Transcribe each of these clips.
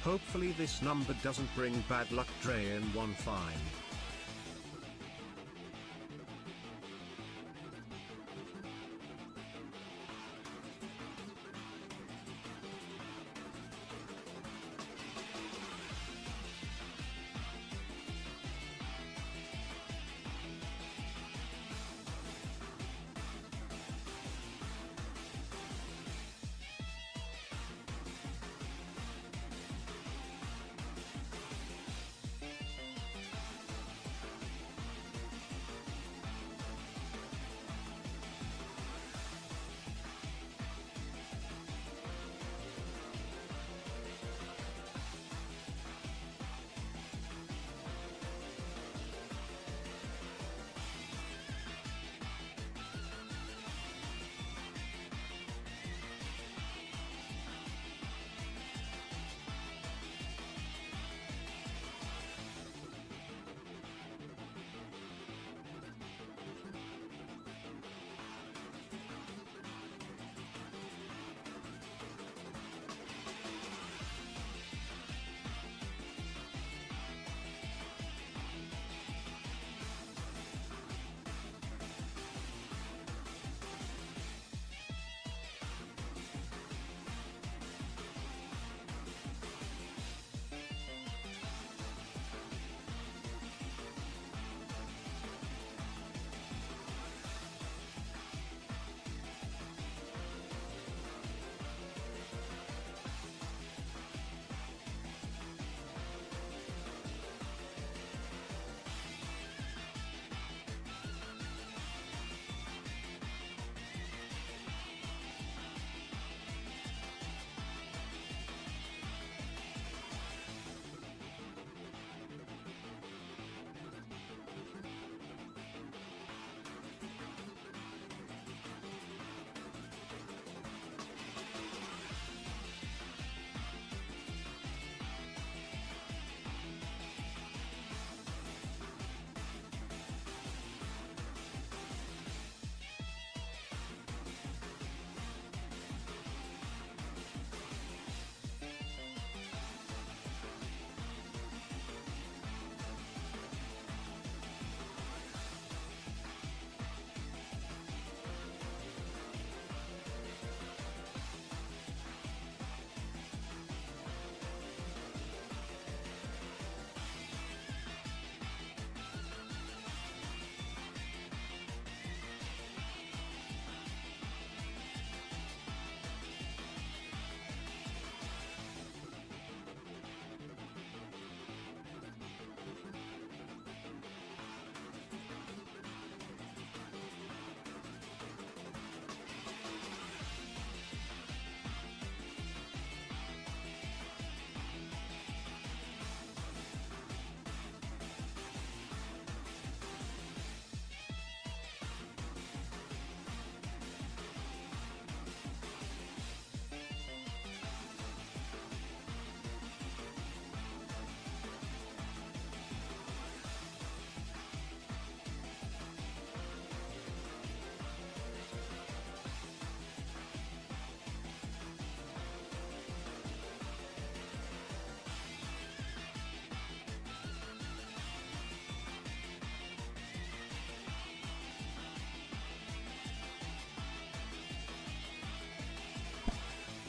Hopefully this number doesn't bring bad luck. Drain one fine.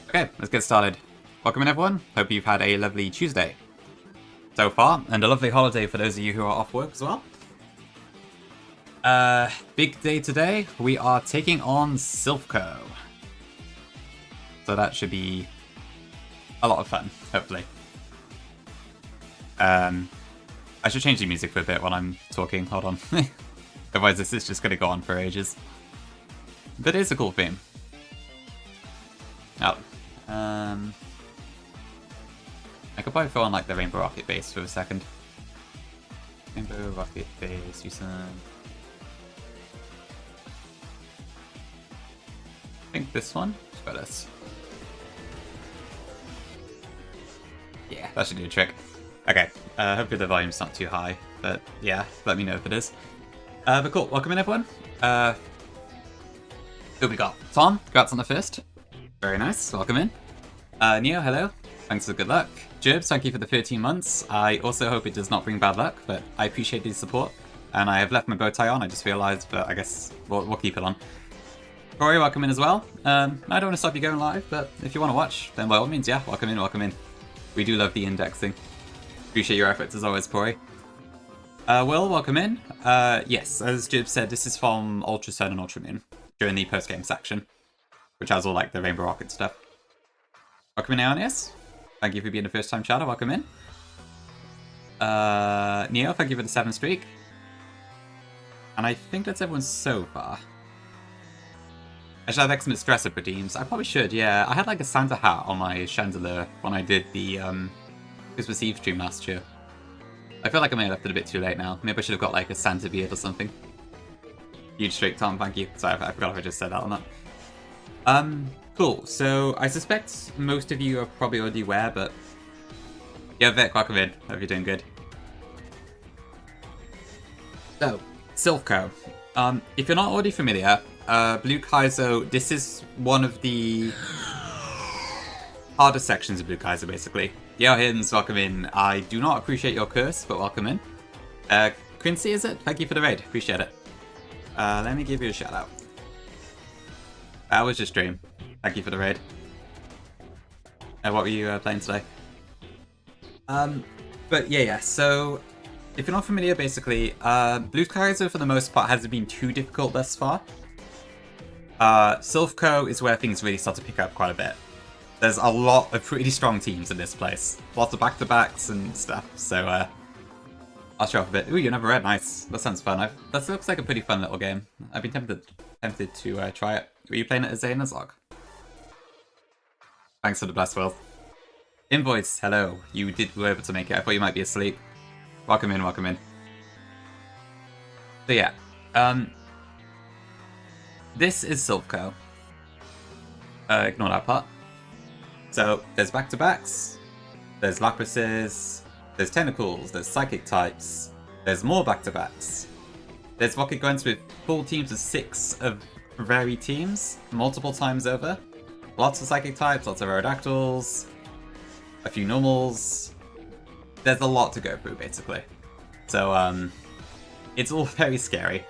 Okay, let's get started. Welcome in everyone, hope you've had a lovely Tuesday so far, and a lovely holiday for those of you who are off work as well. Big day today, we are taking on Silphco. So that should be a lot of fun, hopefully. I should change the music for a bit while I'm talking, hold on. Otherwise this is just going to go on for ages. But it is a cool theme. Oh. I could probably throw on like the Rainbow Rocket base for a second. Rainbow Rocket base, do some... I think this one? Let's try this. Yeah, that should do a trick. Okay, hopefully the volume's not too high, but yeah, let me know if it is. But cool, welcome in everyone. Who we got? Tom, congrats on the first. Very nice, welcome in. Neo, hello. Thanks for good luck. Jibs, thank you for the 13 months. I also hope it does not bring bad luck, but I appreciate the support. And I have left my bow tie on, I just realised, but I guess we'll keep it on. Rory, welcome in as well. I don't want to stop you going live, but if you want to watch, then by all means, yeah, welcome in, welcome in. We do love the indexing. Appreciate your efforts as always, Rory. Will, welcome in. Yes, as Jib said, this is from Ultra Sun and Ultra Moon during the post-game section, which has all like the Rainbow Rocket stuff. Welcome in, Aeonius. Thank you for being a first-time chatter. Welcome in. Neo, thank you for the 7 streak. And I think that's everyone so far. I should have Xmas Dresser redeems. I probably should, yeah. I had like a Santa hat on my chandelier when I did the Christmas Eve stream last year. I feel like I may have left it a bit too late now. Maybe I should have got like a Santa beard or something. Huge streak, Tom, thank you. Sorry, I forgot if I just said that or not. Cool, so I suspect most of you are probably already aware, but yeah, Vic, welcome in. Hope you're doing good. So, Silphco. If you're not already familiar, Blue Kaizo, this is one of the harder sections of Blue Kaizo, basically. Yo, Hims, welcome in. I do not appreciate your curse, but welcome in. Quincy, is it? Thank you for the raid. Appreciate it. Let me give you a shout out. That was your stream. Thank you for the raid. What were you playing today? But yeah, so if you're not familiar, basically, Blue Kaizo for the most part hasn't been too difficult thus far. Silphco is where things really start to pick up quite a bit. There's a lot of pretty strong teams in this place. Lots of back-to-backs and stuff, so I'll show off a bit. Ooh, you never read, nice. That sounds fun. That looks like a pretty fun little game. I've been tempted to try it. Were you playing it as a Nuzlocke? Thanks for the blessed wealth. Invoice, hello. You were able to make it. I thought you might be asleep. Welcome in, welcome in. So yeah, this is Silphco. Ignore that part. So there's back-to-backs, there's Lapises, there's Tentacles, there's Psychic types, there's more back-to-backs. There's Rocket Grunts with full teams of 6 of varied teams, multiple times over. Lots of Psychic types, lots of Aerodactyls, a few normals. There's a lot to go through, basically. So, it's all very scary.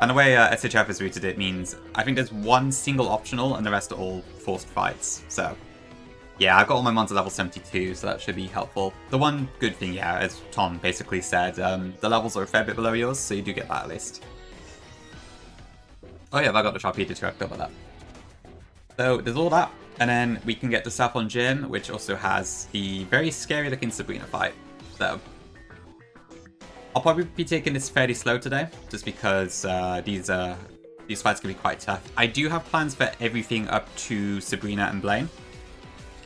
And the way SHF has routed it means, I think there's one single optional and the rest are all forced fights. So, yeah, I've got all my mons at level 72, so that should be helpful. The one good thing, yeah, as Tom basically said, the levels are a fair bit below yours, so you do get that at least. Oh yeah, I got the Sharpedo too, I forgot about that. So there's all that, and then we can get the Saffron Gym, which also has the very scary looking Sabrina fight. So I'll probably be taking this fairly slow today, just because these fights can be quite tough. I do have plans for everything up to Sabrina and Blaine,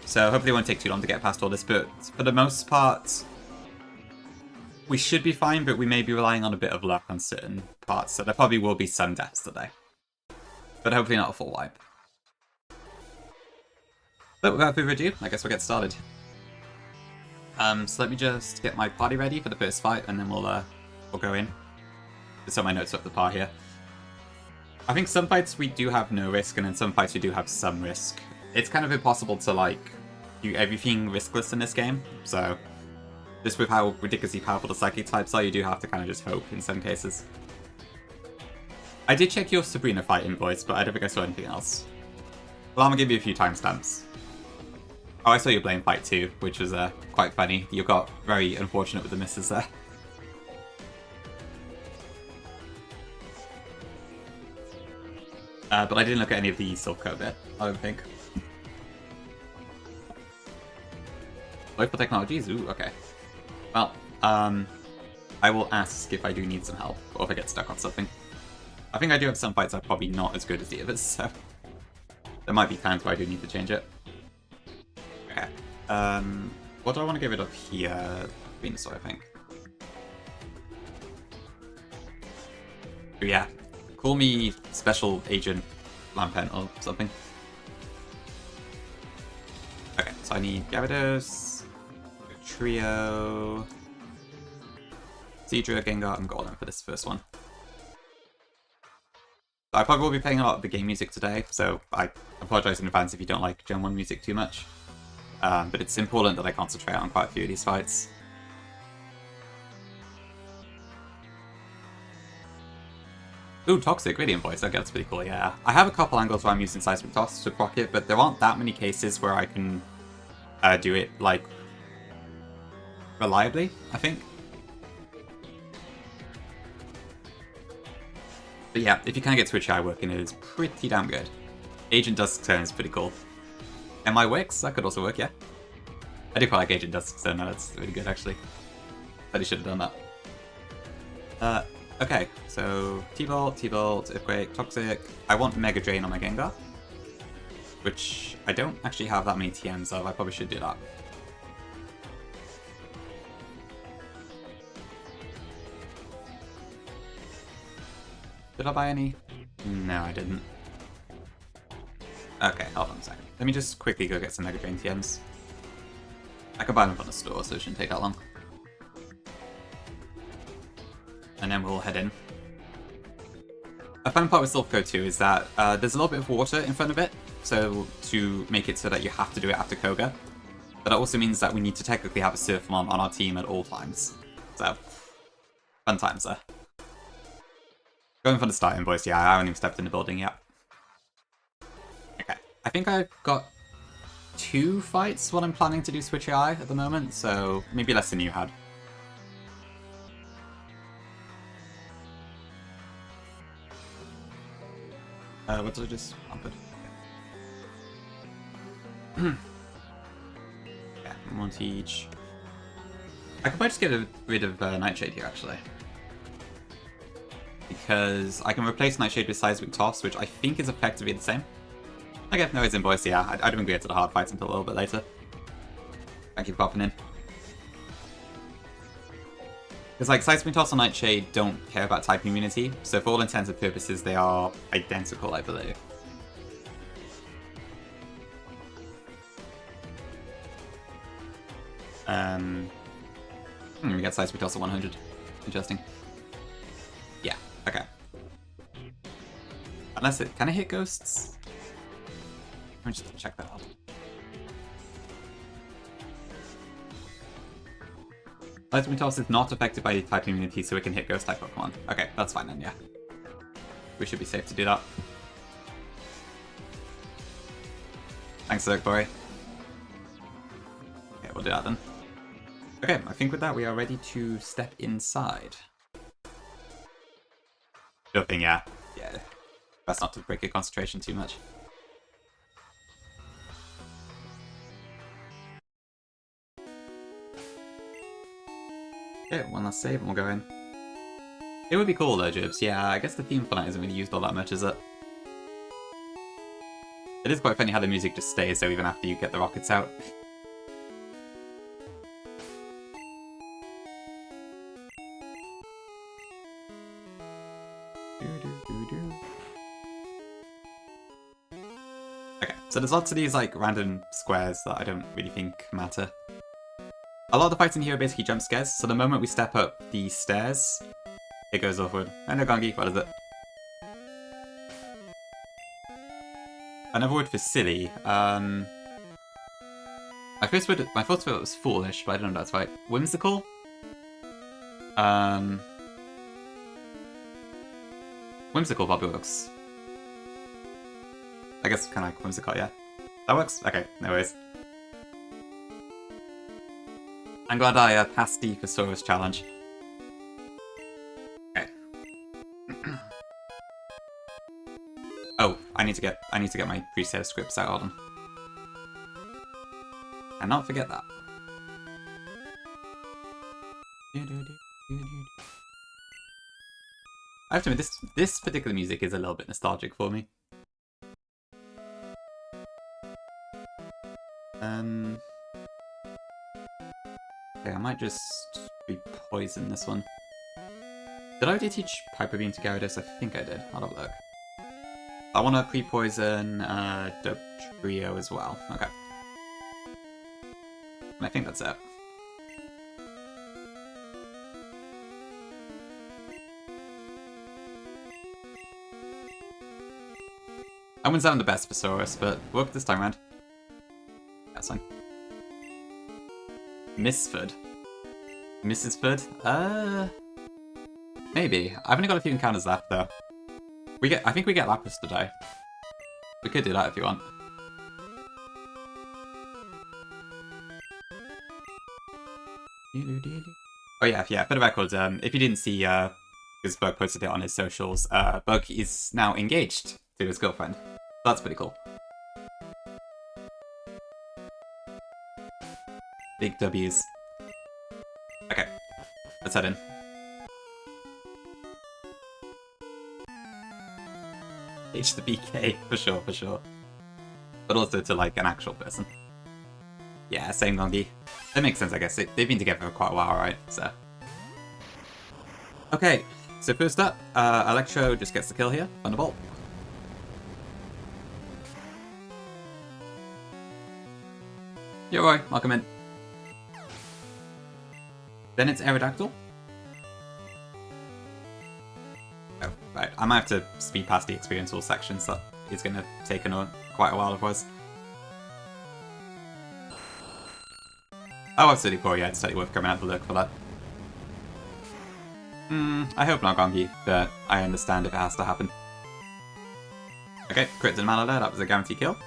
so hopefully it won't take too long to get past all this, but for the most part, we should be fine, but we may be relying on a bit of luck on certain parts, so there probably will be some deaths today. But hopefully not a full wipe. But without further ado, I guess we'll get started. So let me just get my party ready for the first fight, and then we'll go in. Just so my notes are up to par here. I think some fights we do have no risk, and in some fights we do have some risk. It's kind of impossible to like do everything riskless in this game, so just with how ridiculously powerful the Psychic types are, you do have to kind of just hope in some cases. I did check your Sabrina fight invoice, but I don't think I saw anything else. Well, I'm gonna give you a few timestamps. Oh, I saw your Blaine fight too, which was quite funny. You got very unfortunate with the misses there. But I didn't look at any of the Silphco bit, I don't think. Local technologies? Ooh, okay. Well, I will ask if I do need some help, or if I get stuck on something. I think I do have some fights that are probably not as good as the others, so there might be times where I do need to change it. Okay. What do I want to get rid of here? Venusaur, I think. Oh yeah. Call me Special Agent Lampen or something. Okay, so I need Gyarados, Trio, Seadra, Gengar, and Golem for this first one. I probably will be playing a lot of the game music today, so I apologize in advance if you don't like Gen 1 music too much. But it's important that I concentrate on quite a few of these fights. Ooh, Toxic Radiant Voice, okay, that's pretty cool, yeah. I have a couple angles where I'm using Seismic Toss to proc it, but there aren't that many cases where I can do it, like, reliably, I think. But yeah, if you can get Switch Eye working, it is pretty damn good. Agent Dusk's turn is pretty cool. And my Wix, that could also work, yeah. I do quite like Agent Dusk's turn, that's really good, actually. But he should have done that. Okay, so T-Bolt, Earthquake, Toxic. I want Mega Drain on my Gengar. Which I don't actually have that many TMs of, I probably should do that. Did I buy any? No, I didn't. Okay, hold on a second. Let me just quickly go get some Mega Drain TMs. I can buy them from the store, so it shouldn't take that long. And then we'll head in. A fun part with Silph Code 2 is that there's a little bit of water in front of it, so to make it so that you have to do it after Koga. But that also means that we need to technically have a Surfmon on our team at all times. So, fun times there. Going for the starting voice, yeah, I haven't even stepped in the building yet. Okay, I think I've got 2 fights what I'm planning to do Switch AI at the moment, so maybe less than you had. What did I just bump it? Yeah, one each. I could probably just get rid of Nightshade here, actually. Because I can replace Nightshade with Seismic Toss, which I think is effectively the same. Okay, no, it's invoice, yeah. I don't even get to the hard fights until a little bit later. Thank you for popping in. Because like Seismic Toss and Nightshade don't care about type immunity, so for all intents and purposes they are identical, I believe. We get Seismic Toss at 100. Interesting. Yeah, okay. Unless it... Can I hit ghosts? Let me just check that out. Seismic Toss is not affected by type immunity, so it can hit ghost type Pokemon. Okay, that's fine then, yeah. We should be safe to do that. Thanks, Zerkboy. Okay, we'll do that then. Okay, I think with that we are ready to step inside. Jumping, yeah. Yeah. Best not to break your concentration too much. Okay, one last save and we'll go in. It would be cool though, Jibs. Yeah, I guess the theme for night isn't really used all that much, is it? It is quite funny how the music just stays so even after you get the rockets out. Okay, so there's lots of these like random squares that I don't really think matter. A lot of the fights in here are basically jump scares, so the moment we step up the stairs, it goes offward. I know Gangi, what is it? Another word for silly. My first word was foolish, but I don't know if that's right. Whimsical? Whimsical probably works. I guess kind of like whimsical, yeah. That works? Okay, no worries. I'm glad I passed the Thesaurus challenge. Okay. Oh, I need to get my preset scripts out, hold on. And not forget that. I have to admit, this particular music is a little bit nostalgic for me. Okay, I might just re-poison this one. Did I already teach Piper Beam to Gyarados? I think I did. I'll have a look. I want to pre-poison Dugtrio as well. Okay. And I think that's it. I wouldn't sound the best for Saurus, but work this time around. That's fine. Misford. Mrs. Ford? Maybe. I've only got a few encounters left, though. I think we get Lapras today. We could do that if you want. Oh yeah, for the record, if you didn't see, because Bug posted it on his socials, Bug is now engaged to his girlfriend. That's pretty cool. Big W's. Okay, let's head in. H the BK, for sure. But also to, like, an actual person. Yeah, same Gongi. That makes sense, I guess. They've been together for quite a while, right? So. Okay, so first up, Electro just gets the kill here. Thunderbolt. Yo, Roy, welcome in. Then it's Aerodactyl. Oh, right. I might have to speed past the experience all sections. That is going to take quite a while otherwise. Oh, absolutely poor. Yeah, it's totally worth coming out to look for that. I hope not, Gongi, but I understand if it has to happen. Okay, crit to mana there. That was a guaranteed kill.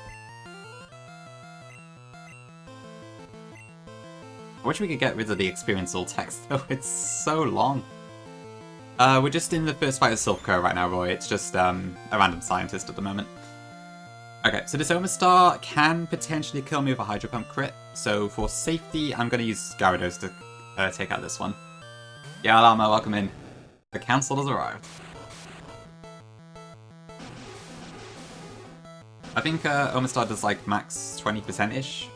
I wish we could get rid of the experience all text, though. It's so long. We're just in the first fight of Silpho right now, Roy. It's just a random scientist at the moment. Okay, so this Omastar can potentially kill me with a Hydro Pump crit. So for safety, I'm going to use Gyarados to take out this one. Yeah, Llama, welcome in. The council has arrived. I think Omastar does like max 20%-ish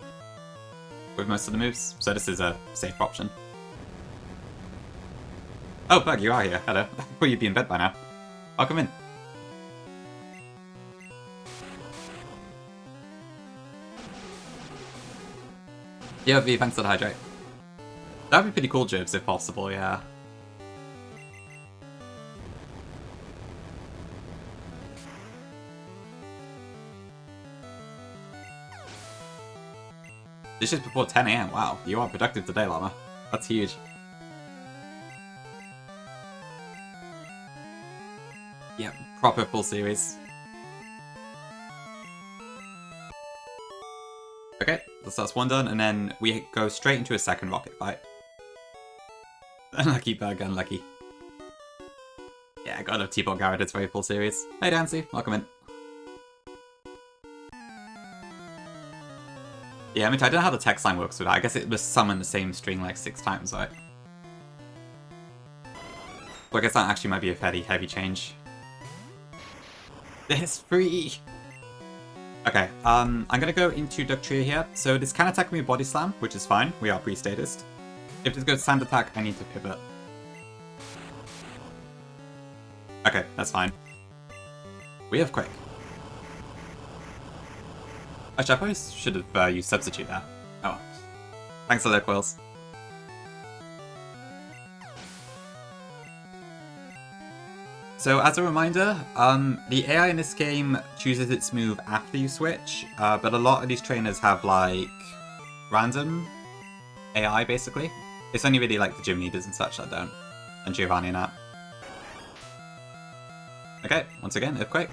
with most of the moves, so this is a safe option. Oh, Bug, you are here. Hello. I thought you'd be in bed by now. Welcome in. Yeah, V, thanks for the hydrate. That'd be pretty cool, Jibs, if possible, yeah. This is before 10 AM. Wow, you are productive today, Llama. That's huge. Yeah, proper full series. Okay, so that's one done, and then we go straight into a second rocket fight. Unlucky Bug, unlucky. Yeah, I got a T-Bot Garrett, it's very full series. Hey Dancy, welcome in. Yeah, I mean, I don't know how the text line works with that. I guess it must summon the same string like 6 times, right? Well, I guess that actually might be a fairly heavy change. It's free! Okay, I'm gonna go into Ductria here. So this can attack me with Body Slam, which is fine. We are pre-statist. If this goes Sand Attack, I need to pivot. Okay, that's fine. We have Quick. Actually, I probably should have used Substitute there. Oh well. Thanks for the Quills. So as a reminder, the AI in this game chooses its move after you switch, but a lot of these trainers have like random AI basically. It's only really like the gym leaders and such that don't, and Giovanni and that. Okay, once again, Earthquake.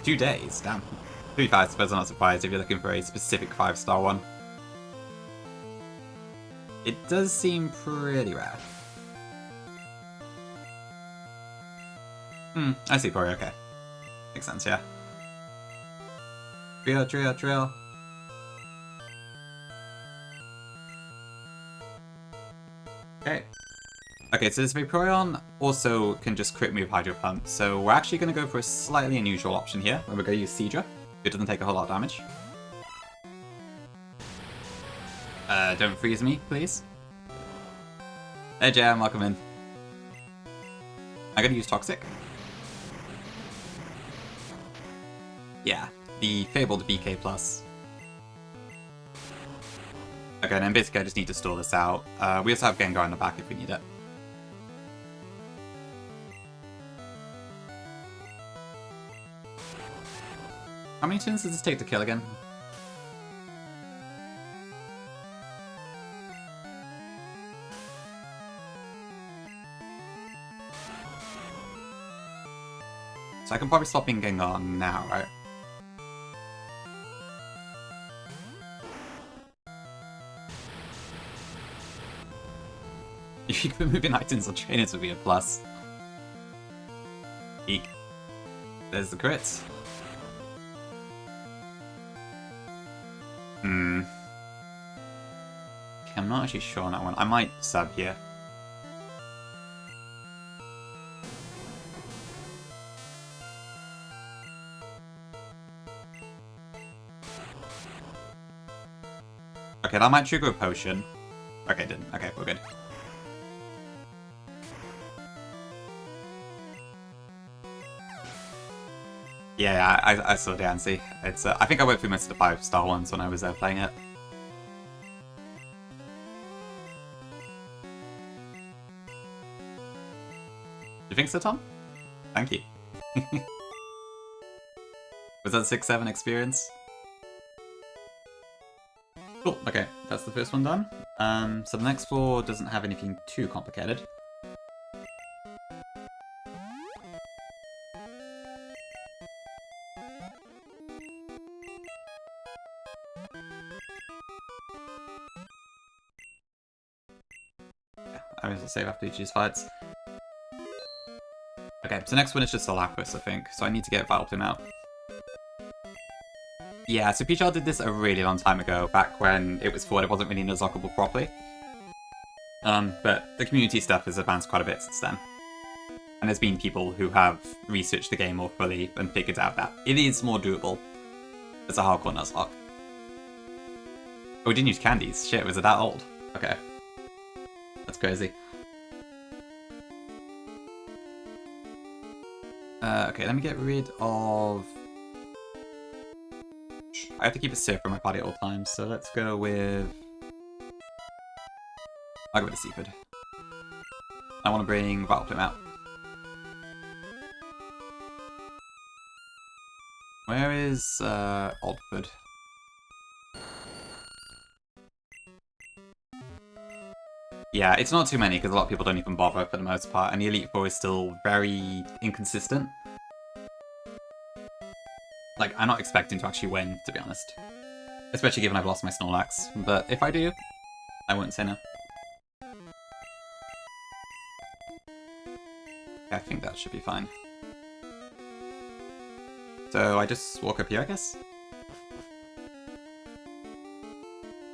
2 days, damn. To be fair, I suppose I'm not surprised if you're looking for a specific 5-star one. It does seem pretty rare. I see, Pori, okay. Makes sense, yeah. Drill. Okay. Okay, so this Vaporeon also can just crit me with Hydro Pump, so we're actually going to go for a slightly unusual option here, where we're going to use Seadra. It doesn't take a whole lot of damage. Don't freeze me, please. Hey Jam, welcome in. I'm going to use Toxic. Yeah, the fabled BK+. Okay, then basically I just need to store this out. We also have Gengar in the back if we need it. How many turns does this take to kill again? So I can probably stop being Gengar now, right? If you could move in items or trainers would be a plus. Eek. There's the crits. Okay, I'm not actually sure on that one. I might sub here. Okay, that might trigger a potion. Okay, it didn't. Okay, we're good. Yeah, I saw Dancy. It's I think I went through most of the 5-star ones when I was playing it. You think so, Tom? Thank you. Was that 6-7 experience? Cool, okay, that's the first one done. So the next floor doesn't have anything too complicated. I will save after each of these fights. Okay, so next one is just a Lapras, I think, so I need to get Vileplume out. Yeah, so Peachard did this a really long time ago, back when it was thought it wasn't really Nuzlockable properly. But the community stuff has advanced quite a bit since then. And there's been people who have researched the game more fully and figured out that it is more doable as a hardcore Nuzlocke. Oh, we didn't use candies. Shit, was it that old? Okay. That's crazy. Okay, let me get rid of... I have to keep it safe from my party at all times, so let's go with... I'll go with the Seaford. I want to bring Vileplume out. Where is Oldford? Yeah, it's not too many because a lot of people don't even bother for the most part, and the Elite Four is still very inconsistent. Like, I'm not expecting to actually win, to be honest. Especially given I've lost my Snorlax, but if I do, I wouldn't say no. I think that should be fine. So I just walk up here, I guess?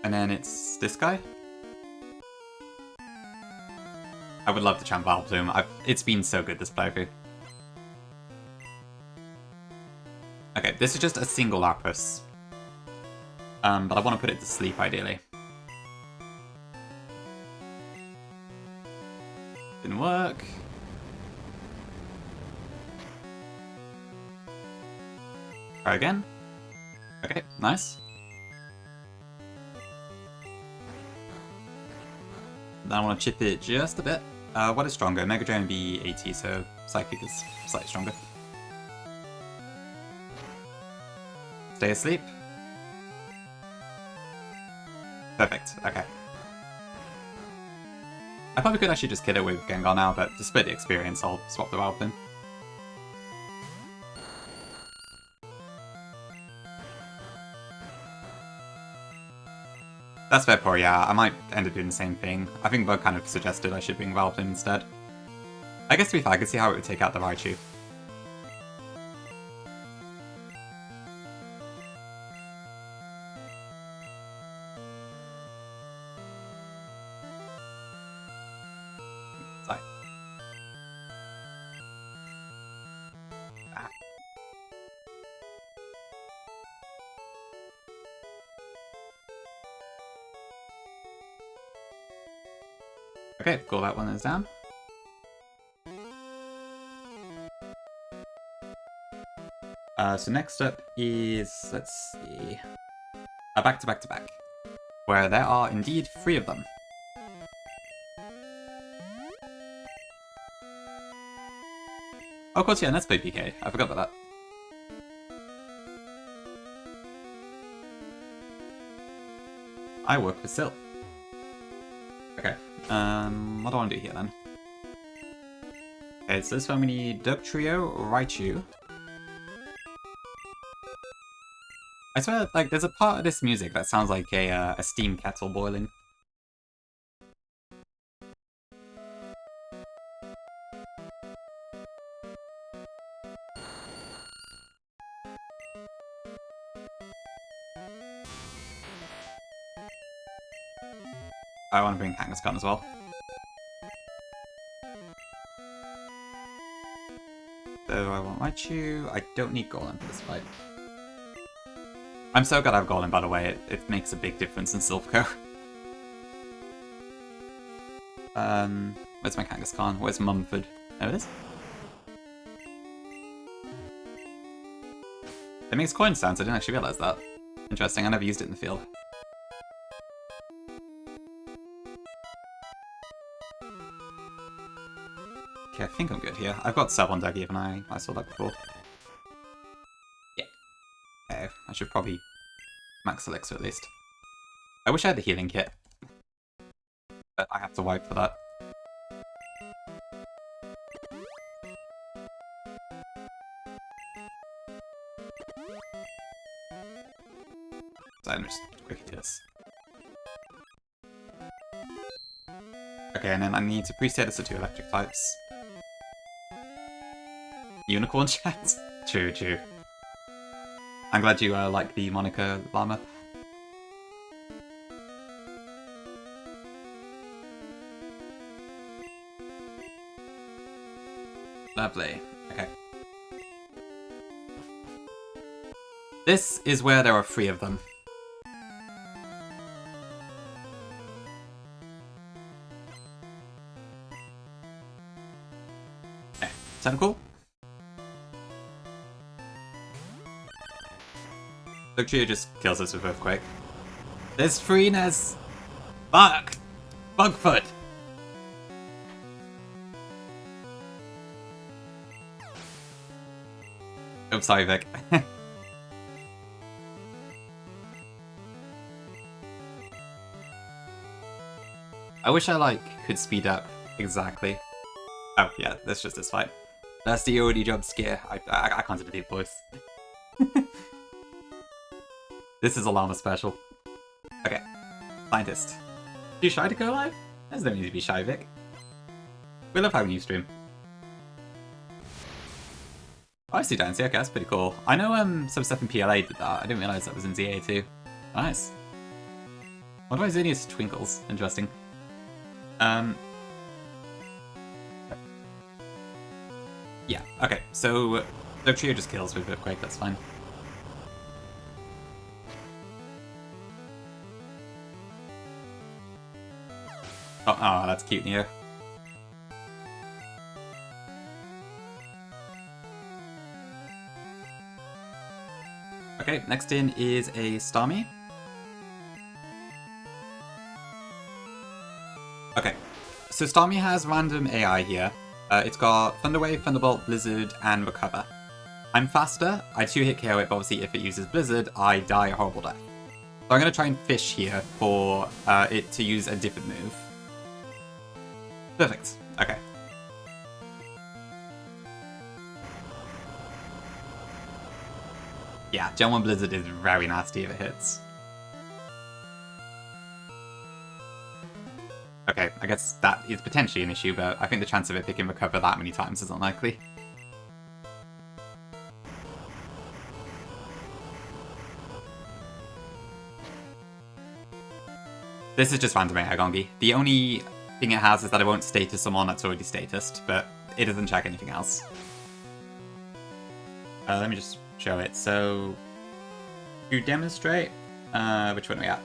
And then it's this guy? I would love to champ Vileplume. It's been so good this playthrough. Okay, this is just a single Lapras. But I want to put it to sleep, ideally. Didn't work. Try again. Okay, nice. Then I want to chip it just a bit. What is stronger? Mega Drain would be 80, so Psychic is slightly stronger. Stay asleep. Perfect, okay. I probably could actually just kill it with Gengar now, but to split the experience, I'll swap the Vileplume. That's fair, poor, yeah. I might end up doing the same thing. I think Bug kind of suggested I should bring Vileplume instead. I guess to be fair, I could see how it would take out the Raichu. Sorry. Ah. Okay, cool, that one is down. So next up is, let's see, a back-to-back-to-back, where there are indeed 3 of them. Oh, of course, yeah, let's play PK. I forgot about that. I work for Silph. Okay. What do I want to do here then? Okay, so this one we need Duck Trio, Raichu. I swear, like, there's a part of this music that sounds like a steam kettle boiling. I want to bring Kangaskhan as well. So I want Raichu. I don't need Golem for this fight. I'm so glad I have Golem, by the way. It makes a big difference in Silphco. Where's my Kangaskhan? Where's Mumford? There it is. It makes coin sounds, I didn't actually realize that. Interesting, I never used it in the field. Okay, I think I'm good here. I've got Sub on deck even, I saw that before. Yeah. Okay, I should probably max Elixir at least. I wish I had the healing kit. But I have to wipe for that. So I'm just quickly do this. Okay, and then I need to pre-status the 2 electric types. Unicorn chat? True, true. I'm glad you like the moniker, Llama. Lovely. Okay. This is where there are 3 of them. Okay, technical. Luxio just kills us with Earthquake. There's Freeness! Fuck! Bugfoot! Oh, sorry, Vic. I wish I, could speed up exactly. Oh, yeah, that's just this fight. That's the OD job scare. I can't do the deep voice. This is a llama special. Okay. Scientist. You shy to go live? There's no need to be shy, Vic. We love having you stream. Oh, I see Dancy, okay, that's pretty cool. I know some stuff in PLA did that. I didn't realize that was in ZA too. Nice. What do I Xenius twinkles? Interesting. Yeah, okay, so Luxio just kills with Earthquake, that's fine. Oh, that's cute, Neo. Okay, next in is a Starmie. Okay, so Starmie has random AI here. It's got Thunderwave, Thunderbolt, Blizzard, and Recover. I'm faster, I 2-hit KO it, but obviously if it uses Blizzard, I die a horrible death. So I'm going to try and fish here for it to use a different move. Perfect. Okay. Yeah, Gen 1 Blizzard is very nasty if it hits. Okay, I guess that is potentially an issue, but I think the chance of it picking Recover that many times is unlikely. This is just random AI Gongi. The only thing it has is that it won't status someone that's already statused, but it doesn't check anything else. Let me just show it. So, to demonstrate, which one are we at?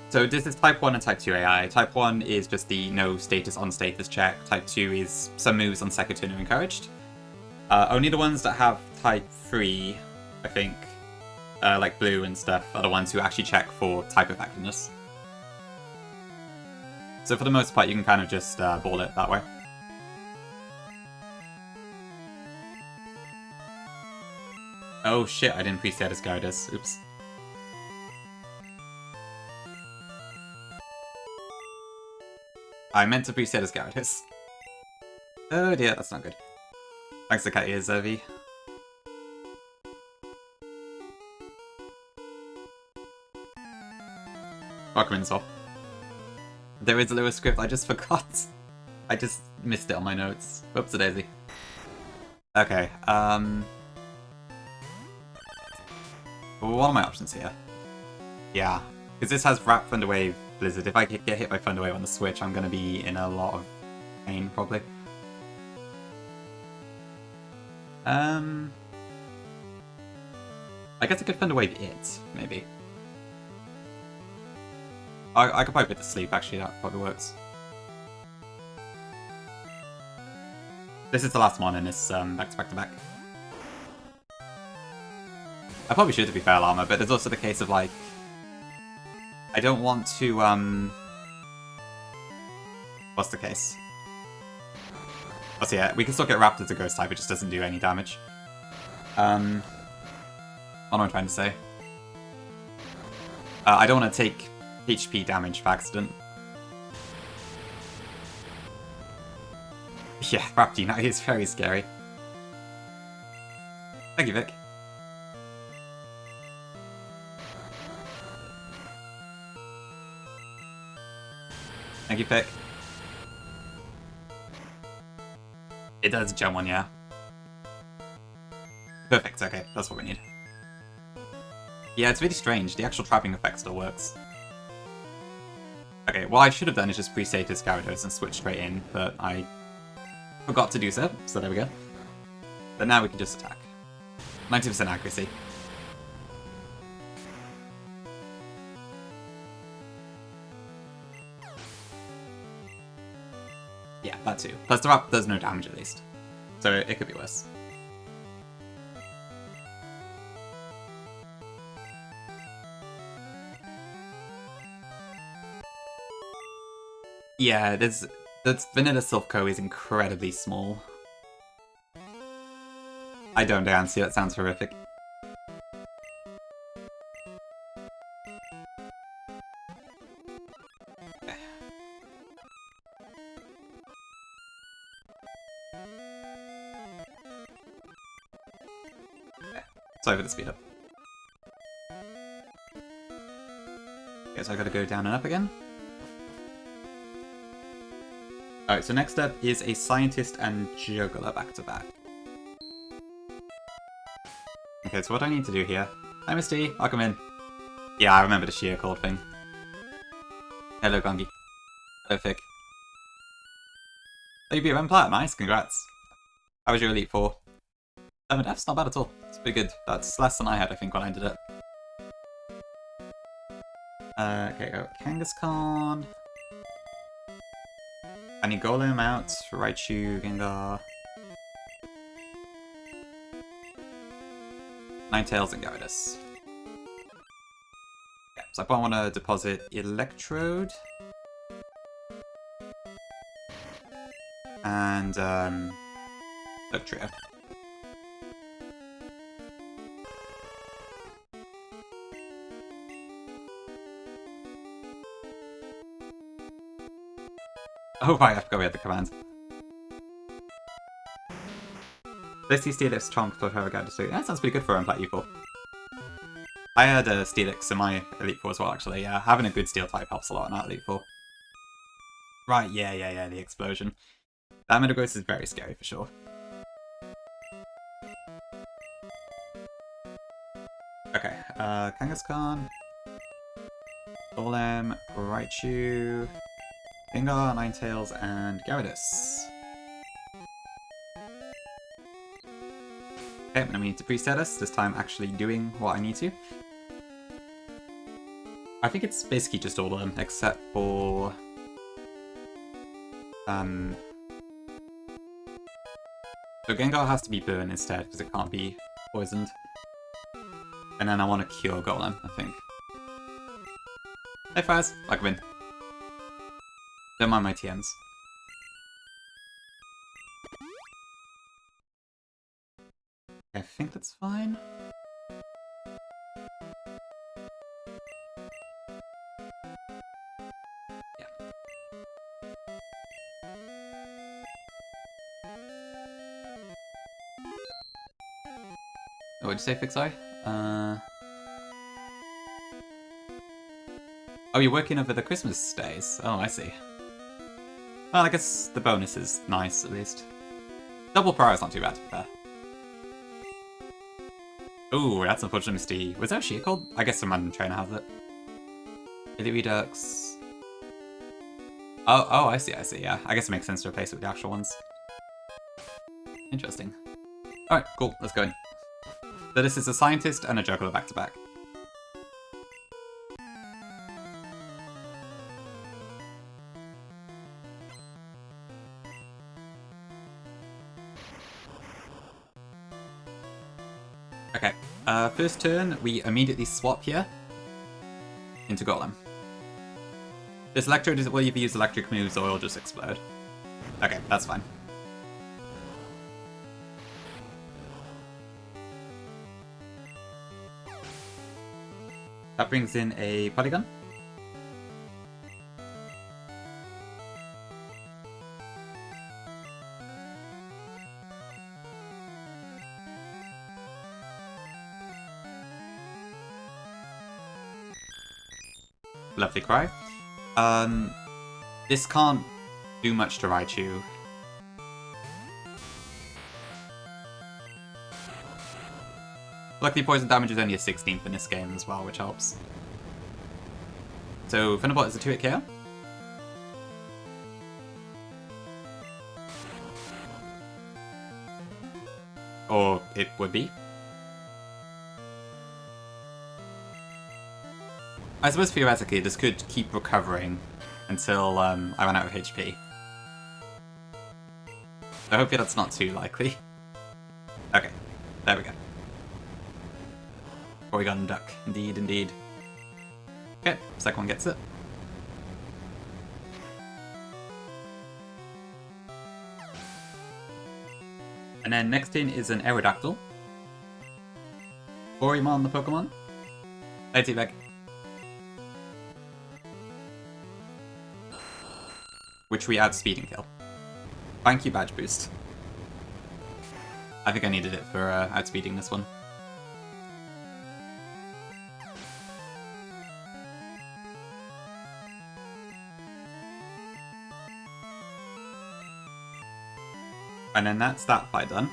So this is Type 1 and Type 2 AI. Type 1 is just the no status on status check. Type 2 is some moves on second turn are encouraged. Only the ones that have Type 3, I think, like Blue and stuff, are the ones who actually check for type effectiveness. So for the most part, you can kind of just ball it that way. Oh shit, I didn't pre-status Gyarados. Oops. I meant to preset as Gyarados. Oh dear, that's not good. Thanks to cat ears, Zervi. Welcome in as well. There is a Lewis script, I just forgot. I just missed it on my notes. Whoops-a-daisy. Okay, what are my options here? Yeah, because this has Wrap, Thunder Wave, Blizzard. If I get hit by Thunder Wave on the Switch, I'm going to be in a lot of pain, probably. I guess I could Thunder Wave it, maybe. I could probably put to sleep, actually, that probably works. This is the last one in this back-to-back-to-back. I probably should, to be fair, Llama, but there's also the case of, like, I don't want to, what's the case? Oh, so yeah, we can still get Wrapped as a Ghost type, it just doesn't do any damage. What am I trying to say? I don't want to take HP damage by accident. Yeah, Wrapped Unite is very scary. Thank you, Vic. Thank you, Pick. It does jump one, yeah. Perfect, okay, that's what we need. Yeah, it's really strange. The actual trapping effect still works. Okay, what I should have done is just pre-saved his Gyarados and switch straight in, but I forgot to do so there we go. But now we can just attack. 90% accuracy. Yeah, that too. Plus the Wrap does no damage at least. So it could be worse. Yeah, the Vanilla Silph is incredibly small. I don't answer, that sounds horrific. Sorry for the speed up. Guess I gotta go down and up again. Alright, so next up is a Scientist and Juggler back-to-back. Okay, so what do I need to do here? Hi, Misty. Welcome in. Yeah, I remember the Sheer Cold thing. Hello, Gongi. Hello, Fick. Oh, you beat Player. Nice, congrats. How was your Elite Four? 7 deaths? Not bad at all. It's pretty good. That's less than I had, I think, when I did it. Okay, go Kangaskhan. I need Golem out, Raichu, Gengar. Ninetales and Gyarados. Yeah, so I probably want to deposit Electrode. And, Trio. Oh right, I forgot we had the command. Let's see Steelix Chomp for her Gyarados too. That sounds pretty good for Impact U4. I had a Steelix in my Elite Four as well, actually. Yeah, having a good Steel type helps a lot in that Elite Four. Right, yeah, the explosion. That Metagross is very scary for sure. Okay, Kangaskhan, Golem, Raichu, Gengar, Ninetales, and Gyarados. Okay, and we need to preset us, this time actually doing what I need to. I think it's basically just all of them, except for... So Gengar has to be burned instead, because it can't be poisoned. And then I want to cure Golem, I think. Hey Faz, welcome in. Don't mind my TMs. I think that's fine. Yeah. What would you say, Fixoi? Oh, you're working over the Christmas days. Oh, I see. Well, I guess the bonus is nice, at least. Double prior is not too bad, to be fair. Ooh, that's unfortunate, Misty. Was that a sheet called? I guess some random trainer has it. Elite Redux. Oh, I see, yeah. I guess it makes sense to replace it with the actual ones. Interesting. Alright, cool, let's go in. So this is a scientist and a juggler back-to-back. Okay, first turn, we immediately swap here into Golem. This Electrode will either use electric moves or it'll just explode. Okay, that's fine. That brings in a Polygon. Lovely cry. This can't do much to Raichu. Luckily, poison damage is only a 16th in this game as well, which helps. So, Thunderbolt is a 2-hit KO. Or it would be. I suppose theoretically this could keep recovering until I run out of HP. So hopefully that's not too likely. Okay, there we go. Porygon Duck, indeed, indeed. Okay, second one gets it. And then next in is an Aerodactyl. Orymon the Pokemon. Let's see back. Which we add speed and kill. Thank you, badge boost. I think I needed it for outspeeding this one. And then that's that fight done.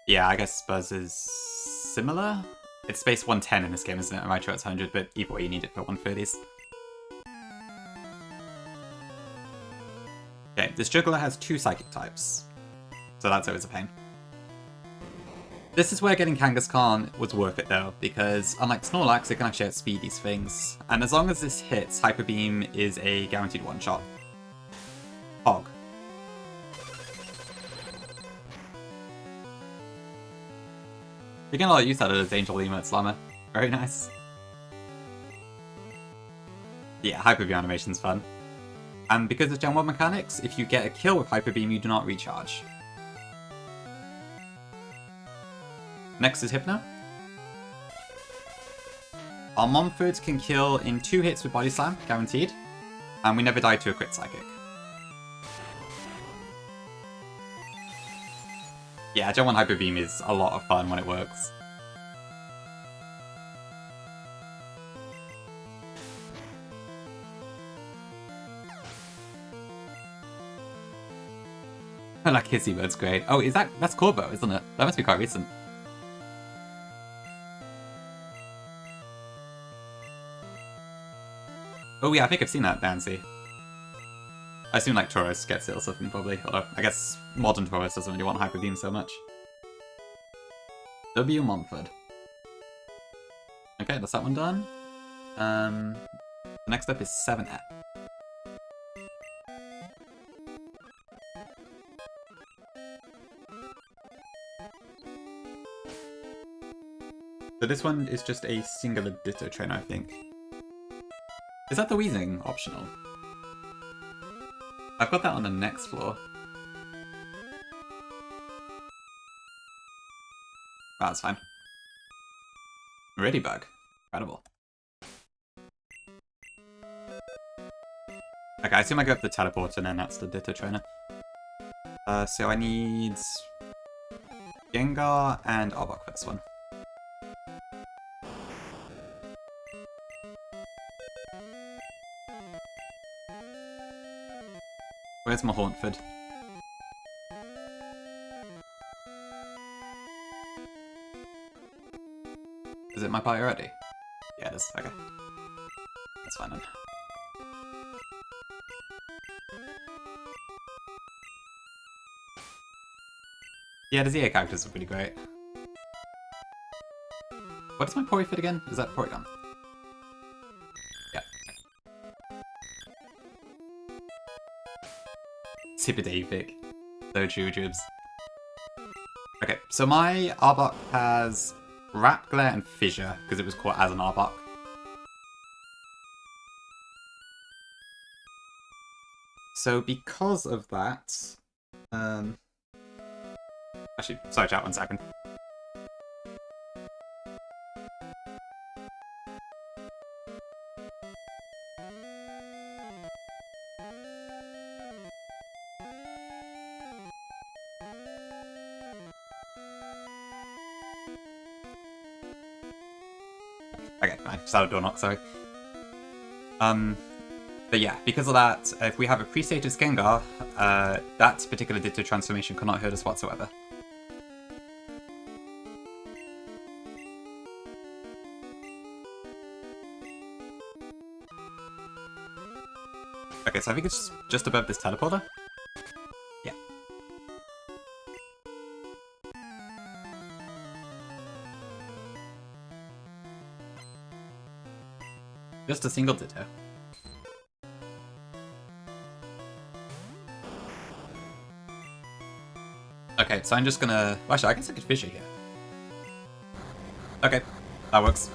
Yeah, I guess Buzz is similar? It's space 110 in this game, isn't it? I'm right sure it's 100, but either way you need it for 130s. Okay, this juggler has 2 psychic types, so that's always a pain. This is where getting Kangaskhan was worth it though, because unlike Snorlax, it can actually outspeed these things. And as long as this hits, Hyper Beam is a guaranteed one-shot. Hog. You're getting a lot of use out of this Angel Emote Slammer. Very nice. Yeah, Hyper Beam animation's fun. And because of Gen 1 mechanics, if you get a kill with Hyper Beam, you do not recharge. Next is Hypno. Our Momfords can kill in 2 hits with Body Slam, guaranteed. And we never die to a crit Psychic. Yeah, Gen 1 Hyper Beam is a lot of fun when it works. I like Hissy Bird's great. Oh, that's Corbo, isn't it? That must be quite recent. Oh yeah, I think I've seen that, Dancy. I assume like Tauros gets it or something probably, although I guess modern Tauros doesn't really want Hyper Beam so much. W. Montford. Okay, that's that one done. Next up is 7F. So this one is just a singular Ditto trainer, I think. Is that the Weezing optional? I've got that on the next floor. Oh, that's fine. Ready Bug. Incredible. Okay, I assume I go up the teleporter and then that's the Ditto Trainer. So I need Gengar and Arbok for this one. Where's my Hauntford? Is it my party already? Yeah, it is. Okay. That's fine then. Yeah, the ZA characters are pretty great. What is my Poryfit again? Is that Porygon? Yeah. Super Davik. So Jujubes. Okay, so my Arbok has Wrap, Glare, and Fissure, because it was caught as an Arbok. So because of that... Actually, sorry chat, 1 second. Okay, I just had a door knock, sorry. But yeah, because of that, if we have a pre-status Gengar, that particular Ditto transformation cannot hurt us whatsoever. Okay, so I think it's just above this teleporter? Yeah. Just a single Ditto. Okay, so I'm just gonna... Actually, I guess I could Fissure here. Okay, that works.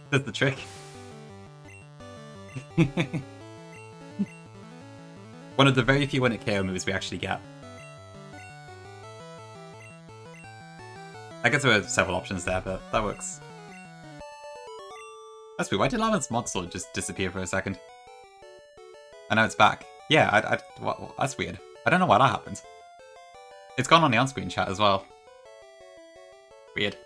That's the trick. One of the very few 1-hit KO moves we actually get. I guess there were several options there, but that works. That's weird. Why did Lava's Mod Sword just disappear for a second? I know it's back. Yeah, that's weird. I don't know why that happened. It's gone on the on-screen chat as well. Weird.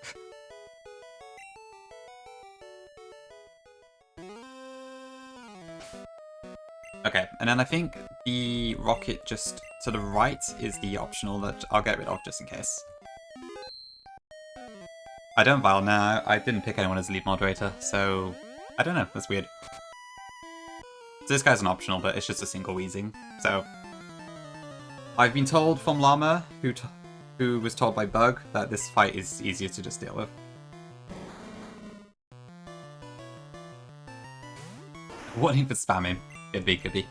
Okay, and then I think the rocket just to the right is the optional that I'll get rid of just in case. I don't Vile now. I didn't pick anyone as lead moderator, so I don't know. That's weird. So this guy's an optional, but it's just a single wheezing. So I've been told from Llama, who was told by Bug, that this fight is easier to just deal with. Warning for spamming. Could be, could be.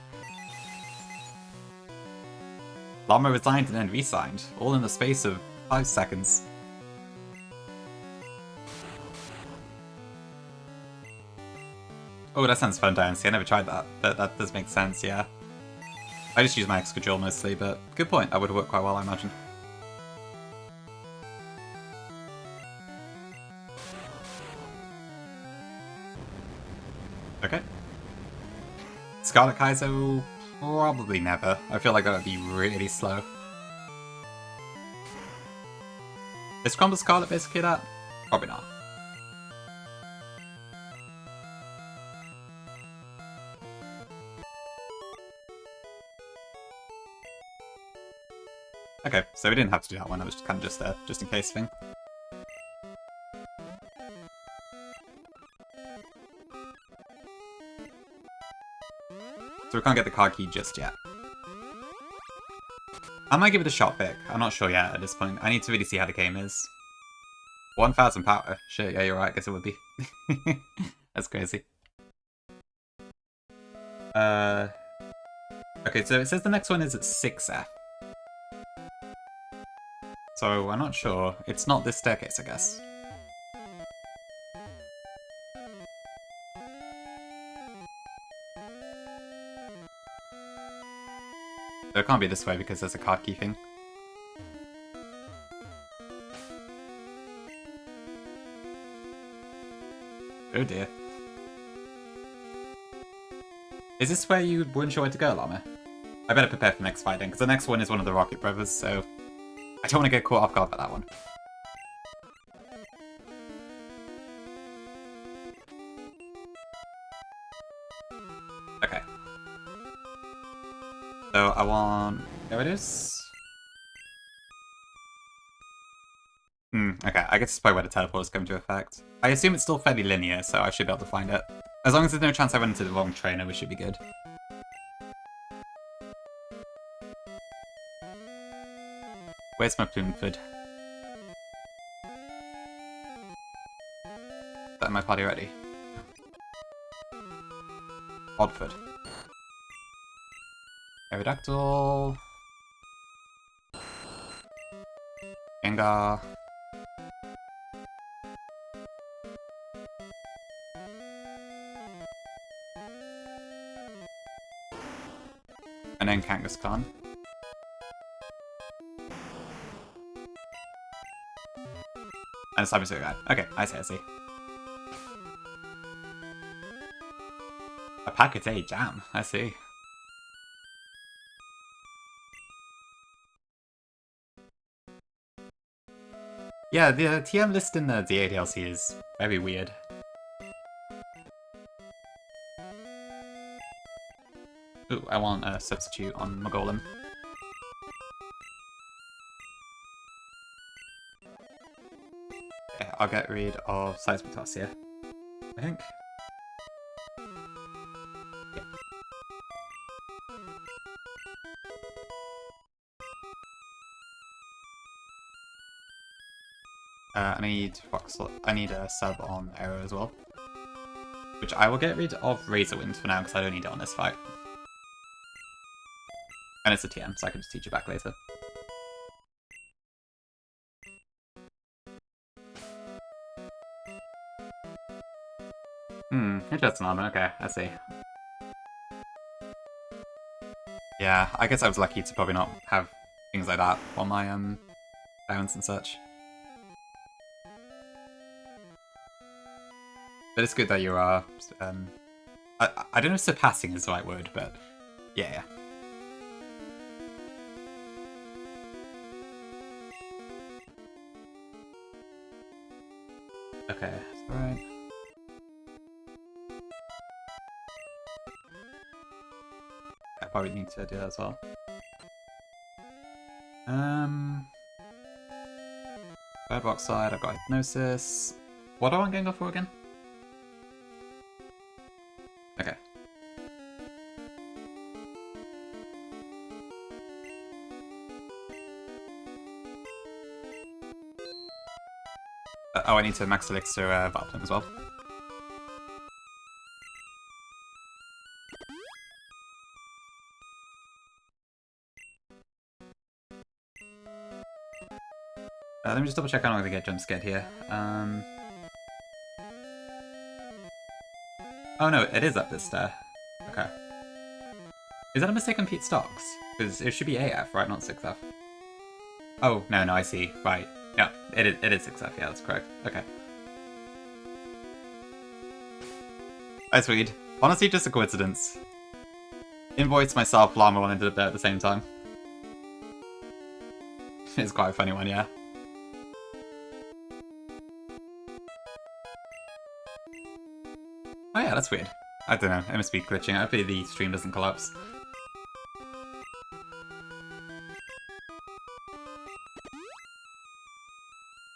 Llama resigned and then re-signed, all in the space of 5 seconds. Oh, that sounds fun, Dynasty. I never tried that, but that does make sense, yeah. I just use my Excadrill mostly, but good point. That would work quite well, I imagine. Okay. Scarlet Kaizo? Probably never. I feel like that would be really slow. Is Crumble Scarlet basically that? Probably not. Okay, so we didn't have to do that one, that was just kind of just a just in case thing. So we can't get the card key just yet. I might give it a shot pick, I'm not sure yet at this point. I need to really see how the game is. 1000 power, shit, yeah, you're right, I guess it would be. That's crazy. Okay, so it says the next one is at 6F. So, I'm not sure. It's not this staircase, I guess. So it can't be this way because there's a card key thing. Oh dear. Is this where you weren't sure where to go, Llama? I better prepare for the next fight then, because the next one is one of the Rocket Brothers, so I don't want to get caught off guard by that one. Okay. So I want... There it is. Okay, I guess it's probably where the teleporters come into effect. I assume it's still fairly linear, so I should be able to find it. As long as there's no chance I run into the wrong trainer, we should be good. Where's my Plumeford? Is that in my party already? Oddford. Aerodactyl. Gengar. And then Kangaskhan. And a Cyber guy. Okay, I see. A packet A jam, I see. Yeah, the TM list in the DA DLC is very weird. Ooh, I want a substitute on my Golem. Okay, I'll get rid of Seismitos here, I think. Yeah. I need a sub on Arrow as well. Which I will get rid of Razorwind for now because I don't need it on this fight. And it's a TM, so I can just teach it back later. Interesting armor, okay, I see. Yeah, I guess I was lucky to probably not have things like that on my downs and such. But it's good that you are, I don't know if surpassing is the right word, but yeah. Okay, that's alright. I probably need to do that as well. Birdbox side, I've got Hypnosis. What am I going to go for again? Okay. Oh, I need to max Elixir Vileplume as well. Let me just double check I'm not going to get jump scared here. Oh no, it is up this stair. Okay. Is that a mistake on Pete Stocks? Because it should be AF, right? Not 6F. Oh, no, I see. Right. Yeah, it is 6F. Yeah, that's correct. Okay. That's weird. Honestly, just a coincidence. Invoice myself, Llama wanted to do it at the same time. It's quite a funny one, yeah. Oh yeah, that's weird. I don't know, it must be glitching. Hopefully the stream doesn't collapse.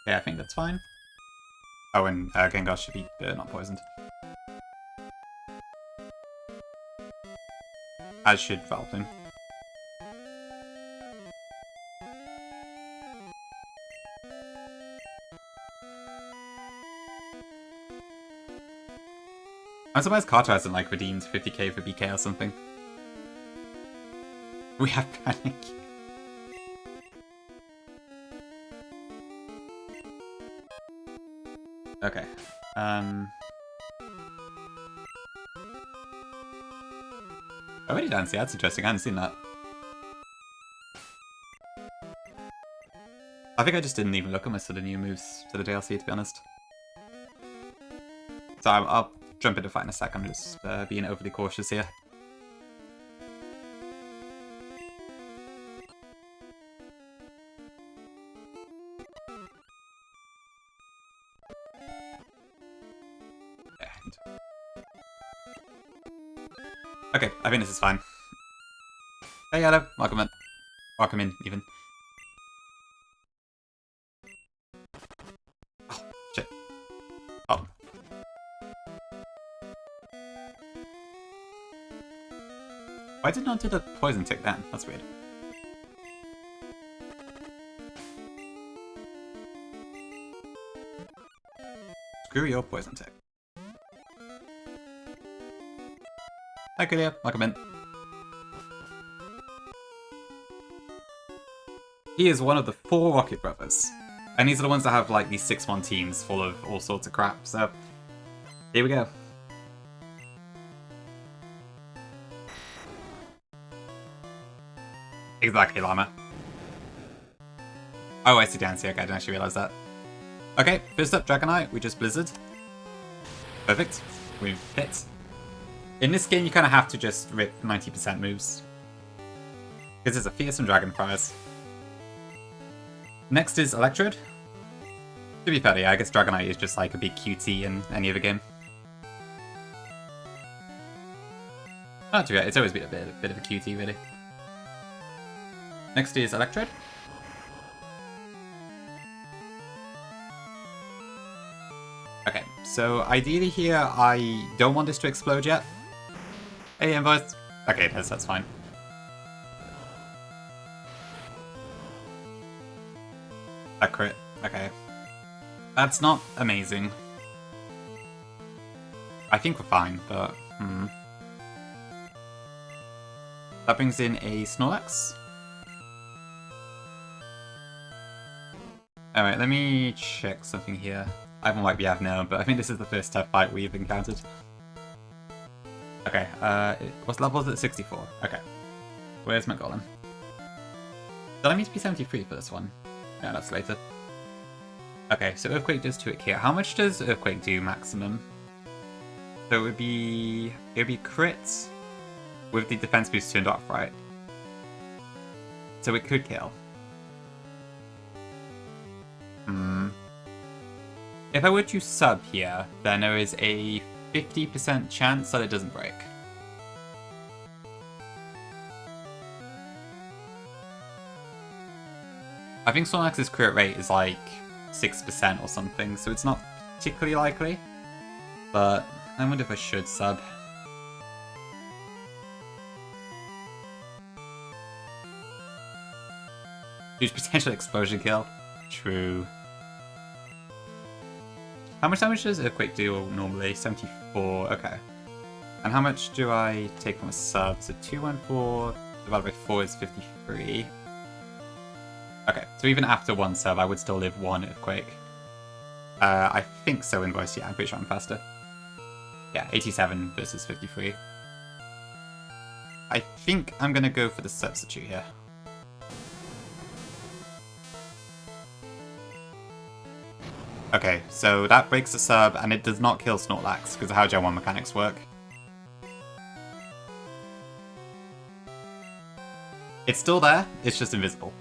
Yeah, I think that's fine. Oh, and Gengar should be not poisoned. As should Vileplume. I'm surprised Carter hasn't like redeemed 50k for BK or something. We have panic. Okay. Already dancing, that's interesting, I hadn't seen that. I think I just didn't even look at my sort of new moves to the DLC, to be honest. So I'll jump into fight in a sec. I'm just being overly cautious here. Okay, I think this is fine. Hey, hello. Welcome in. Welcome in, even. Oh, shit. Oh. Why did not do the poison tick then? That's weird. Screw your poison tick. Hi, Kulia. Welcome in. He is one of the 4 Rocket Brothers. And these are the ones that have, like, these 6-1 teams full of all sorts of crap. So, here we go. Exactly, Llama. Oh, I see Dancy. Okay, I didn't actually realize that. Okay, first up, Dragonite. We just Blizzard. Perfect. We've hit. In this game, you kind of have to just rip 90% moves. Because it's a fearsome Dragon Prize. Next is Electrode. To be fair, yeah, I guess Dragonite is just like a big QT in any other game. Not too bad. It's always been a bit of a QT, really. Next is Electrode. Okay, so ideally here, I don't want this to explode yet. Hey, Invoice. Okay, it has, that's fine. A crit. Okay. That's not amazing. I think we're fine, but... That brings in a Snorlax. Alright, let me check something here. I haven't wiped the app now, but I think this is the first tough fight we've encountered. Okay, what level is it? 64. Okay. Where's my golem? Did I mean to be 73 for this one? Yeah, that's later. Okay, so Earthquake does 2 hit here. How much does Earthquake do maximum? So it would be crit with the defense boost turned off, right? So it could kill. If I were to sub here, then there is a 50% chance that it doesn't break. I think Snorlax's crit rate is like 6% or something, so it's not particularly likely. But I wonder if I should sub. Huge potential explosion kill. True. How much damage does Earthquake do normally? 74, okay. And how much do I take from a sub? So 214 divided by 4 is 53. Okay, so even after 1 sub, I would still live 1 Earthquake. I think so, Invoice. Yeah, I'm pretty sure I'm faster. Yeah, 87 versus 53. I think I'm going to go for the substitute here. Okay, so that breaks the sub, and it does not kill Snorlax, because of how Gen 1 mechanics work. It's still there, it's just invisible.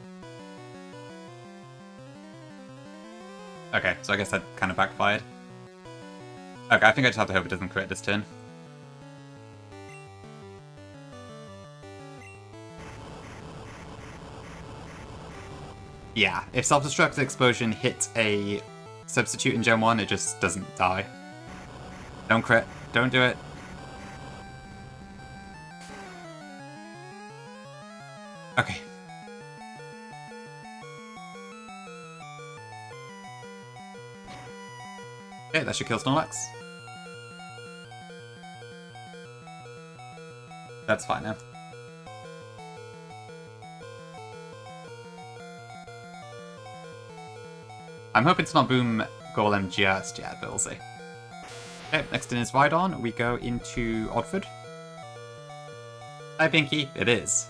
Okay, so I guess that kind of backfired. Okay, I think I just have to hope it doesn't crit this turn. Yeah, if Self-Destruct Explosion hits a substitute in Gen 1, it just doesn't die. Don't crit. Don't do it. Okay. Okay, that should kill Snorlax. That's fine now. I'm hoping it's not Boom Golem just yet, but we'll see. Okay, next in is Rhydon. We go into Oddford. Hi, Pinky. It is.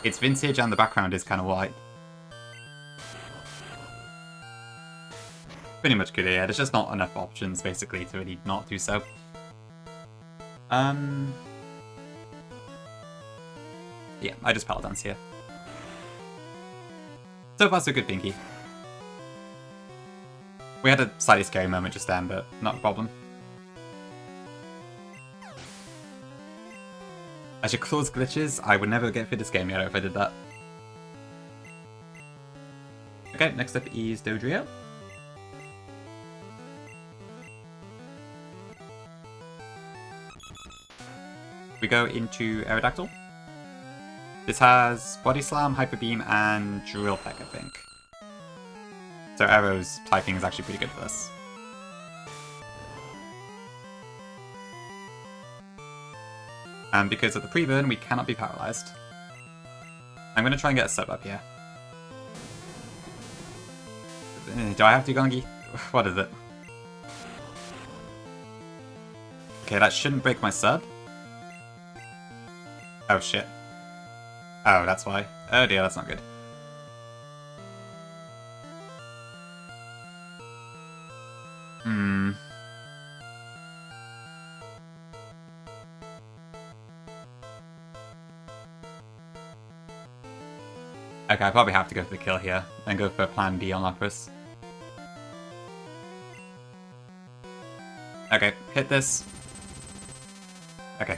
It's vintage and the background is kind of white. Pretty much good, yeah. There's just not enough options, basically, to really not do so. Yeah, I just Power Dance here. So far, so good, Pinky. We had a slightly scary moment just then, but not a problem. As your claws glitches, I would never get through this game yet if I did that. Okay, next up is Dodrio. We go into Aerodactyl. This has Body Slam, Hyper Beam, and Drill Peck, I think. So Aero's typing is actually pretty good for this. And because of the pre-burn, we cannot be paralyzed. I'm going to try and get a sub up here. Do I have to, Gongi? What is it? Okay, that shouldn't break my sub. Oh shit. Oh, that's why. Oh dear, that's not good. Okay, I probably have to go for the kill here, and go for plan B on Lapras. Okay, hit this. Okay.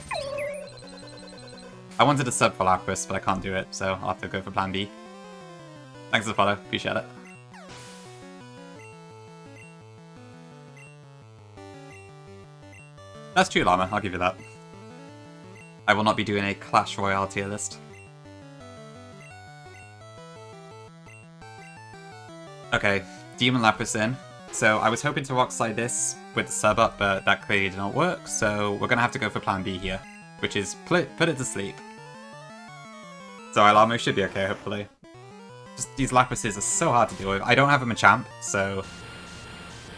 I wanted a sub for Lapras, but I can't do it, so I'll have to go for plan B. Thanks for the follow, appreciate it. That's true, Llama, I'll give you that. I will not be doing a Clash Royale tier list. Okay, Demon Lapras in. So I was hoping to Rock Slide this with the sub up, but that clearly did not work, so we're gonna have to go for plan B here, which is put it to sleep. So Llama should be okay, hopefully. Just these Laprases are so hard to deal with. I don't have a Machamp, so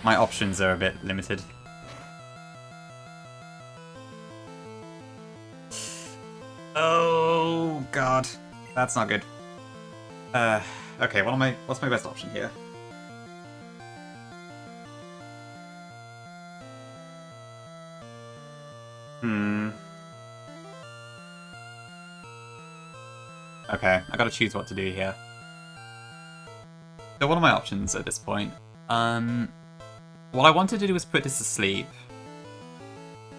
my options are a bit limited. Oh god, that's not good. Okay, what's my best option here? Okay, I gotta choose what to do here. So what are my options at this point? What I wanted to do was put this to sleep,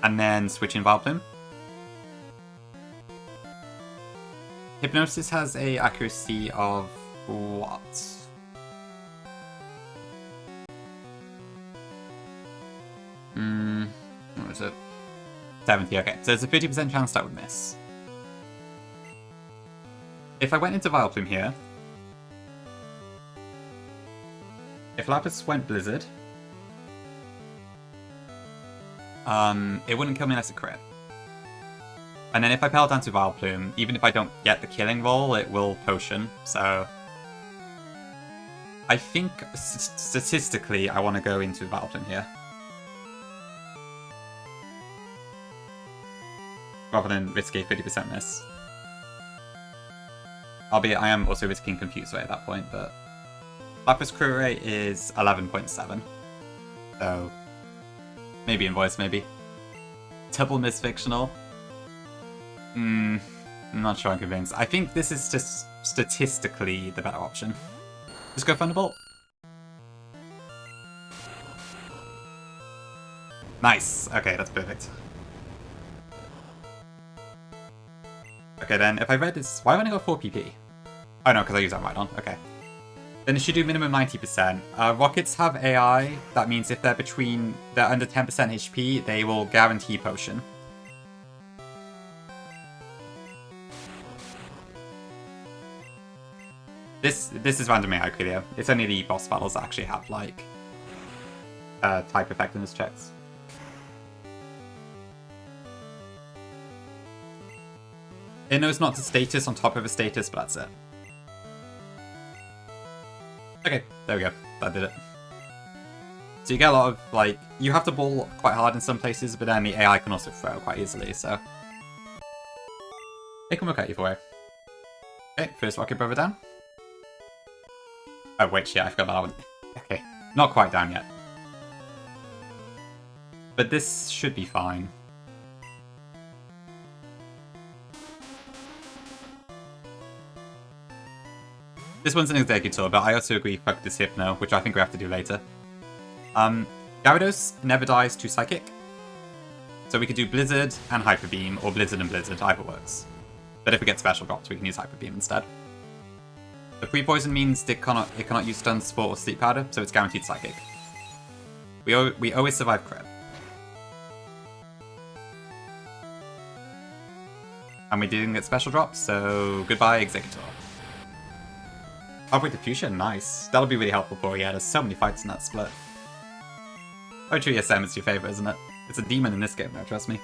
and then switch in Vileplume. Hypnosis has a accuracy of what? What is it? 70, okay. So there's a 50% chance that would miss. If I went into Vileplume here, if Lapras went Blizzard, it wouldn't kill me unless it crit. And then if I Power Dance with Vileplume, even if I don't get the killing roll, it will potion, so I think statistically I want to go into Vileplume here. Rather than risk a 50% miss. Albeit I am also risking Confuse Ray at that point, but Lapras crit rate is 11.7. So maybe Invoice, maybe. Double Miss Fictional. I'm not sure I'm convinced. I think this is just statistically the better option. Just go Thunderbolt. Nice. Okay, that's perfect. Okay, then if I read this... Why have I only got 4 PP? Oh no, because I use that right on. Okay. Then it should do minimum 90%. Rockets have AI. That means if they're under 10% HP, they will guarantee potion. This is random AI clear. It's only the boss battles that actually have, like, type effectiveness checks. It knows not to status on top of a status, but that's it. Okay, there we go. That did it. So you get a lot of, like, you have to ball quite hard in some places, but then the AI can also throw quite easily, so it can work out either way. Okay, first Rocket Brother down. Oh wait, shit, I forgot that one. Okay, not quite down yet. But this should be fine. This one's an Executor, but I also agree fuck this Hypno, which I think we have to do later. Gyarados never dies to Psychic. So we could do Blizzard and Hyper Beam, or Blizzard and Blizzard, either works. But if we get special drops, we can use Hyper Beam instead. The pre-poison means it cannot use Stun, Sport, or Sleep Powder, so it's guaranteed Psychic. We always survive crit. And we didn't get special drops, so goodbye Executor. Halfway to Fusion, nice. That'll be really helpful for you. There's so many fights in that split. Oh, true, SM is your favorite, isn't it? It's a demon in this game, though, trust me.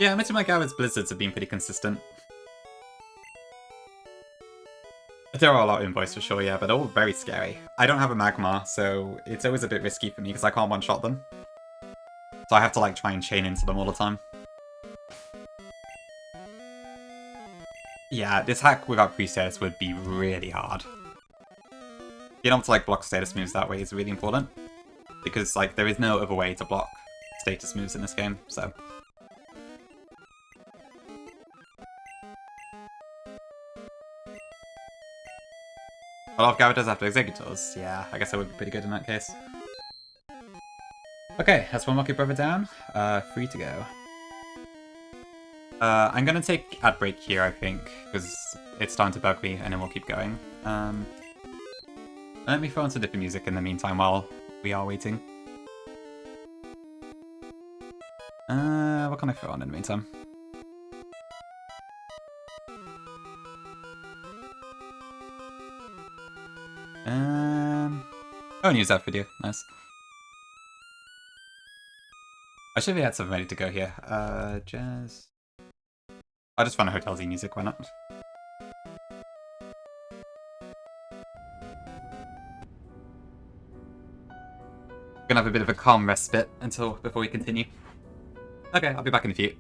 Yeah, most of my Gyarados Blizzards have been pretty consistent. There are a lot of invoice for sure, yeah, but they're all very scary. I don't have a Magmar, so it's always a bit risky for me because I can't one-shot them. So I have to like try and chain into them all the time. Yeah, this hack without pre-status would be really hard. Being able to like block status moves that way is really important. Because like there is no other way to block status moves in this game, so... A lot of Gyarados after Executors. Yeah, I guess that would be pretty good in that case. Okay, that's one Lucky Brother down. 3 to go. I'm gonna take ad break here, I think, because it's starting to bug me, and then we'll keep going. Let me throw on some different music in the meantime while we are waiting. What can I throw on in the meantime? Oh, and use that video. Nice. I should have had something ready to go here. Jazz. I'll just run a Hotel Z music, why not? Gonna have a bit of a calm respite before we continue. Okay, I'll be back in a few.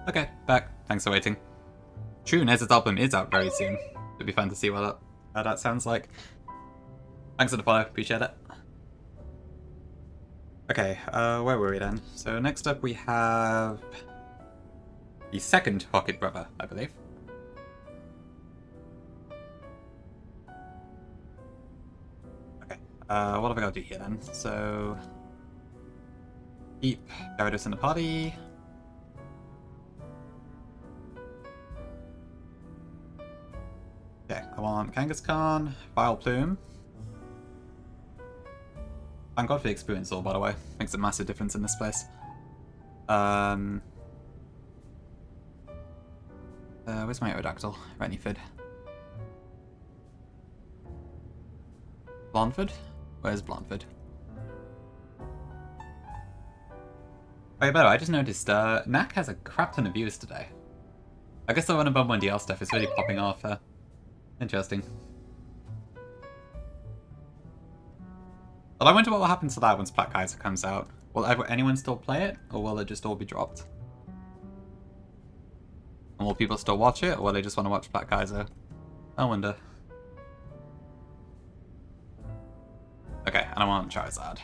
Okay, back. Thanks for waiting. True, Nez's album is out very soon. It'd be fun to see what how that sounds like. Thanks for the follow, appreciate it. Okay, where were we then? So next up we have the second Rocket Brother, I believe. Okay, what have I got to do here then? So keep Gyarados in the party. Okay, I want Kangaskhan, Vileplume. Thank God for the experience all, by the way. Makes a massive difference in this place. Where's my Aerodactyl? Renifid. Blonford? Where's Blonford? Oh yeah, by the way, I just noticed, Knack has a crap ton of views today. I guess the Run and Bum 1DL stuff is really popping off. Interesting. But I wonder what will happen to that once Black Kaizo comes out. Will anyone still play it, or will it just all be dropped? And will people still watch it, or will they just want to watch Black Kaizo? I wonder. Okay, and I want Charizard.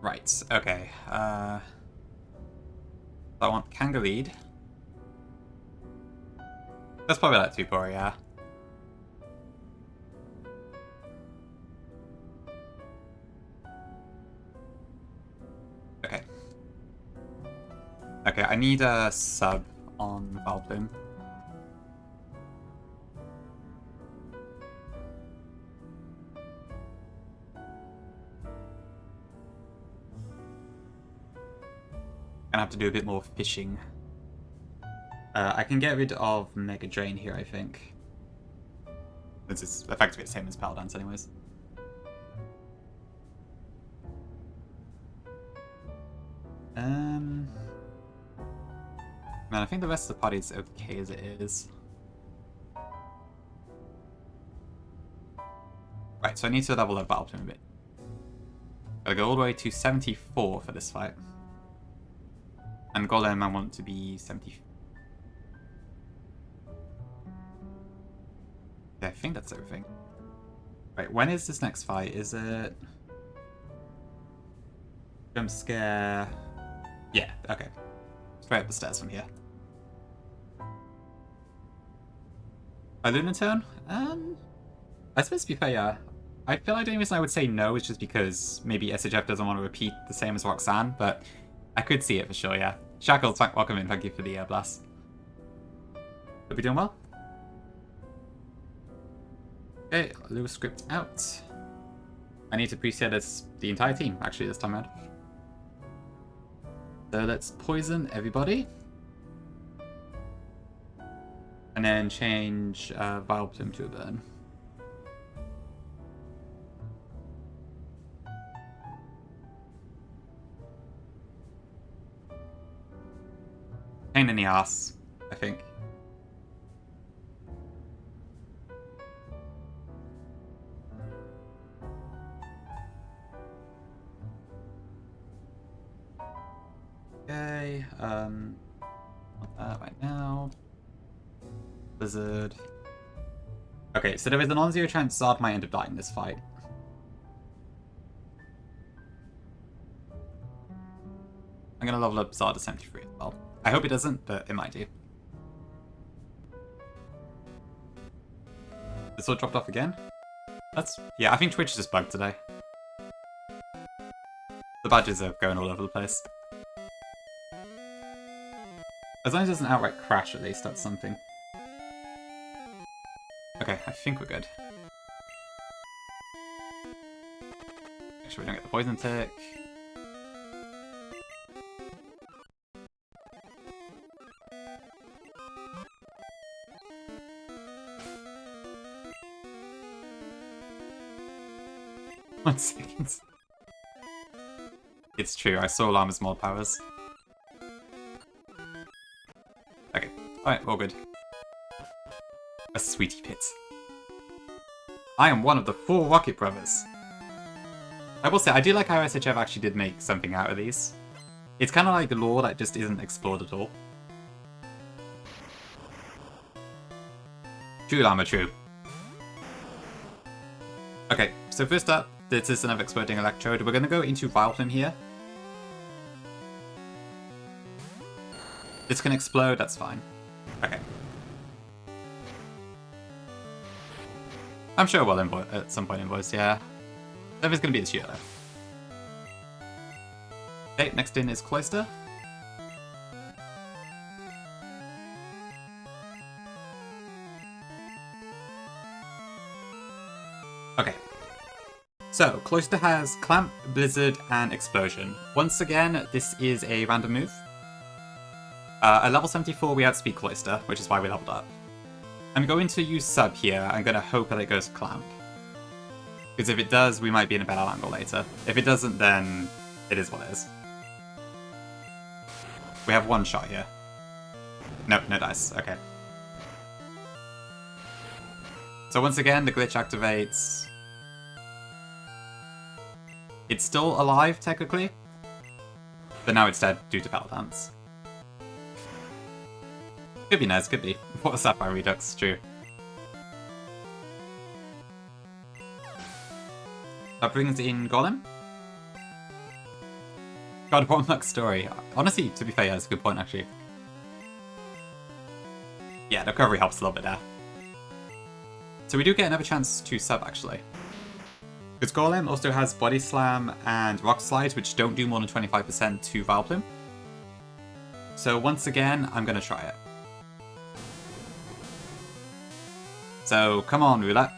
Right, okay. I want Kangalead. That's probably like 2 poor, yeah. Okay. Okay, I need a sub on Vileplume. Gonna have to do a bit more fishing. I can get rid of Mega Drain here, I think. Since it's effectively the same as Power Dance anyways. Man, I think the rest of the party is okay as it is. Right, so I need to level up Vileplume a bit. Gotta go all the way to 74 for this fight. And Golem I want to be 70. Yeah, I think that's everything. Right, when is this next fight? Is it... Jump Scare... Yeah, okay. Straight up the stairs from here. A Lunatone? I suppose to be fair, yeah. I feel like the only reason I would say no is just because maybe SHF doesn't want to repeat the same as Roxanne, but I could see it for sure, yeah. Shackles, welcome in, thank you for the blast. Hope you're doing well. Okay, Lewis script out. I need to preset this the entire team, actually, this time around. So let's poison everybody. And then change Vileplume to a burn. Pain in the ass, I think. Okay, want that right now. Blizzard. Okay, so there is a non-zero chance Zard might end up dying this fight. I'm gonna level up Zard to 73 as well. I hope it doesn't, but it might do. This all dropped off again? Yeah, I think Twitch is just bugged today. The badges are going all over the place. As long as it doesn't outright crash, at least, that's something. Okay, I think we're good. Make sure we don't get the poison tick. One second. It's true, I saw Llama's mod powers. Okay, alright, all good. A sweetie pit. I am one of the 4 Rocket Brothers. I will say, I do like how SHF actually did make something out of these. It's kind of like the lore that just isn't explored at all. True, Llama, true. Okay, so first up, this is another Exploding Electrode. We're going to go into Vileplume here. This can explode, that's fine. Okay. I'm sure we'll at some point invoice, yeah. Never's going to be this year, though. Okay, next in is Cloister. Okay. So, Cloister has Clamp, Blizzard, and Explosion. Once again, this is a random move. At level 74, we outspeed Cloister, which is why we leveled up. I'm going to use Sub here. I'm going to hope that it goes Clamp. Because if it does, we might be in a better angle later. If it doesn't, then it is what it is. We have one shot here. No, no dice. Okay. So once again, the glitch activates. It's still alive, technically. But now it's dead due to Battle Dance. Could be Nez, could be. What a Sapphire Redux, true. That brings in Golem. God, what luck story. Honestly, to be fair, yeah, that's a good point, actually. Yeah, the recovery helps a little bit there. So we do get another chance to sub, actually. Because Golem also has Body Slam and Rock Slide, which don't do more than 25% to Vileplume. So once again, I'm going to try it. So, come on, Roulette.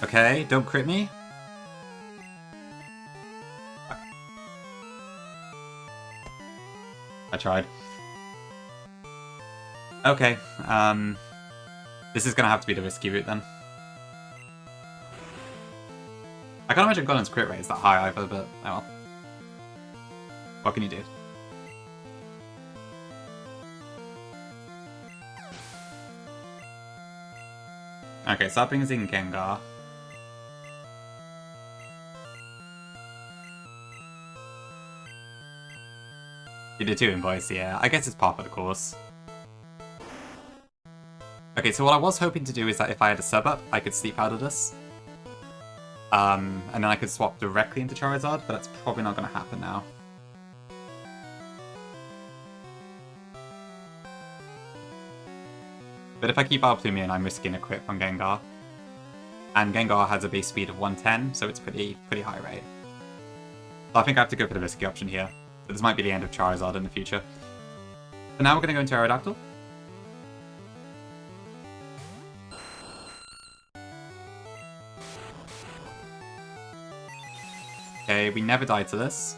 Okay, don't crit me. I tried. Okay, this is gonna have to be the risky route then. I can't imagine Golem's crit rate is that high either, but oh well. What can you do? Okay, so that brings in Gengar. You did 2 invoice, yeah. I guess it's part of the course. Okay, so what I was hoping to do is that if I had a sub up, I could sleep out of this. And then I could swap directly into Charizard, but that's probably not going to happen now. But if I keep Vileplume in, I'm risking a crit from Gengar. And Gengar has a base speed of 110, so it's pretty high rate. So I think I have to go for the risky option here. So this might be the end of Charizard in the future. So now we're going to go into Aerodactyl. Okay, we never died to this.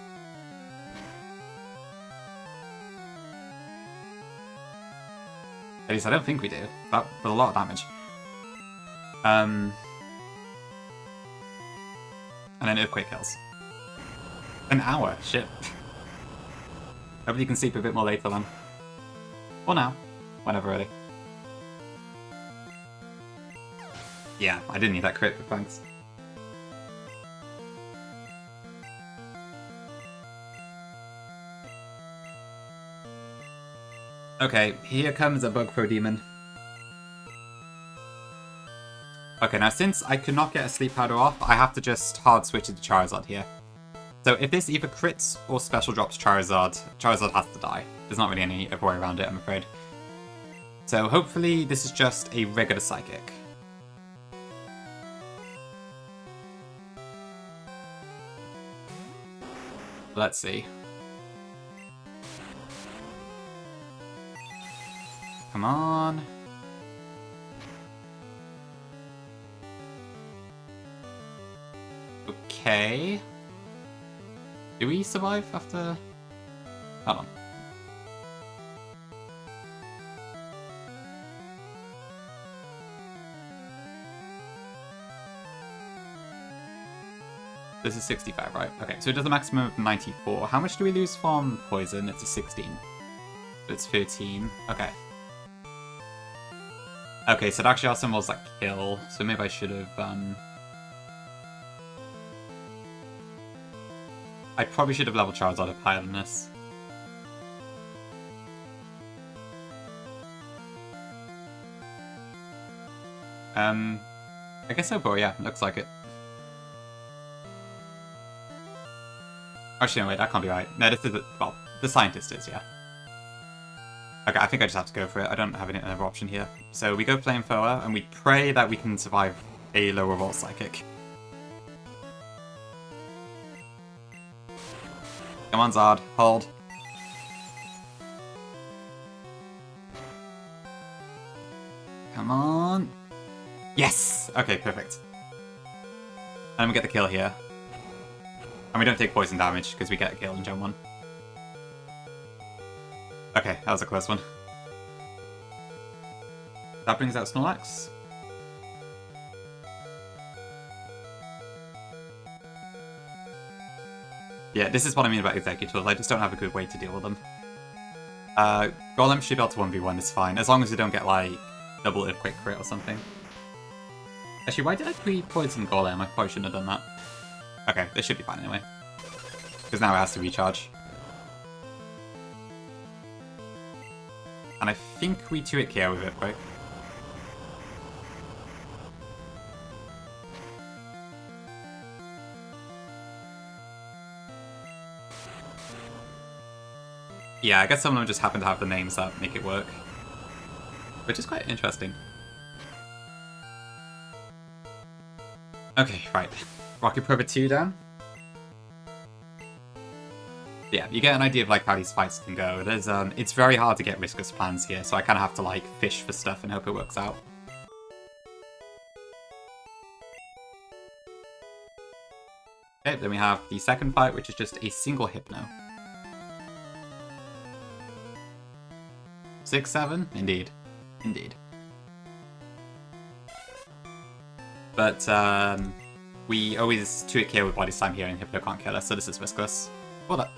At least I don't think we do. That was a lot of damage. And then Earthquake kills. An hour, shit. Hopefully you can sleep a bit more later then. Or now. Whenever ready. Yeah, I didn't need that crit, but thanks. Okay, here comes a Bug Pro Demon. Okay, now since I could not get a Sleep Powder off, I have to just hard switch it to Charizard here. So if this either crits or special drops Charizard, Charizard has to die. There's not really any other way around it, I'm afraid. So hopefully this is just a regular Psychic. Let's see. Come on. Okay. Do we survive after... Hold on. This is 65, right? Okay, so it does a maximum of 94. How much do we lose from poison? It's a 16. It's 13. Okay. Okay, so it actually also involves like kill, so maybe I should have I probably should have leveled Charizard up higher than this. I guess so, but yeah, looks like it. Actually, no, wait, that can't be right. No, this is well, the scientist is, yeah. Okay, I think I just have to go for it. I don't have any other option here. So we go Flamethrower, and we pray that we can survive a lower Volt Psychic. Come on, Zard. Hold. Come on. Yes! Okay, perfect. And we get the kill here. And we don't take poison damage, because we get a kill in Gen 1. Okay, that was a close one. That brings out Snorlax. Yeah, this is what I mean about Executors. I just don't have a good way to deal with them. Golem should be able to 1v1, it's fine. As long as we don't get, like, double Earthquake crit or something. Actually, why did I pre-poison Golem? I probably shouldn't have done that. Okay, this should be fine anyway. Because now it has to recharge. And I think we 2-hit KO with Earthquake. Yeah, I guess some of them just happen to have the names that make it work. Which is quite interesting. Okay, right. Rocket Prober 2 down. Yeah, you get an idea of like how these fights can go. There's it's very hard to get riskless plans here, so I kind of have to like fish for stuff and hope it works out. Okay, then we have the second fight, which is just a single Hypno. 6-7? Indeed. Indeed. But we always 2-hit KO with Body Slam here and Hypno can't kill us, so this is riskless. Well done.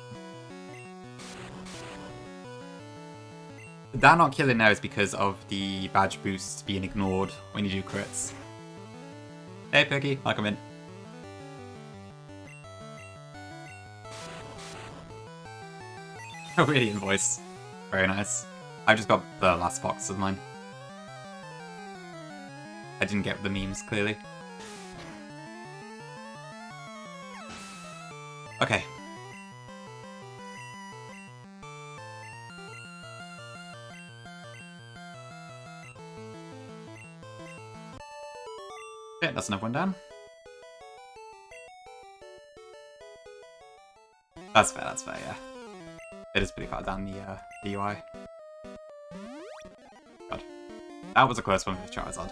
That not killing now is because of the badge boost being ignored when you do crits. Hey Piggy, welcome in. Oh, Radiant voice. Very nice. I just got the last box of mine. I didn't get the memes, clearly. Okay. Okay, that's another one down. That's fair, yeah. It is pretty far down the UI. God. That was a close one with Charizard.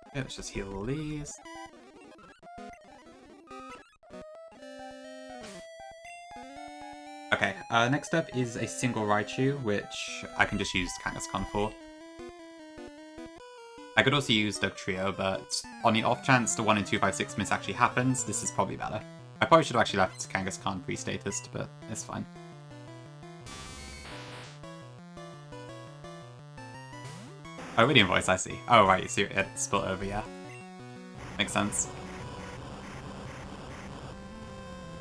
Okay, let's just heal all these. Okay, next up is a single Raichu, which I can just use Kangaskhan for. I could also use Dugtrio, but on the off chance the 1 in 256 miss actually happens, this is probably better. I probably should have actually left Kangaskhan pre-statused, but it's fine. Oh, Radiant voice, I see. Oh, right, so it split over, yeah. Makes sense.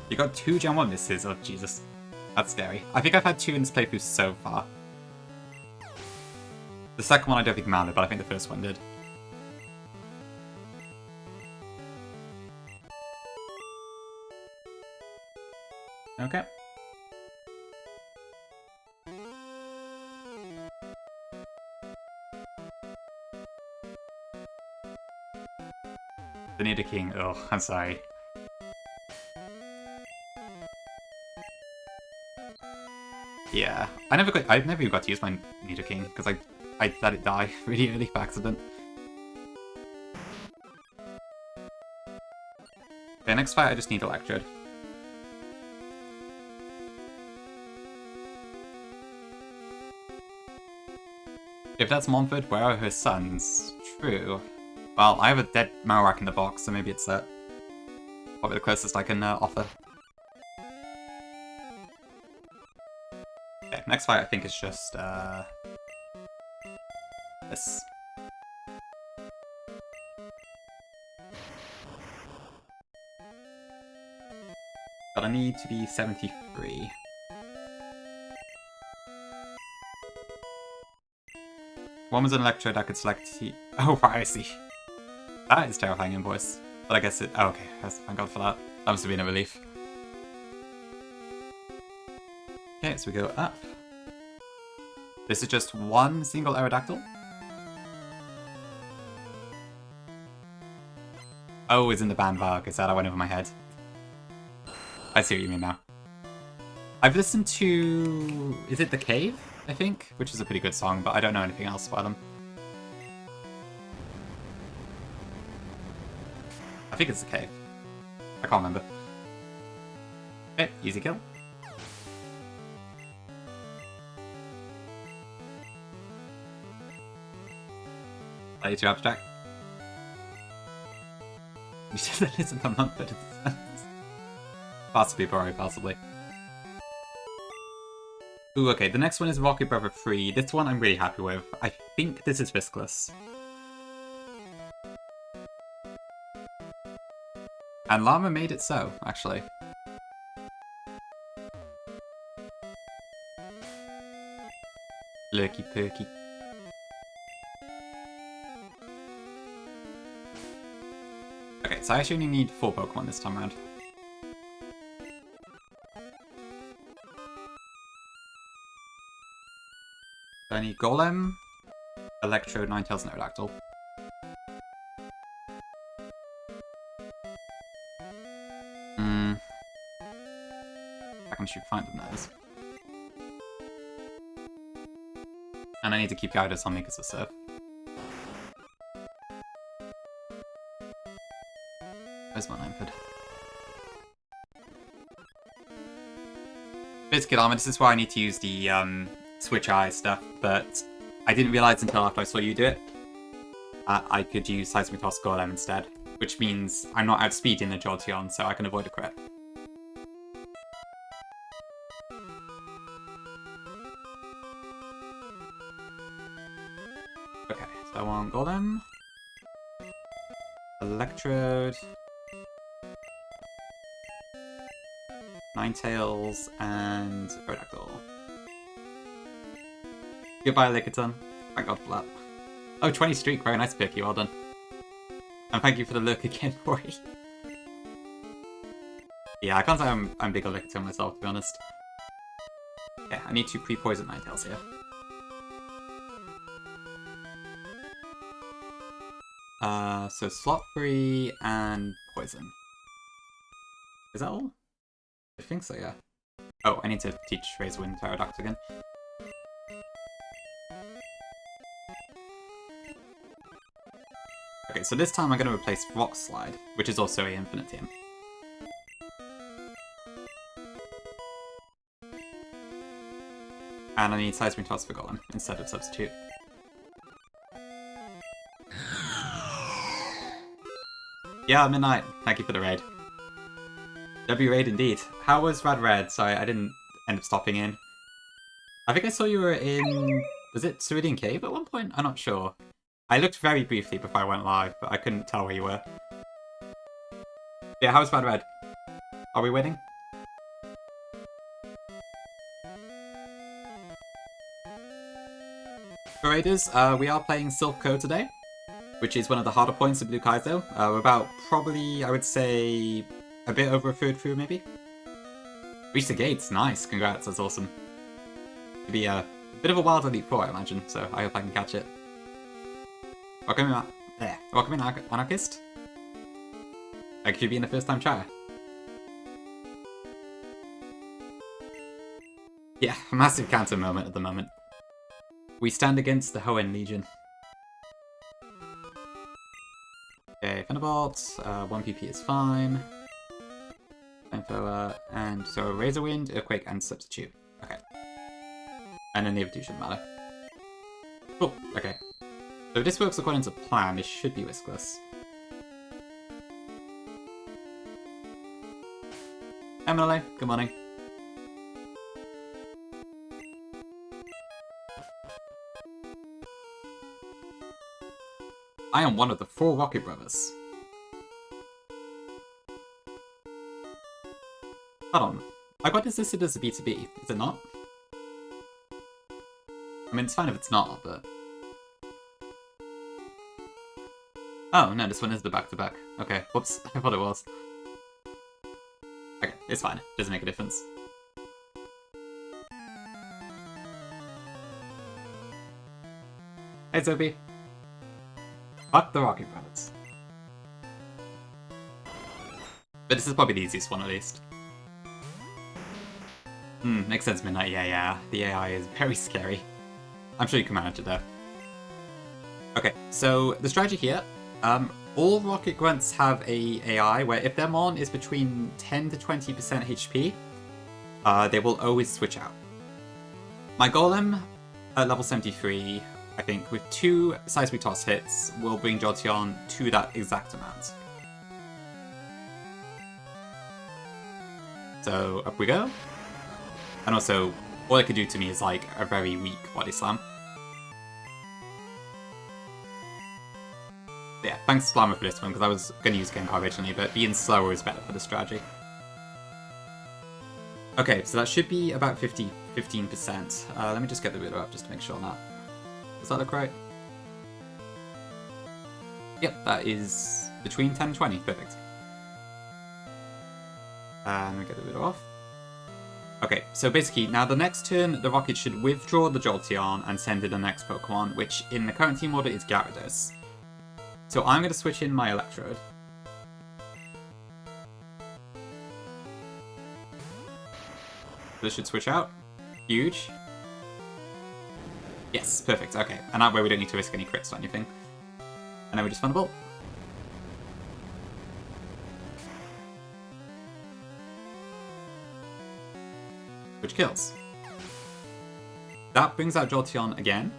You got 2 Gen 1 misses, oh Jesus. That's scary. I think I've had 2 in this playthrough so far. The second one I don't think mounted, but I think the first one did. Okay. The Nidoking, oh, I'm sorry. Yeah, I never even got to use my Nidoking because I let it die really early by accident. Okay, next fight I just need Electrode. If that's Montford, where are her sons? True. Well, I have a dead Marowak in the box, so maybe it's that. Probably the closest I can offer. Okay, next fight I think is just this. but I need to be 73. One was an Electrode I could select. Oh, right, I see. That is terrifying in voice. But I guess it... Oh, okay. Thank God for that. That must have been a relief. Okay, so we go up. This is just one single Aerodactyl. Oh, it's in the bandbag. Is that I went over my head? I see what you mean now. I've listened to... Is it The Cave, I think? Which is a pretty good song, but I don't know anything else by them. I think it's The Cave. I can't remember. Okay, easy kill. Are you too abstract? You said that isn't the month that it's... Possibly, probably, possibly. Ooh, okay, the next one is Rocket Brother 3. This one I'm really happy with. I think this is riskless. And Llama made it so, actually. Lurky perky. Okay, so I actually only need 4 Pokemon this time around. So I need Golem, Electrode, Ninetales, and Aerodactyl. I can shoot find them those. And I need to keep Gyarados on me because of Surf. Where's my Lineford? Biscuit Armor, this is why I need to use the Switch Eye stuff, but I didn't realize until after I saw you do it. I could use Seismic Toss Golem instead, which means I'm not outspeeding the Jolteon, so I can avoid a crit. Okay, so I want Golem, Electrode, Ninetales, and Aerodactyl. Goodbye, Lickitung. Thank God for that. Oh, 20 streak. Very nice pick. You well done. And thank you for the look again, Rory. Yeah, I can't say I'm big on Lickitung myself, to be honest. Okay, I need to pre-poison Ninetales here. So slot 3 and poison. Is that all? I think so, yeah. Oh, I need to teach Razorwind to Aerodactyl again. Okay, so this time I'm going to replace Rock Slide, which is also an infinite team. And I need Seismic Toss for Golem instead of Substitute. Yeah, Midnight. Thank you for the raid. W raid indeed. How was Rad Red? Sorry, I didn't end up stopping in. I think I saw you were in... Was it Ceridian Cave at one point? I'm not sure. I looked very briefly before I went live, but I couldn't tell where you were. Yeah, how's Bad Red? Are we winning? For Raiders, we are playing Silph today, which is one of the harder points of Blue Kaizo. We're about, probably, I would say, a bit over a third through, maybe? Reached the gates, nice, congrats, that's awesome. It'll be a bit of a wild Elite Four, I imagine, so I hope I can catch it. Welcome in, Anarchist. Thank you for being the first time chatter. Yeah, massive counter moment at the moment. We stand against the Hoenn Legion. Okay, Thunderbolt, 1 PP is fine. Info, and so Razorwind, Earthquake, and Substitute. Okay. And then the other two shouldn't matter. Cool, okay. So if this works according to plan, this should be riskless. Emily, good morning. I am one of the 4 Rocket Brothers. Hold on. I got this listed as a B2B, is it not? I mean, it's fine if it's not, but... Oh, no, this one is the back-to-back. Okay, whoops, I thought it was. Okay, it's fine. Doesn't make a difference. Hey, Zobi. Fuck the rocket credits. But this is probably the easiest one, at least. Makes sense, Midnight. Yeah. The AI is very scary. I'm sure you can manage it, though. Okay, so the strategy here, all rocket grunts have a AI where if their mon is between 10 to 20% HP, they will always switch out. My golem at level 73, I think, with 2 seismic toss hits, will bring Jolteon to that exact amount. So up we go. And also, all it could do to me is like a very weak body slam. Yeah, thanks Slammer for this one, because I was going to use Gengar originally, but being slower is better for the strategy. Okay, so that should be about 15%. Let me just get the ruler up just to make sure on that. Does that look right? Yep, that is between 10 and 20. Perfect. And we get the ruler off. Okay, so basically, now the next turn, the Rocket should withdraw the Jolteon and send in the next Pokemon, which in the current team order is Gyarados. So I'm going to switch in my Electrode. This should switch out. Huge. Yes, perfect, okay. And that way we don't need to risk any crits or anything. And then we just Thunderbolt. Which kills. That brings out Jolteon again.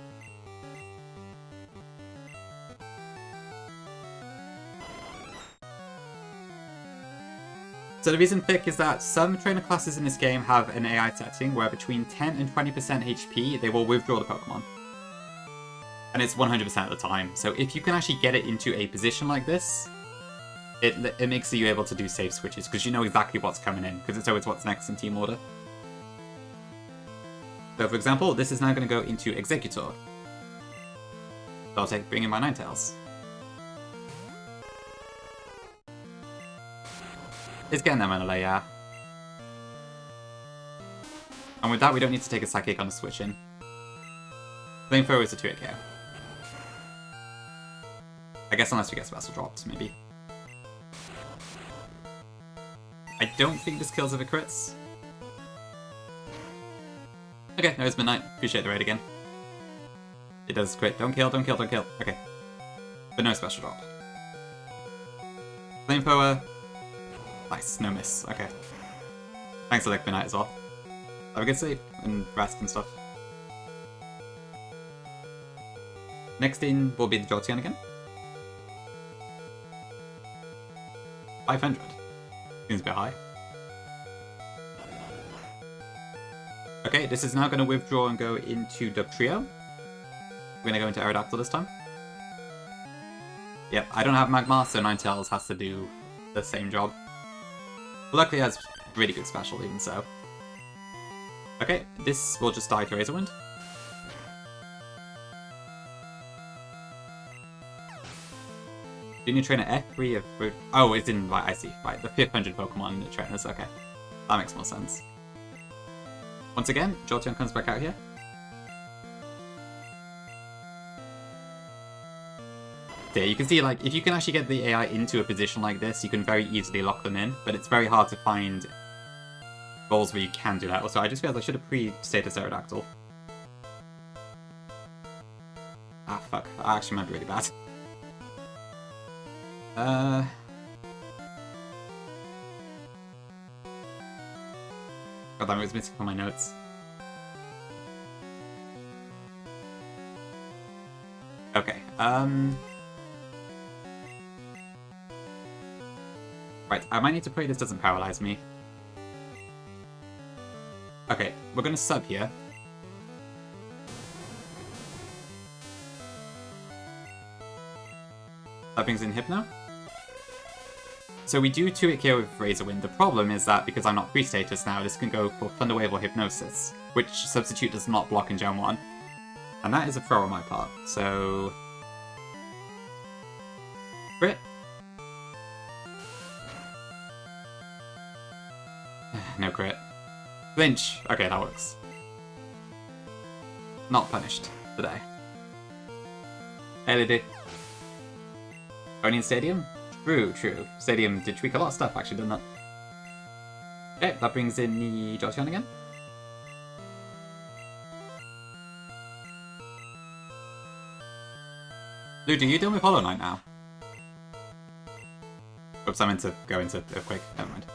So the reason thick is that some trainer classes in this game have an AI setting where between 10 and 20% HP, they will withdraw the Pokemon. And it's 100% of the time. So if you can actually get it into a position like this, it makes you able to do safe switches, because you know exactly what's coming in, because it's always what's next in team order. So for example, this is now going to go into Executor. So I'll bring in my Ninetales. It's getting them in a yeah. And with that, we don't need to take a Psychic on a switch in. Flamethrower is a 2-hit KO. I guess unless we get Special dropped, maybe. I don't think this kills if it crits. Okay, no, it's Midnight. Appreciate the raid again. It does crit. Don't kill, don't kill, don't kill. Okay. But no special drop. Flamethrower. Nice, no miss. Okay. Thanks for the Midnight as well. Have a good sleep and rest and stuff. Next in will be the Jolteon again. 500. Seems a bit high. Okay, this is now going to withdraw and go into Dugtrio. We're going to go into Aerodactyl this time. Yep, I don't have Magmar, so Ninetales has to do the same job. But luckily it has really good special, even so. Okay, this will just die to Razor Wind. Junior Trainer F3 of... Oh, it's in... Right, I see. Right, the 500 Pokemon in the trainers. Okay. That makes more sense. Once again, Jolteon comes back out here. There, you can see, like, if you can actually get the AI into a position like this, you can very easily lock them in, but it's very hard to find roles where you can do that. Also, I just realized I should have pre-status Aerodactyl. Ah, fuck. That actually might be really bad. God damn, it was missing from my notes. Okay, right, I might need to pray this doesn't paralyze me. Okay, we're gonna sub here. That brings in Hypno. So we do 2-hit KO with Razor Wind. The problem is that because I'm not pre-status now, this can go for Thunder Wave or Hypnosis, which Substitute does not block in Gen 1. And that is a pro on my part, so... Crit. No crit. Flinch. Okay, that works. Not punished today. LED. Only in Stadium? True, true. Stadium did tweak a lot of stuff, actually, didn't it? Okay, that brings in the Jolteon again. Lude, are you dealing with Hollow Knight now? Oops, I meant to go into Earthquake. Never mind.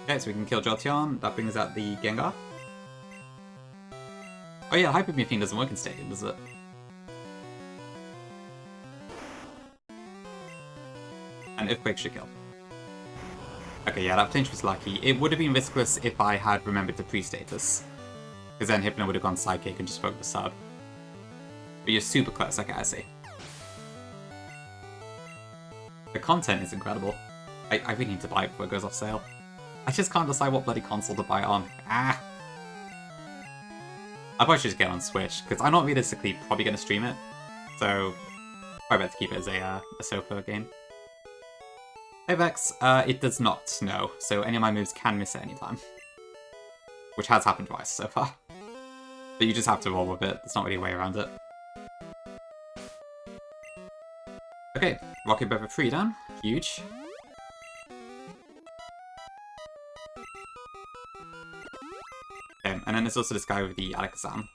Okay, so we can kill Jolteon. That brings out the Gengar. Oh yeah, Hyper Beam thing doesn't work in Stadium, does it? And Earthquake should kill. Okay, yeah, that flinch was lucky. It would have been riskless if I had remembered to pre-status. Because then Hypno would have gone Psychic and just broke the sub. But you're super close, okay, I see. The content is incredible. I really need to buy it before it goes off sale. I just can't decide what bloody console to buy it on. Ah! I probably should just get on Switch, because I'm not realistically probably going to stream it. So, probably better to keep it as a sofa game. Hey Vex, it does not, no. So any of my moves can miss at any time. Which has happened twice so far. But you just have to roll with it, there's not really a way around it. Okay, Rocket Breath of Freedom, huge. Okay, and then there's also this guy with the Alakazam,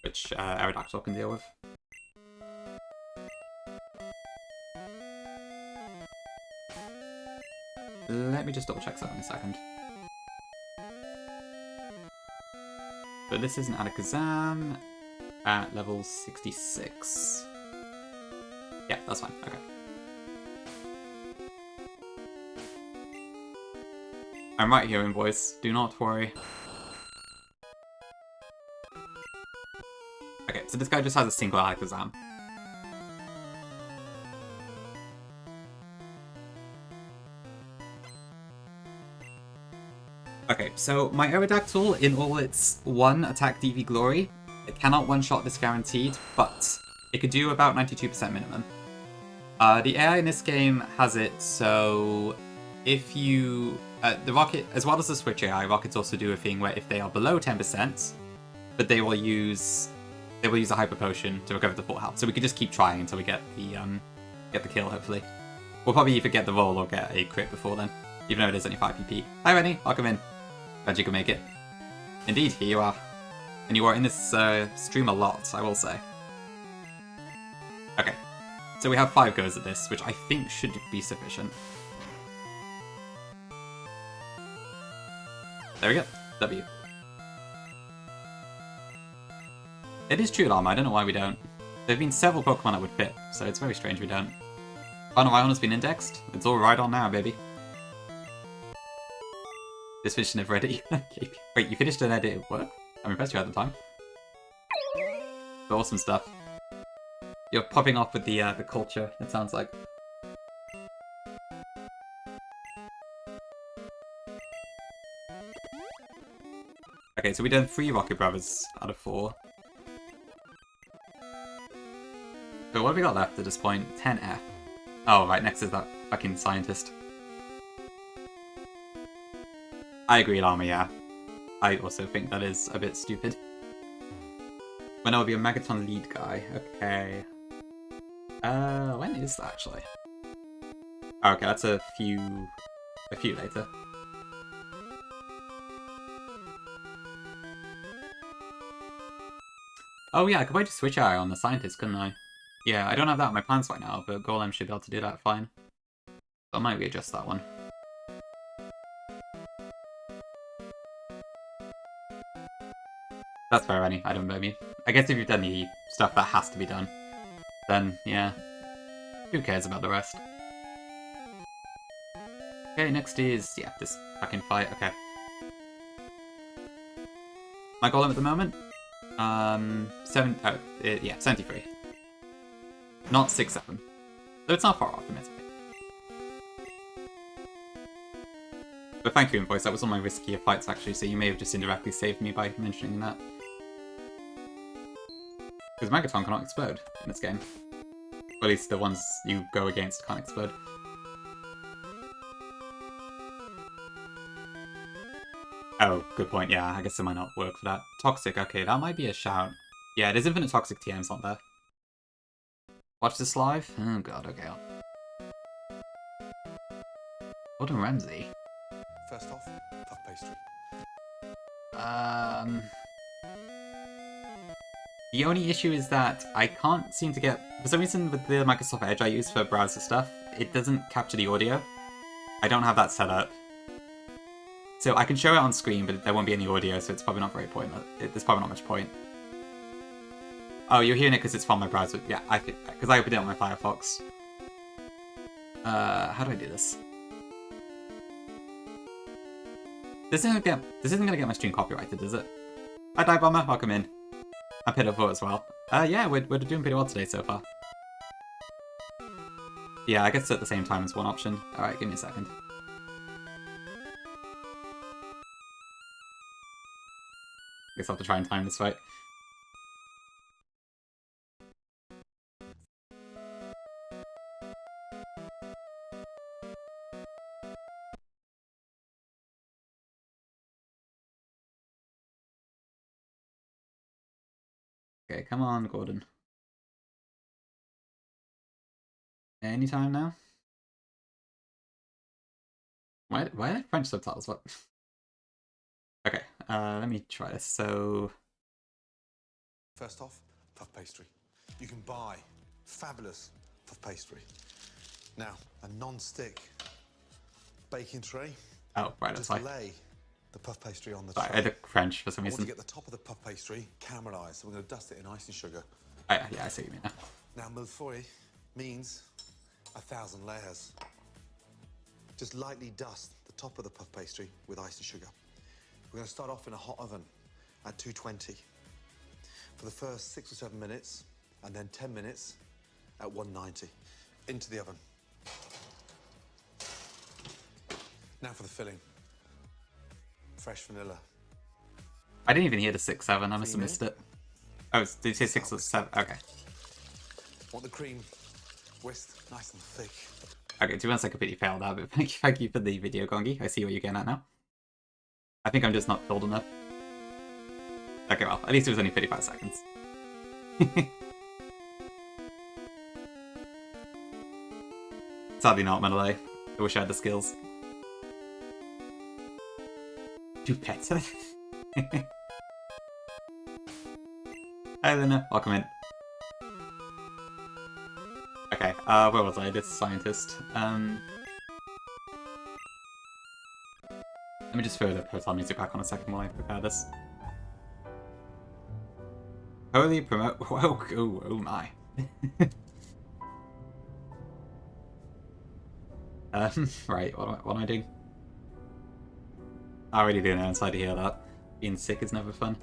which Aerodactyl can deal with. Let me just double check something in a second. So this is an Alakazam at level 66. Yeah, that's fine, okay. I'm right here, Invoice, do not worry. Okay, so this guy just has a single Alakazam. Okay, so my Aerodactyl, in all its 1 attack DV glory, it cannot one-shot this guaranteed, but it could do about 92% minimum. The AI in this game has it so if you... the Rocket, as well as the Switch AI, Rockets also do a thing where if they are below 10%, but they will use a Hyper Potion to recover the full health. So we could just keep trying until we get the kill, hopefully. We'll probably either get the roll or get a crit before then, even though it is only 5 PP. Hi Rennie, welcome in. Glad you can make it. Indeed, here you are. And you are in this stream a lot, I will say. Okay, so we have 5 goes at this, which I think should be sufficient. There we go, W. It is true armor, I don't know why we don't. There have been several Pokemon that would fit, so it's very strange we don't. Final Rhydon has been indexed. It's all Rhydon now, baby. This finished never ready. Okay. Wait, you finished an edit at work? I'm impressed you had the time. Awesome stuff. You're popping off with the culture, it sounds like. Okay, so we've done 3 Rocket Brothers out of 4. So what have we got left at this point? 10F. Oh, right, next is that fucking scientist. I agree, Llama, yeah. I also think that is a bit stupid. When I will be a Megaton lead guy. Okay. When is that actually? Oh, okay, that's a few later. Oh yeah, I could probably just switch AI on the scientist, couldn't I? Yeah, I don't have that on my plans right now, but Golem should be able to do that fine. So I might readjust that one. That's fair, Rennie. I don't blame you. I guess if you've done the stuff that has to be done, then, yeah. Who cares about the rest? Okay, next is, yeah, this fucking fight. Okay. My golem at the moment? Yeah, 73. not 6-7. So it's not far off, admittedly. But thank you, Invoice. That was one of my riskier fights, actually, so you may have just indirectly saved me by mentioning that. Because Megaton cannot explode in this game. Or at least the ones you go against can't explode. Oh, good point. Yeah, I guess it might not work for that. Toxic, okay, that might be a shout. Yeah, there's infinite toxic TMs on there. Watch this live? Oh god, okay. Gordon Ramsay. First off, puff pastry. The only issue is that I can't seem to get... For some reason, with the Microsoft Edge I use for browser stuff, it doesn't capture the audio. I don't have that set up. So I can show it on screen, but there won't be any audio, so it's probably not very pointless. There's probably not much point. Oh, you're hearing it because it's from my browser. Yeah, because I opened it on my Firefox. How do I do this? This isn't gonna get my stream copyrighted, is it? Hi, Die Bomber, welcome in. I'm pitiful as well. Yeah, we're doing pretty well today so far. Yeah, I guess at the same time as one option. Alright, give me a second. Guess I'll have to try and time this fight. Okay, come on, Gordon. Anytime now? Why are there French subtitles? What? Okay, let me try this. So... First off, puff pastry. You can buy fabulous puff pastry. Now, a non-stick baking tray. Oh, right, that's fine. Just lay the puff pastry on the Sorry, tray. I did French for some I want reason. to get the top of the puff pastry caramelized, so we're going to dust it in icing sugar. Oh, yeah, I see what you mean now. Now, mille feuille means 1,000 layers. Just lightly dust the top of the puff pastry with icing sugar. We're going to start off in a hot oven at 220 for the first 6 or 7 minutes, and then 10 minutes at 190 into the oven. Now for the filling. Fresh vanilla. I didn't even hear the 6-7, I must have missed it. Oh, did you say 6 or 7? Okay. Want the cream whisked nice and thick. Okay, to be honest, I completely failed that, but thank you for the video, Gongi. I see what you're getting at now. I think I'm just not filled enough. Okay, well, at least it was only 35 seconds. Sadly not, Menelay. I wish I had the skills. Do better. Hi, Luna. Welcome in. Okay, where was I? This scientist. Let me just throw the profile music back on a second while I prepare this. Holy promote. Oh my. Right, what am I doing? I really do know inside to hear that. Being sick is never fun.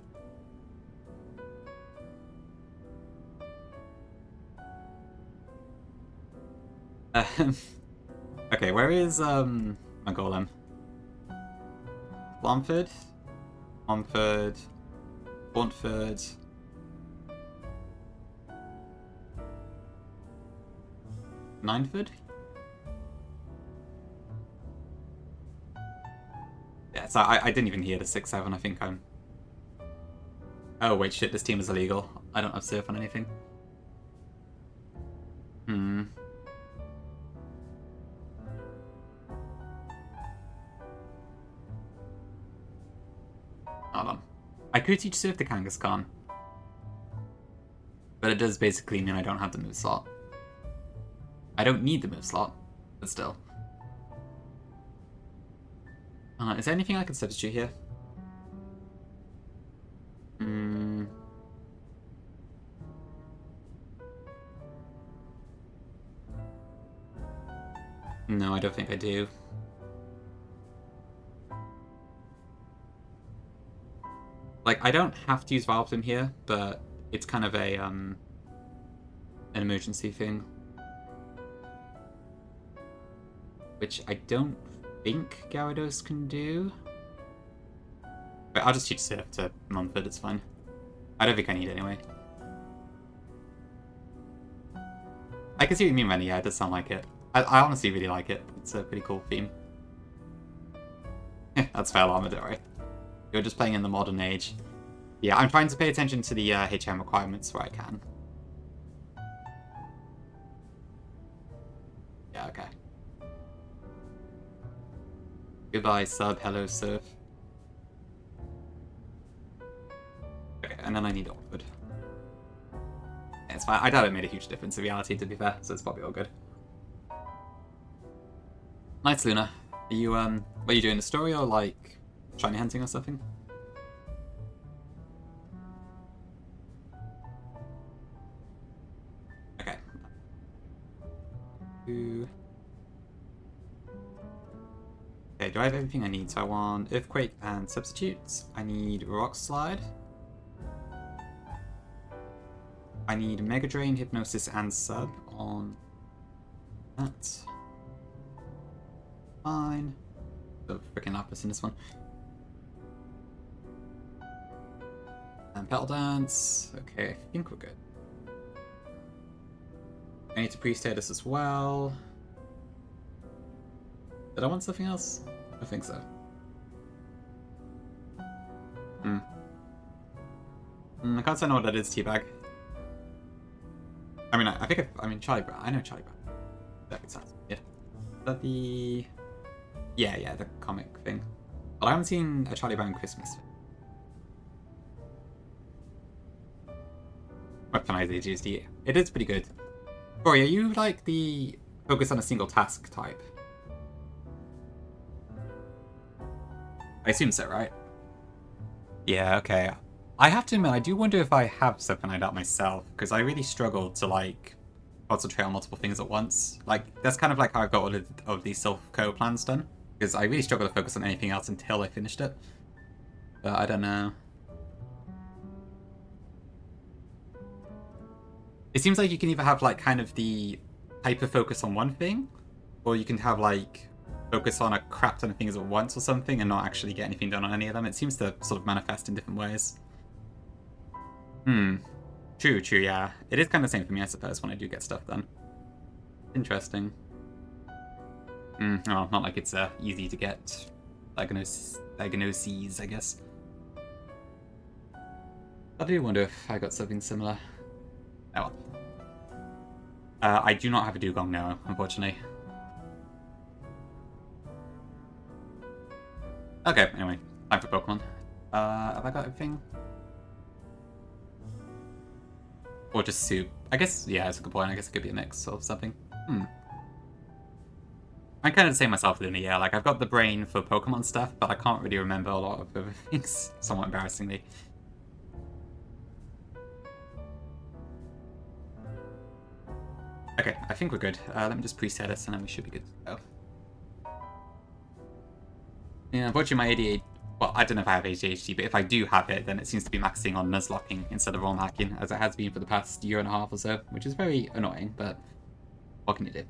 Okay, where is my golem? Blomford? Blomford. Bluntford. Nineford? Yeah, so I didn't even hear the 6-7, I think I'm... Oh wait, shit, this team is illegal. I don't have surf on anything. Hold on. I could teach surf to Kangaskhan. But it does basically mean I don't have the move slot. I don't need the move slot, but still. Is there anything I can substitute here? No, I don't think I do. Like, I don't have to use Vileplume here, but it's kind of a, an emergency thing. Which I don't think Gyarados can do. But I'll just teach Surf to Mumford, it's fine. I don't think I need it anyway. I can see what you mean, Manny. Yeah, it does sound like it. I honestly really like it. It's a pretty cool theme. That's fair, Llama, don't worry. You're just playing in the modern age. Yeah, I'm trying to pay attention to the HM requirements where I can. Yeah, okay. Goodbye, sub. Hello, Surf. Okay, and then I need Awkward. Yeah, it's fine. I doubt it made a huge difference in reality, to be fair, so it's probably all good. Nice, Luna. Are you, what are you doing, the story or, like, shiny hunting or something? Okay. Okay, do I have everything I need? So I want Earthquake and Substitutes. I need Rock Slide. I need Mega Drain, Hypnosis, and Sub on that. Fine. The freaking Lapis in this one. And Petal Dance. Okay, I think we're good. I need to pre-state this as well. Did I want something else? I think so. I can't say I know what that is, Teabag. I mean, I think I mean Charlie Brown. I know Charlie Brown. That makes sense. Yeah. Is that the... Yeah, the comic thing. But I haven't seen a Charlie Brown Christmas film. Weaponize ADHD. It is pretty good. Rory, are you like the focus on a single task type? I assume so, right? Yeah, okay. I have to admit, I do wonder if I have something like that myself, because I really struggle to, like, concentrate on multiple things at once. Like, that's kind of like how I've got all of these self-co plans done, because I really struggle to focus on anything else until I finished it. But I don't know. It seems like you can either have, like, kind of the hyper-focus on one thing, or you can have, like, focus on a crap ton of things at once or something and not actually get anything done on any of them. It seems to sort of manifest in different ways. True, yeah. It is kind of the same for me, I suppose, when I do get stuff done. Interesting. Well, not like it's easy to get diagnoses, I guess. I do wonder if I got something similar. Oh well. I do not have a dugong now, unfortunately. Okay, anyway, time for Pokemon. Have I got everything? Or just soup? I guess, yeah, that's a good point. I guess it could be a mix or something. I'm kind of the same myself, Luna, yeah. Like, I've got the brain for Pokemon stuff, but I can't really remember a lot of other things, somewhat embarrassingly. Okay, I think we're good. Let me just preset this and then we should be good to go. Yeah, unfortunately my ADHD, well, I don't know if I have ADHD, but if I do have it, then it seems to be maxing on Nuzlocking instead of ROM hacking, as it has been for the past year and a half or so, which is very annoying, but what can you do?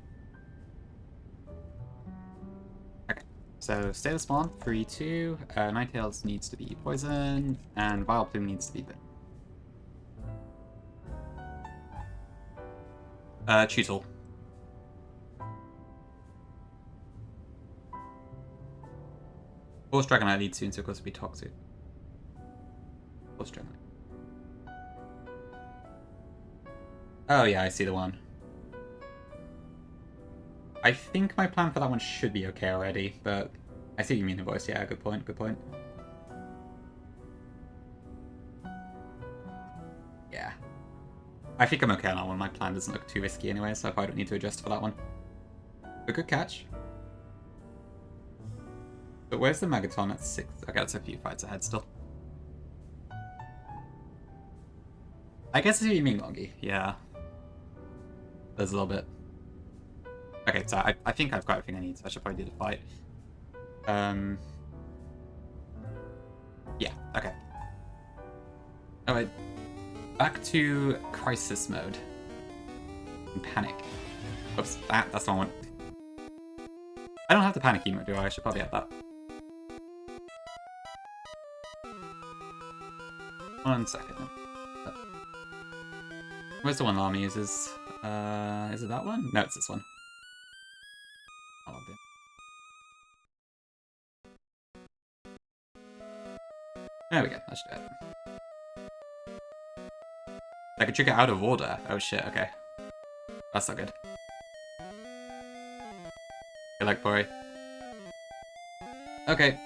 Okay, so status spawn, 3-2, Ninetales needs to be poison, and Vileplume needs to be burn. Tutel. Force Dragonite leads soon, so it goes to be toxic. Force Dragonite. Oh yeah, I see the one. I think my plan for that one should be okay already, but I see what you mean, the voice. Yeah, good point, good point. Yeah. I think I'm okay on that one. My plan doesn't look too risky anyway, so I probably don't need to adjust for that one. But good catch. But where's the Megaton at 6? Okay, that's a few fights ahead still. I guess I see what you mean, Longy. Yeah. There's a little bit. Okay, so I think I've got everything I need, so I should probably do the fight. Yeah, okay. Alright. Back to Crisis mode. And panic. Oops, that's the wrong one. I don't have the panic emote, do I? I should probably have that. 1 second. Where's the one Llama uses? Is it that one? No, it's this one. I'll log in. There we go, that should do it. I could trigger out of order. Oh shit, okay. That's not good. Good luck, boy. Okay.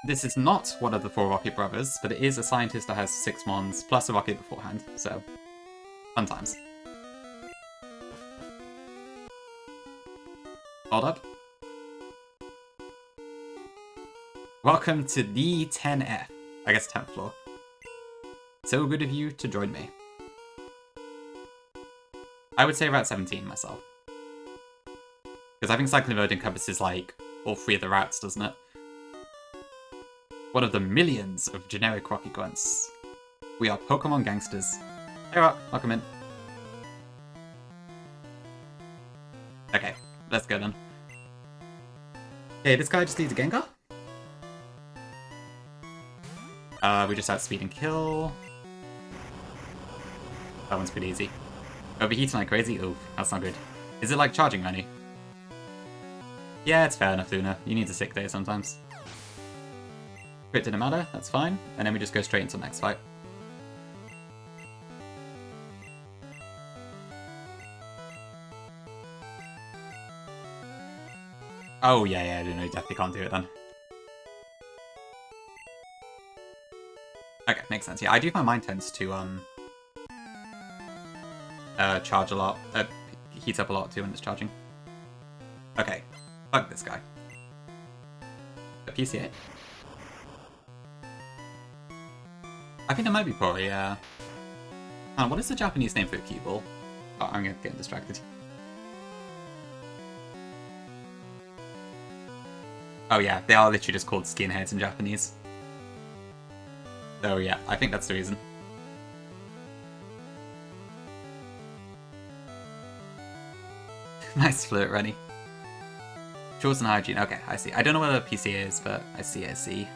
This is not one of the 4 Rocket brothers, but it is a scientist that has 6 mons, plus a rocket beforehand, so... fun times. Hold up. Welcome to the 10F. I guess 10th floor. So good of you to join me. I would say about 17 myself. Because I think cycling mode encompasses, like, all 3 of the routes, doesn't it? One of the millions of generic Rocky grunts. We are Pokemon gangsters. Hey Rock, welcome in. Okay, let's go then. Okay, this guy just needs a Gengar. We just outspeed and kill. That one's pretty easy. Overheating like crazy? Oof, that's not good. Is it like charging money? Yeah, it's fair enough, Luna. You need a sick day sometimes. Crit didn't matter, that's fine. And then we just go straight into the next fight. Oh, yeah, no, you definitely can't do it then. Okay, makes sense. Yeah, I do find mine tends to, charge a lot. Heat up a lot too when it's charging. Okay, fuck this guy. A PCA? I think that might be probably, what is the Japanese name for a cue ball? Oh, I'm getting distracted. Oh yeah, they are literally just called skinheads in Japanese. So yeah, I think that's the reason. Nice flirt, Rennie. Chores and hygiene, okay, I see. I don't know what a PCA is, but I see.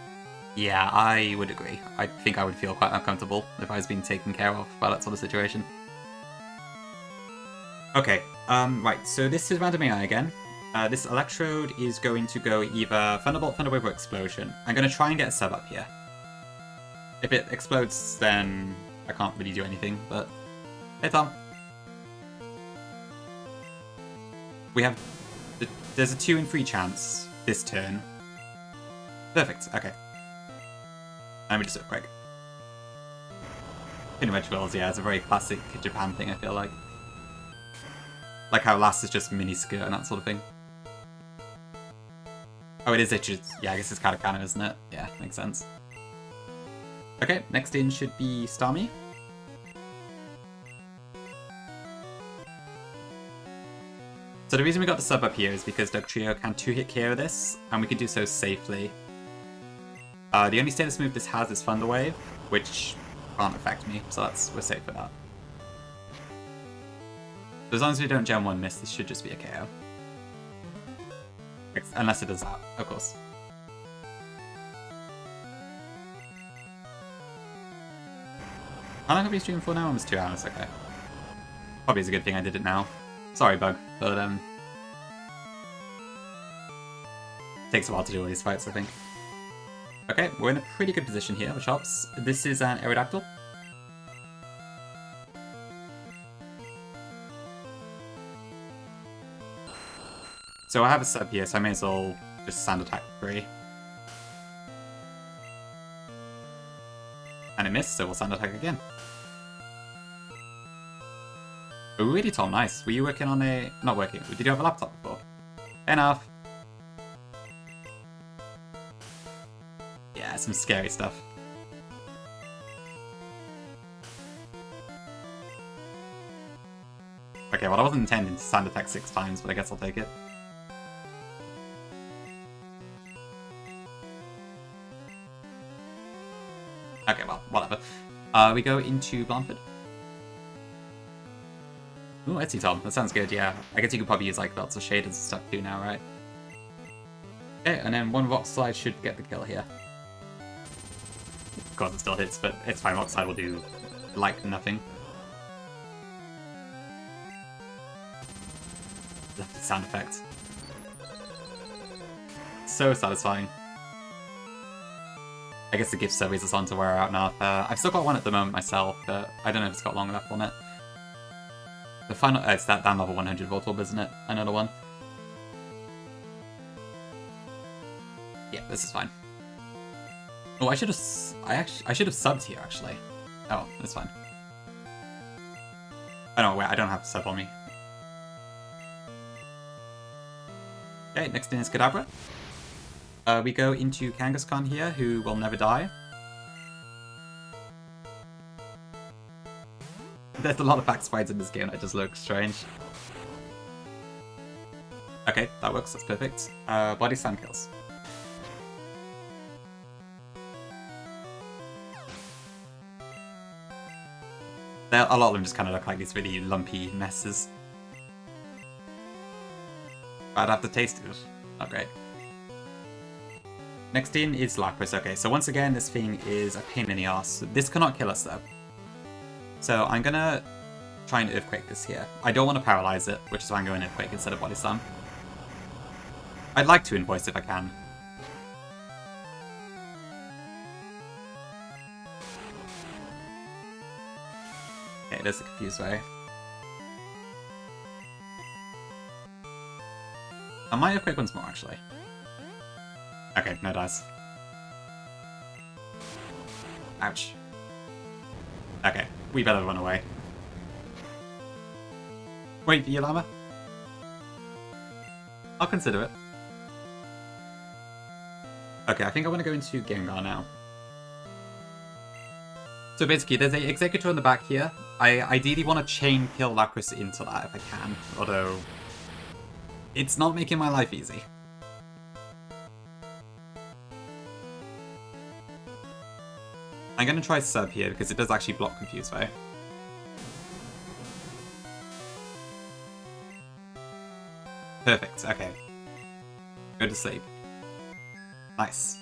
Yeah, I would agree. I think I would feel quite uncomfortable if I was being taken care of by that sort of situation. Okay, right, so this is Random AI again. This Electrode is going to go either Thunderbolt, Thunderwave, or Explosion. I'm going to try and get a sub up here. If it explodes, then I can't really do anything, but... Hey, Tom. We have... There's a 2 in 3 chance this turn. Perfect, okay. Let me just do it quick. Pretty much wills, yeah, it's a very classic Japan thing, I feel like. Like how last is just mini skirt and that sort of thing. Oh, it is itchy. Yeah, I guess it's Katakana, isn't it? Yeah, makes sense. Okay, next in should be Starmie. So the reason we got the sub up here is because Dugtrio can 2-hit KO this, and we can do so safely. The only status move this has is Thunder Wave, which can't affect me, so we're safe for that. So as long as we don't Gen 1 miss, this should just be a KO. Unless it does that, of course. How long have we streamed for now? Almost 2 hours, okay. Probably is a good thing I did it now. Sorry, Bug, but takes a while to do all these fights, I think. Okay, we're in a pretty good position here, which helps. This is an Aerodactyl. So I have a sub here, so I may as well just Sand Attack free. And it missed, so we'll Sand Attack again. Oh, really, Tom, nice. Were you working on a... Not working. Did you have a laptop before? Enough. Yeah, some scary stuff. Okay, well, I wasn't intending to Sand Attack 6 times, but I guess I'll take it. Okay, well, whatever. We go into Blanford. Ooh, Etsy Tom. That sounds good, yeah. I guess you could probably use like lots of shaders and stuff too now, right? Okay, and then one rock slide should get the kill here. Of course it still hits, but it's fine. Rock slide will do like nothing. Love the sound effects. So satisfying. I guess the gift service is on to wear out now. I've still got one at the moment myself, but I don't know if it's got long left on it. The final, it's that down level 100 Volt Orb, isn't it? Another one. Yeah, this is fine. Oh, I should have subbed here actually. Oh, that's fine. Oh no, wait, I don't have to sub on me. Okay, next in is Kadabra. We go into Kangaskhan here, who will never die. There's a lot of back slides in this game that just look strange. Okay, that works, that's perfect. Body slam kills. A lot of them just kind of look like these really lumpy messes. Bad aftertaste of it. Not great. Next in is Lapras. Okay, so once again, this thing is a pain in the ass. This cannot kill us though. So I'm gonna try and Earthquake this here. I don't want to paralyze it, which is why I'm going Earthquake instead of Body Slam. I'd like to Invoice if I can. Okay, there's the confused way. I might Earthquake once more actually. Okay, no dice. Ouch. Okay, we better run away. Wait for you, llama. I'll consider it. Okay, I think I want to go into Gengar now. So basically, there's a Executor in the back here. I ideally want to chain kill Lapras into that if I can, although it's not making my life easy. I'm going to try sub here because it does actually block Confuse Ray. Perfect, okay. Go to sleep. Nice.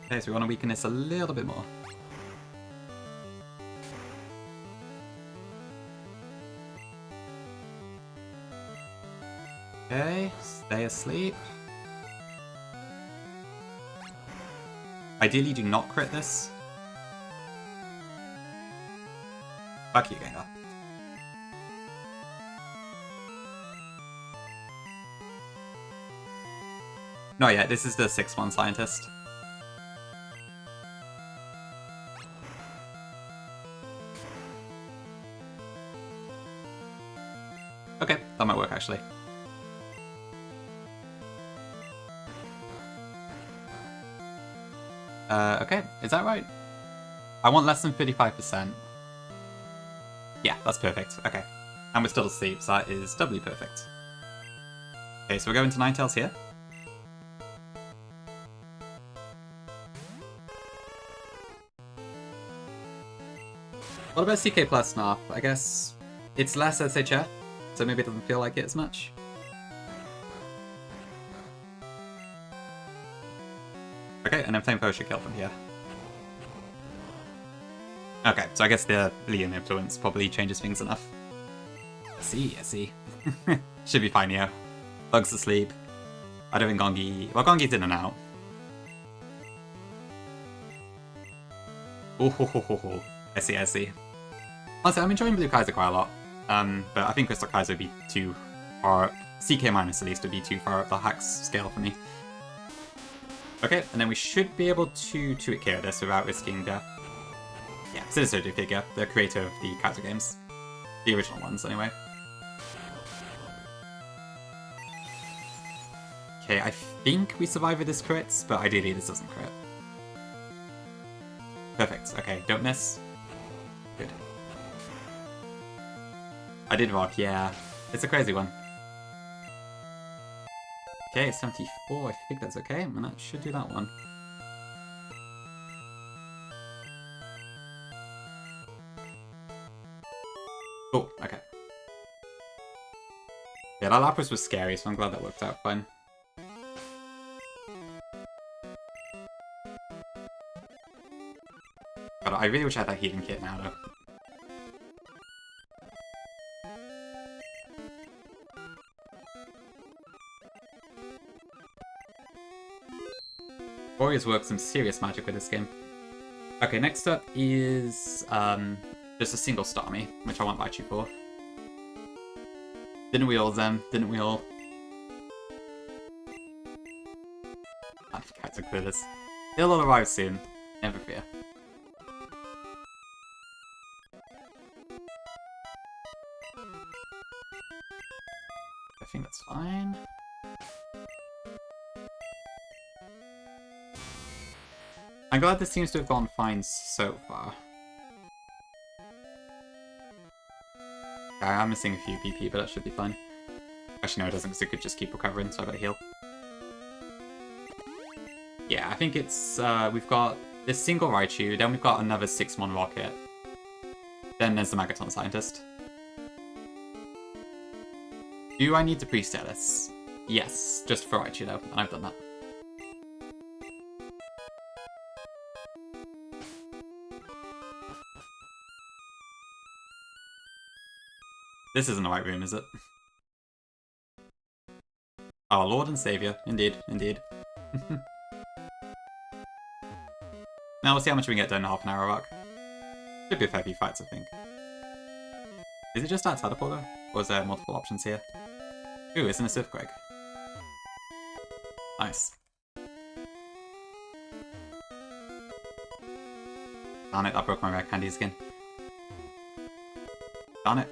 Okay, so we want to weaken this a little bit more. Okay, stay asleep. Ideally, do not crit this. Fuck you, Gengar. No, yeah, this is the 6-1 scientist. Okay, that might work actually. Okay, is that right? I want less than 35%. Yeah, that's perfect. Okay. And we're still asleep, so that is doubly perfect. Okay, so we're going to Ninetales here. What about CK Plus Snarf? I guess it's less SHF, so maybe it doesn't feel like it as much. Okay, and then Flamethrower should kill from here. Okay, so I guess the Liam influence probably changes things enough. I see. Should be fine here. Bug's asleep. I don't think Gongi... Well, Gongi's in and out. Oh, I see. Honestly, I'm enjoying Blue Kaizo quite a lot. But I think Crystal Kaizo would be too far up. CK minus at least would be too far up the hacks scale for me. Okay, and then we should be able to 2-hit KO this without risking death. Yeah, Sinister Figure, the creator of the Kaizo games. The original ones, anyway. Okay, I think we survive with this crits, but ideally this doesn't crit. Perfect, okay, don't miss. Good. I did rock, yeah. It's a crazy one. Okay, 74, I think that's okay, and that should do that one. Oh, okay. Yeah, that Lapras was scary, so I'm glad that worked out fine. God, I really wish I had that healing kit now, though. Warriors work some serious magic with this game. Okay, next up is just a single Starmie, which I won't bite you for. Didn't we all, Zem? Didn't we all? I forgot to clear this. It'll arrive soon. Never fear. I think that's fine. I'm glad this seems to have gone fine so far. Okay, I'm missing a few PP, but that should be fine. Actually, no, it doesn't, because it could just keep recovering, so I better heal. Yeah, I think it's, we've got this single Raichu, then we've got another 6-mon Rocket. Then there's the Magaton Scientist. Do I need to pre-stat this? Yes, just for Raichu though, and I've done that. This isn't the right room, is it? Oh, Lord and Saviour. Indeed, indeed. Now we'll see how much we can get done in half an hour arc. Should be a fair few fights, I think. Is it just that teleporter? Or is there multiple options here? Ooh, it's an Earthquake. Nice. Darn it, that broke my rare candies again. Darn it.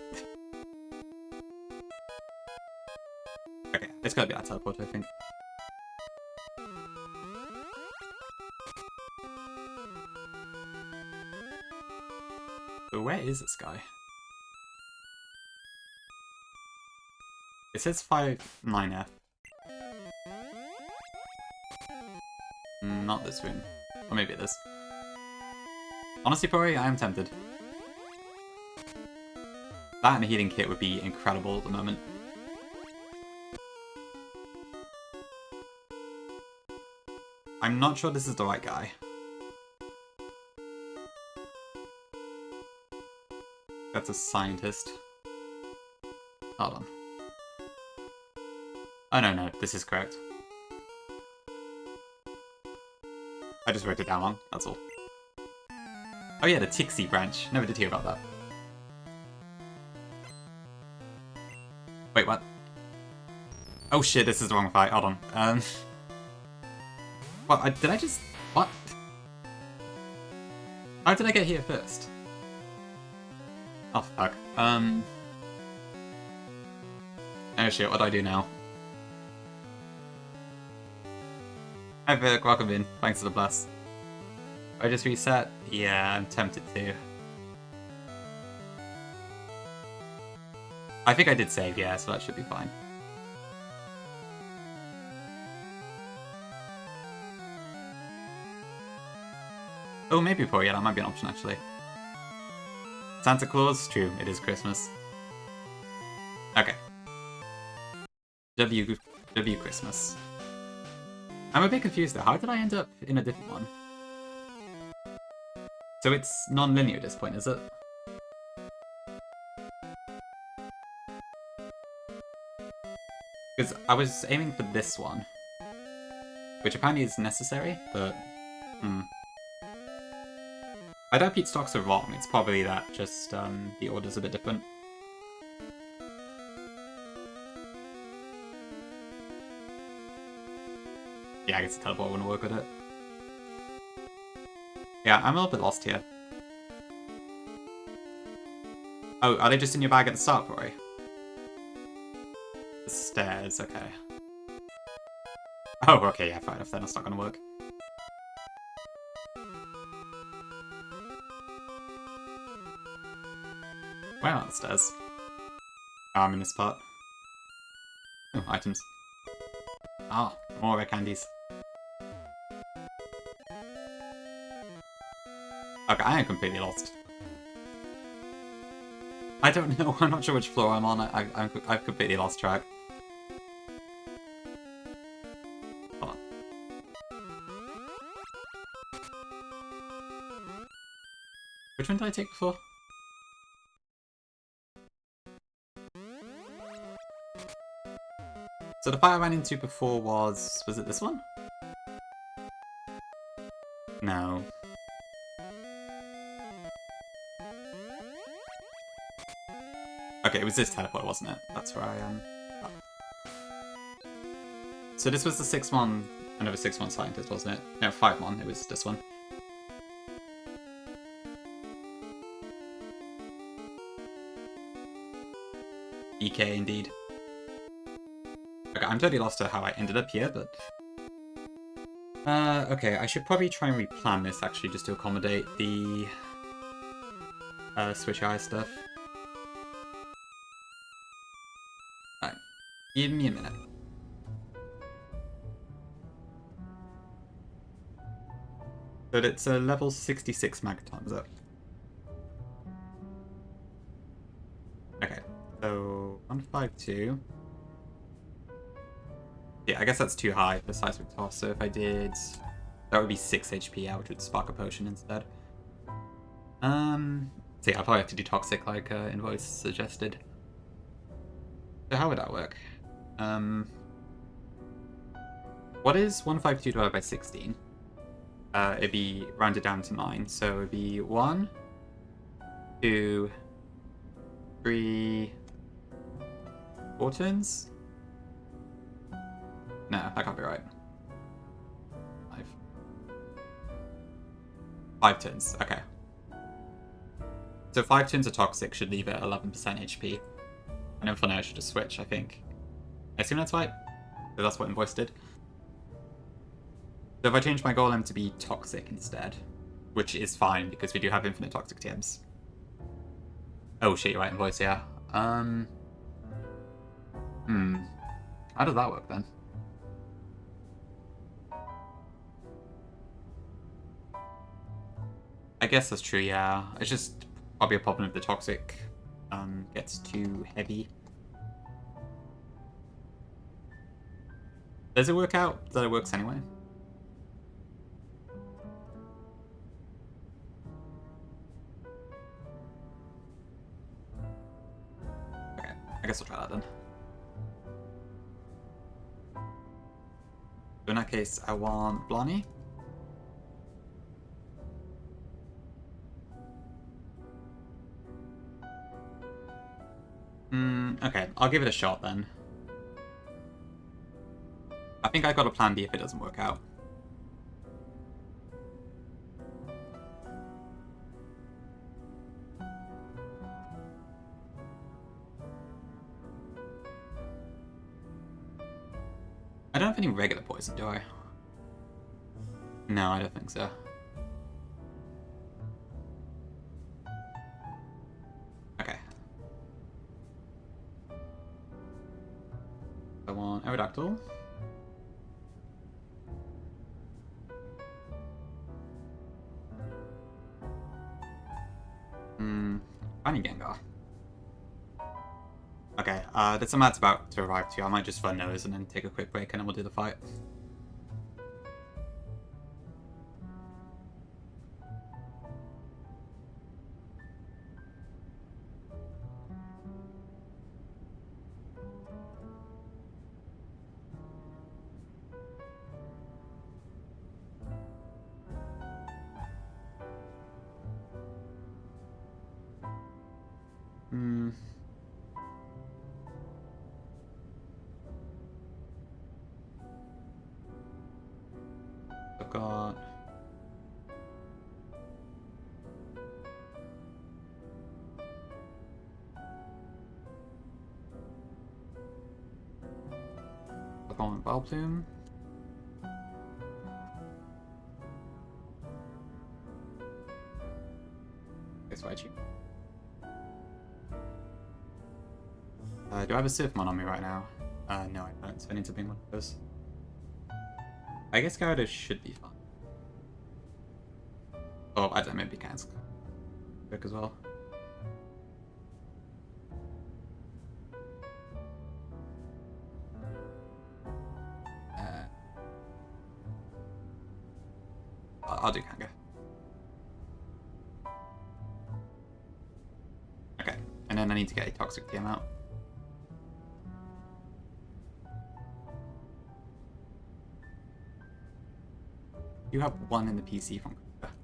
Okay, it's gotta be that teleporter, I think. So where is this guy? It says 5-9F. Not this room. Or maybe it is. Honestly, Pori, I am tempted. That and a healing kit would be incredible at the moment. I'm not sure this is the right guy. That's a scientist. Hold on. Oh no, this is correct. I just wrote it down wrong, that's all. Oh yeah, the Tixie branch. Never did hear about that. Wait, what? Oh shit, this is the wrong fight. Hold on. What? Did I just... What? How did I get here first? Oh, fuck. Oh shit, what do I do now? Hi Vic, welcome in. Thanks for the bless. I just reset? Yeah, I'm tempted to. I think I did save, yeah, so that should be fine. Oh, maybe Poor, yeah, that might be an option actually. Santa Claus? True, it is Christmas. Okay. W Christmas. I'm a bit confused though, how did I end up in a different one? So it's non-linear at this point, is it? Because I was aiming for this one. Which apparently is necessary, but... I doubt Pete stocks are wrong, it's probably that just the order's a bit different. Yeah, I guess the teleport wouldn't work with it. Yeah, I'm a little bit lost here. Oh, are they just in your bag at the start, Rory? The stairs, okay. Oh, okay, yeah, fair enough then, that's not gonna work. Where are the stairs? Oh, I'm in this part. Oh, items. Ah, more rare candies. Okay, I am completely lost. I don't know. I'm not sure which floor I'm on. I've completely lost track. Hold on. Which one did I take before? So the fight I ran into before was it this one? No. Okay, it was this teleport, wasn't it? That's where I am. Oh. So this was the 6-1, another 6-1 scientist, wasn't it? No, 5-1, it was this one. EK indeed. Okay, I'm totally lost to how I ended up here, but... okay, I should probably try and replan this, actually, just to accommodate the... Switch Eye stuff. Alright, give me a minute. But it's a level 66 Magaton, is it? Okay, so 152. Yeah, I guess that's too high for Seismic Toss, so if I did... That would be 6 HP out, which would spark a potion instead. So yeah, I'll probably have to do Toxic like Invoice suggested. So how would that work? What is 152 divided by 16? It'd be rounded down to 9, so it'd be 1, 2, 3, 4 turns? No, that can't be right. 5 turns, okay. So 5 turns of Toxic should leave it 11% HP. And then for now I should just switch, I think. I assume that's right. So that's what Invoice did. So if I change my Golem to be Toxic instead, which is fine because we do have infinite Toxic TMs. Oh shit, you're right, Invoice, yeah. How does that work then? I guess that's true, yeah. It's just probably a problem if the Toxic gets too heavy. Does it work out that it works anyway? Okay, I guess I'll try that then. So in that case, I want Blondie. Okay, I'll give it a shot then. I think I got a plan B if it doesn't work out. I don't have any regular poison, do I? No, I don't think so. Okay. I want Aerodactyl. Funny Gengar. Okay, there's some ads about to arrive too. I might just run those and then take a quick break and then we'll do the fight. I've got... I've got Vileplume. Guess what, cheap. Do I have a Surfmon on me right now? No, I don't, so I need to bring one of those. I guess Gyarados should be fine. Oh, I don't know, maybe Kansk work as well. I'll do Kanga. Okay, and then I need to get a Toxic TM out. You have one in the PC from Kanga.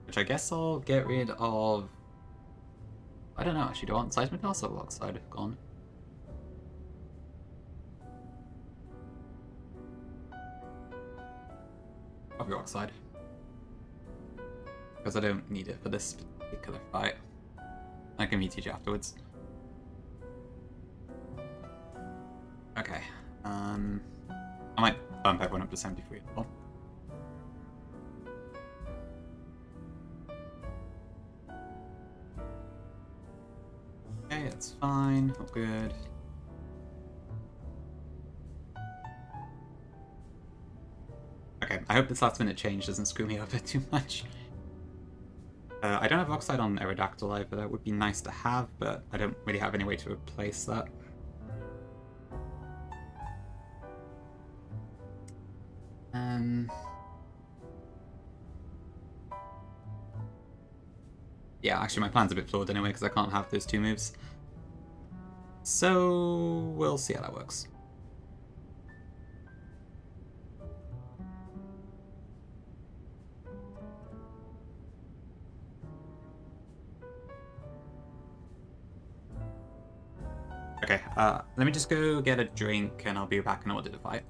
Which I guess I'll get rid of... I don't know, actually, do I want Seismitoss or Oxide? Gone. Probably Oxide. Because I don't need it for this particular fight. I can meet you afterwards. Okay. I might bump everyone up to 73 as well. Okay, that's fine. All good. Okay, I hope this last minute change doesn't screw me over too much. I don't have Oxide on Aerodactyl either. That would be nice to have, but I don't really have any way to replace that. Yeah, actually my plan's a bit flawed anyway because I can't have those two moves. So we'll see how that works. Okay, let me just go get a drink and I'll be back in order to fight.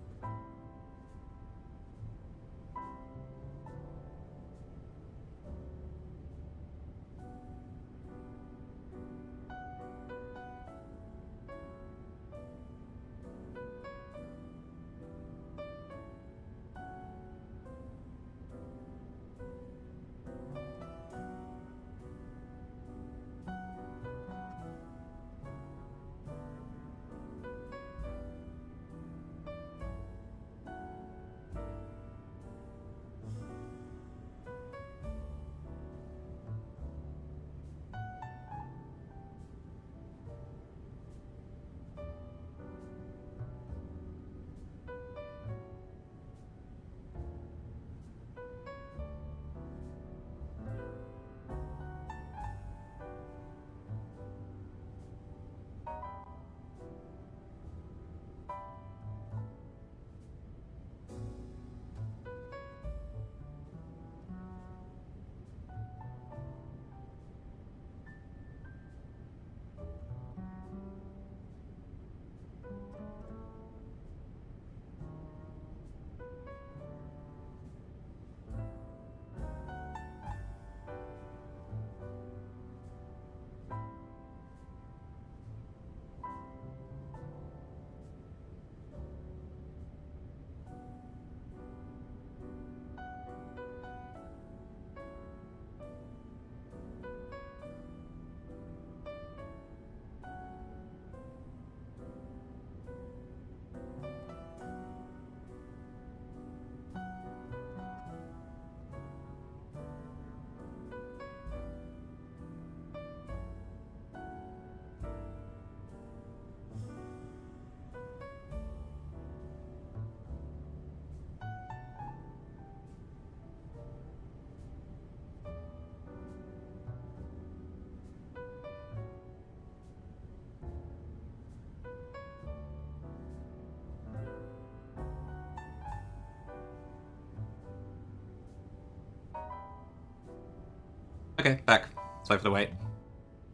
Okay, back. Sorry for the wait.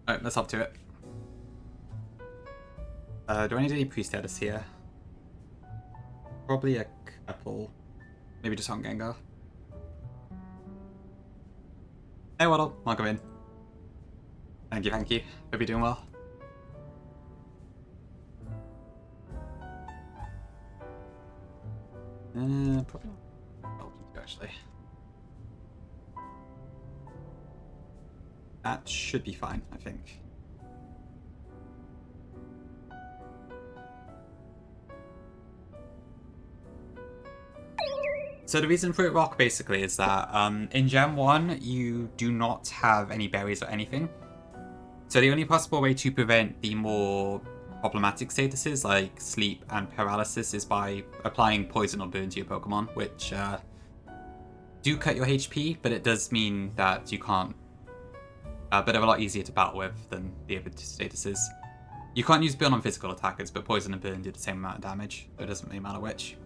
Alright, let's hop to it. Do I need any pre-status here? Probably a couple. Maybe just on Gengar. Hey Waddle, welcome in. Thank you, thank you. Hope you're doing well. Probably not actually. That should be fine, I think. So the reason for it rock basically is that in Gen 1 you do not have any berries or anything. So the only possible way to prevent the more problematic statuses like sleep and paralysis is by applying poison or burn to your Pokemon, which do cut your HP, but it does mean that you can't. But they're a lot easier to battle with than the other statuses. You can't use burn on physical attackers, but poison and burn do the same amount of damage, so it doesn't really matter which.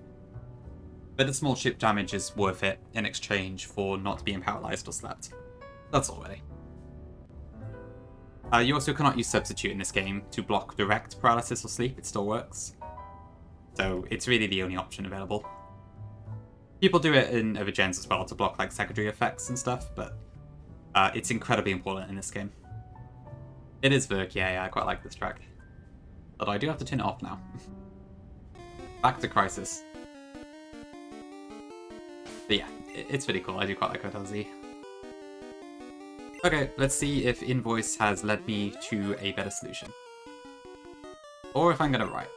But the small chip damage is worth it in exchange for not being paralyzed or slept. That's all really. You also cannot use Substitute in this game to block direct paralysis or sleep, it still works. So it's really the only option available. People do it in other gens as well to block like secondary effects and stuff, but it's incredibly important in this game. It is Verk, yeah, I quite like this track. Although I do have to turn it off now. Back to Crisis. But yeah, it's really cool, I do quite like Hotel Z. Okay, let's see if Invoice has led me to a better solution. Or if I'm gonna wipe.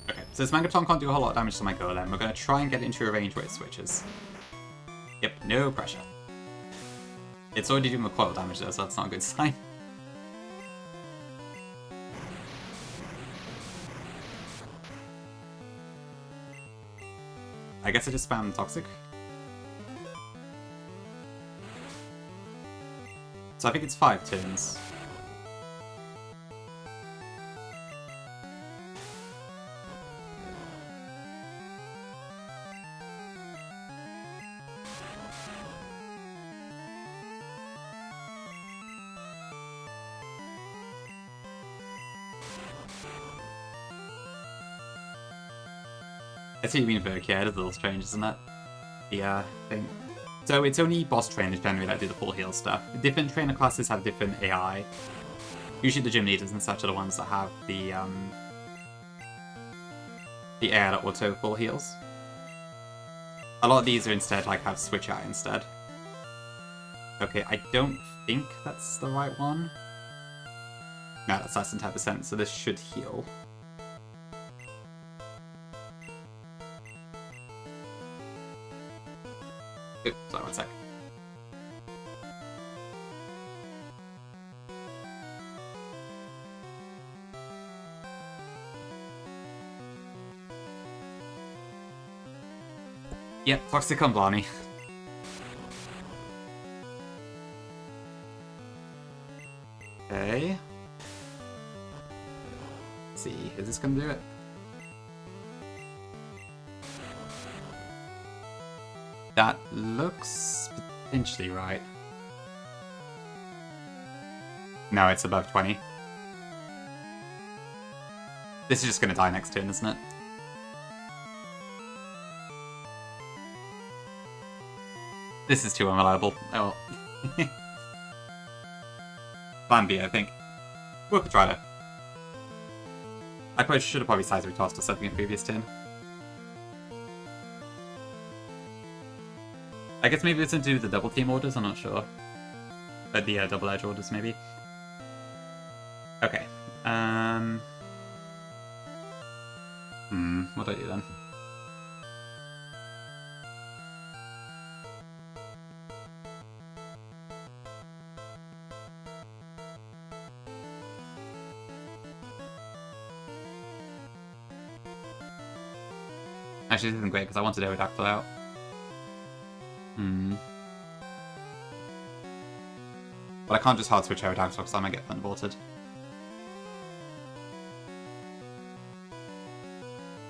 Okay, so this Mangaton can't do a whole lot of damage to my Golem. We're gonna try and get it into a range where it switches. Yep, no pressure. It's already doing recoil damage though, so that's not a good sign. I guess I just spam Toxic. So I think it's 5 turns. I see what you mean, Verk. Yeah, it is a little strange, isn't it? The thing. So it's only boss trainers generally that do the full heal stuff. Different trainer classes have different AI. Usually the gym leaders and such are the ones that have the AI that auto full heals. A lot of these are instead like have switch AI instead. Okay, I don't think that's the right one. No, that's less than 10%, so this should heal. Oops, sorry, one sec. Yep, Toxic on Blarney. Okay. Let's see, is this gonna do it? That looks potentially right. No, it's above 20. This is just gonna die next turn, isn't it? This is too unreliable. Oh well. Plan B, I think. Worth a try though. I probably should have sized retossed or something in previous turn. I guess maybe it's to do with the double team orders, I'm not sure. But the double edge orders, maybe. Okay. What do I do then? Actually, this isn't great because I wanted Aerodactyl out. But I can't just hard switch Aerodactyl because I might get thunderbolted.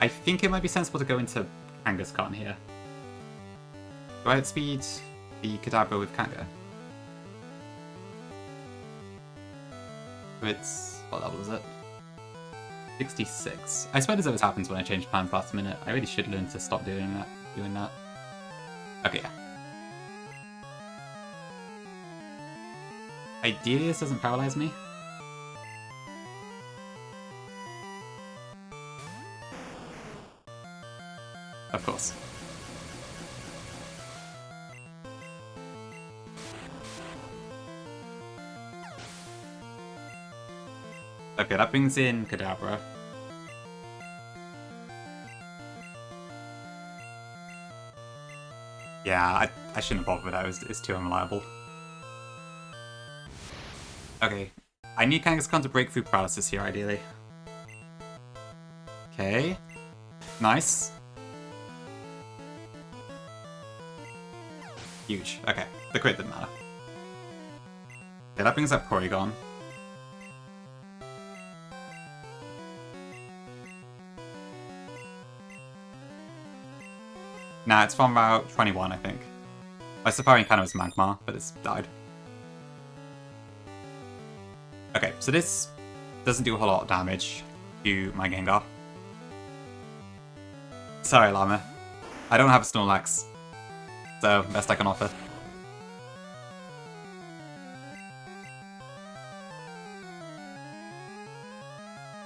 I think it might be sensible to go into Kangaskhan here. Do I outspeed the Kadabra with Kanga? It's... what level is it? 66. I swear this always happens when I change plans last minute. I really should learn to stop doing that. Okay, yeah. Ideally, this doesn't paralyze me. Of course. Okay, that brings in Kadabra. Yeah, I shouldn't have bothered with that. It's too unreliable. Okay. I need Kangaskhan to break through paralysis here, ideally. Okay. Nice. Huge. Okay. The crit didn't matter. Okay, that brings up Porygon. Nah, it's from Route 21, I think. My Safari kind of was Magmar, but it's died. Okay, so this doesn't do a whole lot of damage to my Gengar. Sorry, Llama. I don't have a Snorlax, so best I can offer.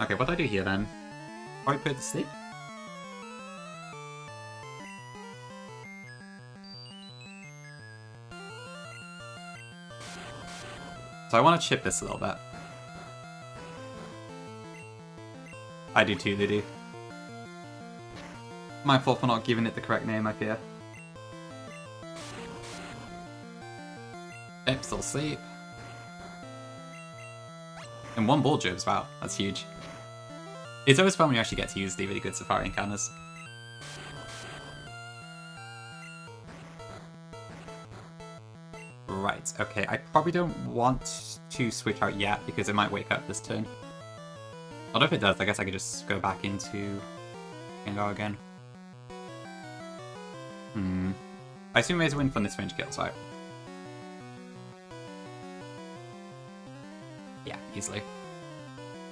Okay, what do I do here then? Probably put it to sleep? So I want to chip this a little bit. I do too, Lulu. My fault for not giving it the correct name, I fear. Yep, still asleep. And one ball jibs, wow, that's huge. It's always fun when you actually get to use the really good Safari encounters. Right, okay, I probably don't want to switch out yet because it might wake up this turn. Although if it does, I guess I could just go back into Gengar again. I assume Razor Wind from this range kills, right? Yeah, easily.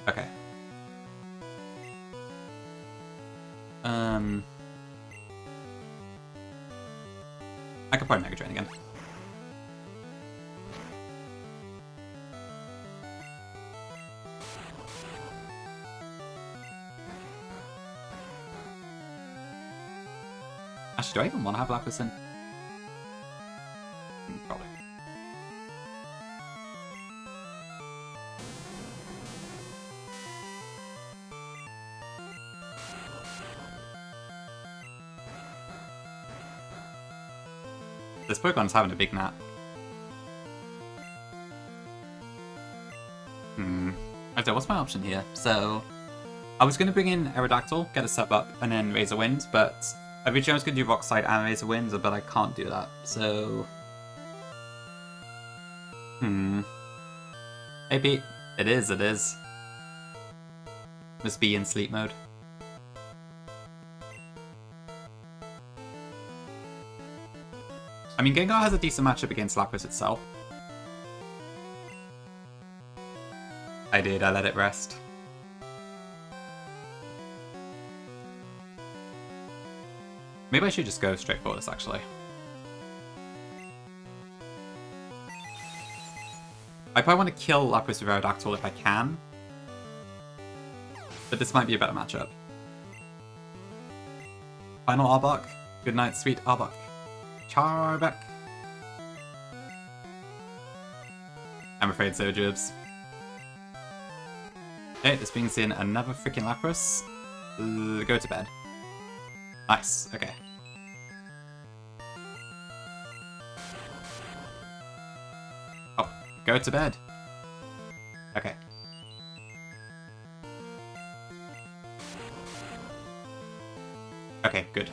Okay. I could probably Mega Drain again. Actually, do I even want to have Lapras in? Probably. This Pokemon's having a big nap. Okay, what's my option here? So, I was going to bring in Aerodactyl, get a sub up, and then Razor Wind, but originally I was going to do Rock Slide and Razor Wind, but I can't do that, so... Maybe... It is. Must be in sleep mode. I mean, Gengar has a decent matchup against Lapras itself. I did, I let it rest. Maybe I should just go straight for this, actually. I probably want to kill Lapras with Aerodactyl if I can. But this might be a better matchup. Final Arbok. Good night, sweet Arbok. Charbeck. I'm afraid so, Jibs. Okay, this brings in another freaking Lapras. Go to bed. Nice, okay. Oh, go to bed. Okay. Okay, good.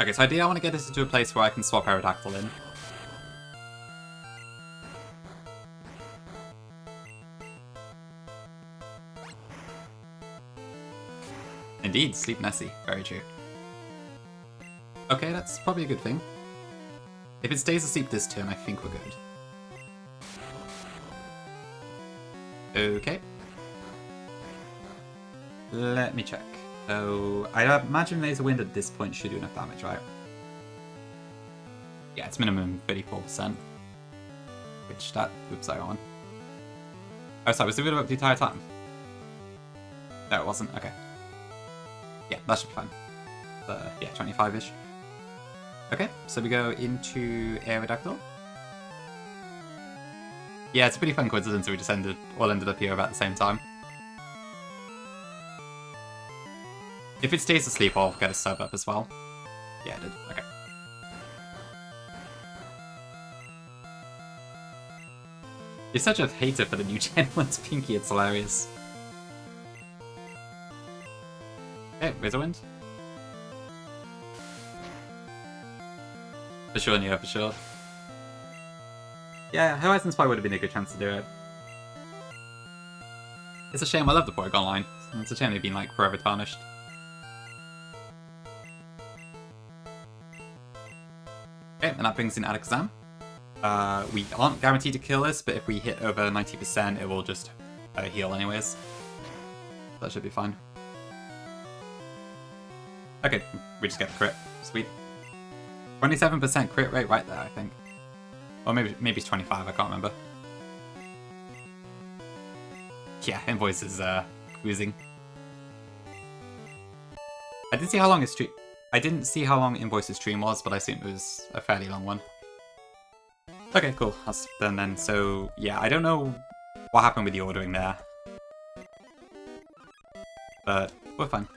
Okay, so ideally I want to get this into a place where I can swap Aerodactyl in. Indeed, sleep Nessie. Very true. Okay, that's probably a good thing. If it stays asleep this turn, I think we're good. Okay. Let me check. So, I imagine Laser Wind at this point should do enough damage, right? Yeah, it's minimum 34%. Which that... Oops, I got one. Oh, sorry, was the video up the entire time? No, it wasn't. Okay. Yeah, that should be fine. Yeah, 25-ish. Okay, so we go into Aerodactyl. Yeah, it's a pretty fun coincidence we just all ended up here about the same time. If it stays asleep, I'll get a sub up as well. Yeah, it did. Okay. You're such a hater for the new Gen 1's Pinky, it's hilarious. Okay, Razorwind. For sure, Neo, for sure. Yeah, Horizon Spy would have been a good chance to do it. It's a shame, I love the Porygon line. It's a shame they've been, like, forever tarnished. Okay, and that brings in Alakazam. We aren't guaranteed to kill this, but if we hit over 90%, it will just heal anyways. That should be fine. Okay, we just get the crit. Sweet. 27% crit rate right there, I think. Or maybe it's 25, I can't remember. Yeah, Invoice is cruising. I didn't see how long his stream. I didn't see how long Invoice's stream was, but I assume it was a fairly long one. Okay, cool. That's done then. So yeah, I don't know what happened with the ordering there, but we're fine.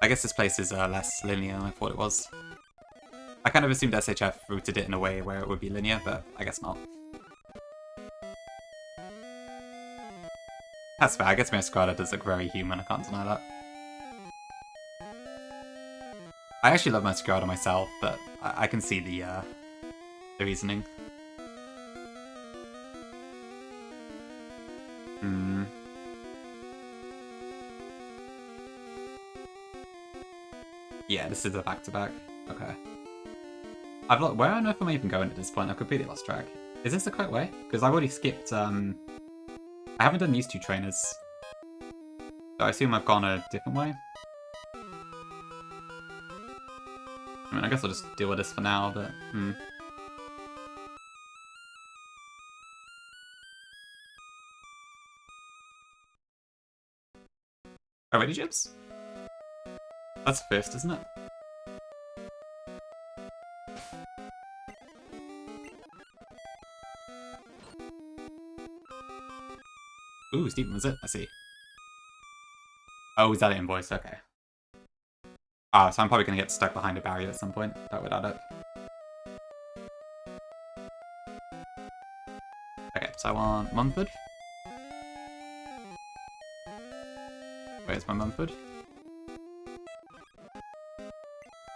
I guess this place is less linear than I thought it was. I kind of assumed SHF routed it in a way where it would be linear, but I guess not. That's fair. I guess Masquerada does look very human. I can't deny that. I actually love Masquerada myself, but I can see the reasoning. Yeah, this is a back-to-back. Okay. Where on earth am I even going at this point? I've completely lost track. Is this the correct way? Because I've already skipped, I haven't done these two trainers. So I assume I've gone a different way? I mean, I guess I'll just deal with this for now, but... Oh, ready, Jibs? That's first, isn't it? Ooh, Steven was it? I see. Oh, is that an Invoice? Okay. Ah, so I'm probably going to get stuck behind a barrier at some point. That would add up. Okay, so I want Mumford. Where's my Mumford?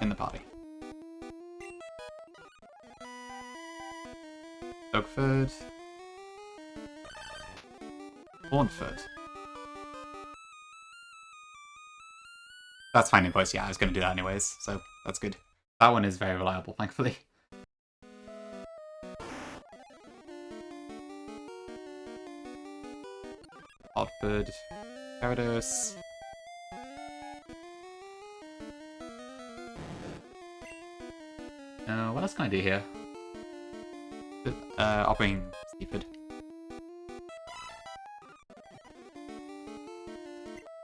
In the party. Dogford. Hornford. That's fine, Invoice. Yeah, I was going to do that anyways, so that's good. That one is very reliable, thankfully. Oddford. Gyarados. What else can I do here? I'll bring Seaford.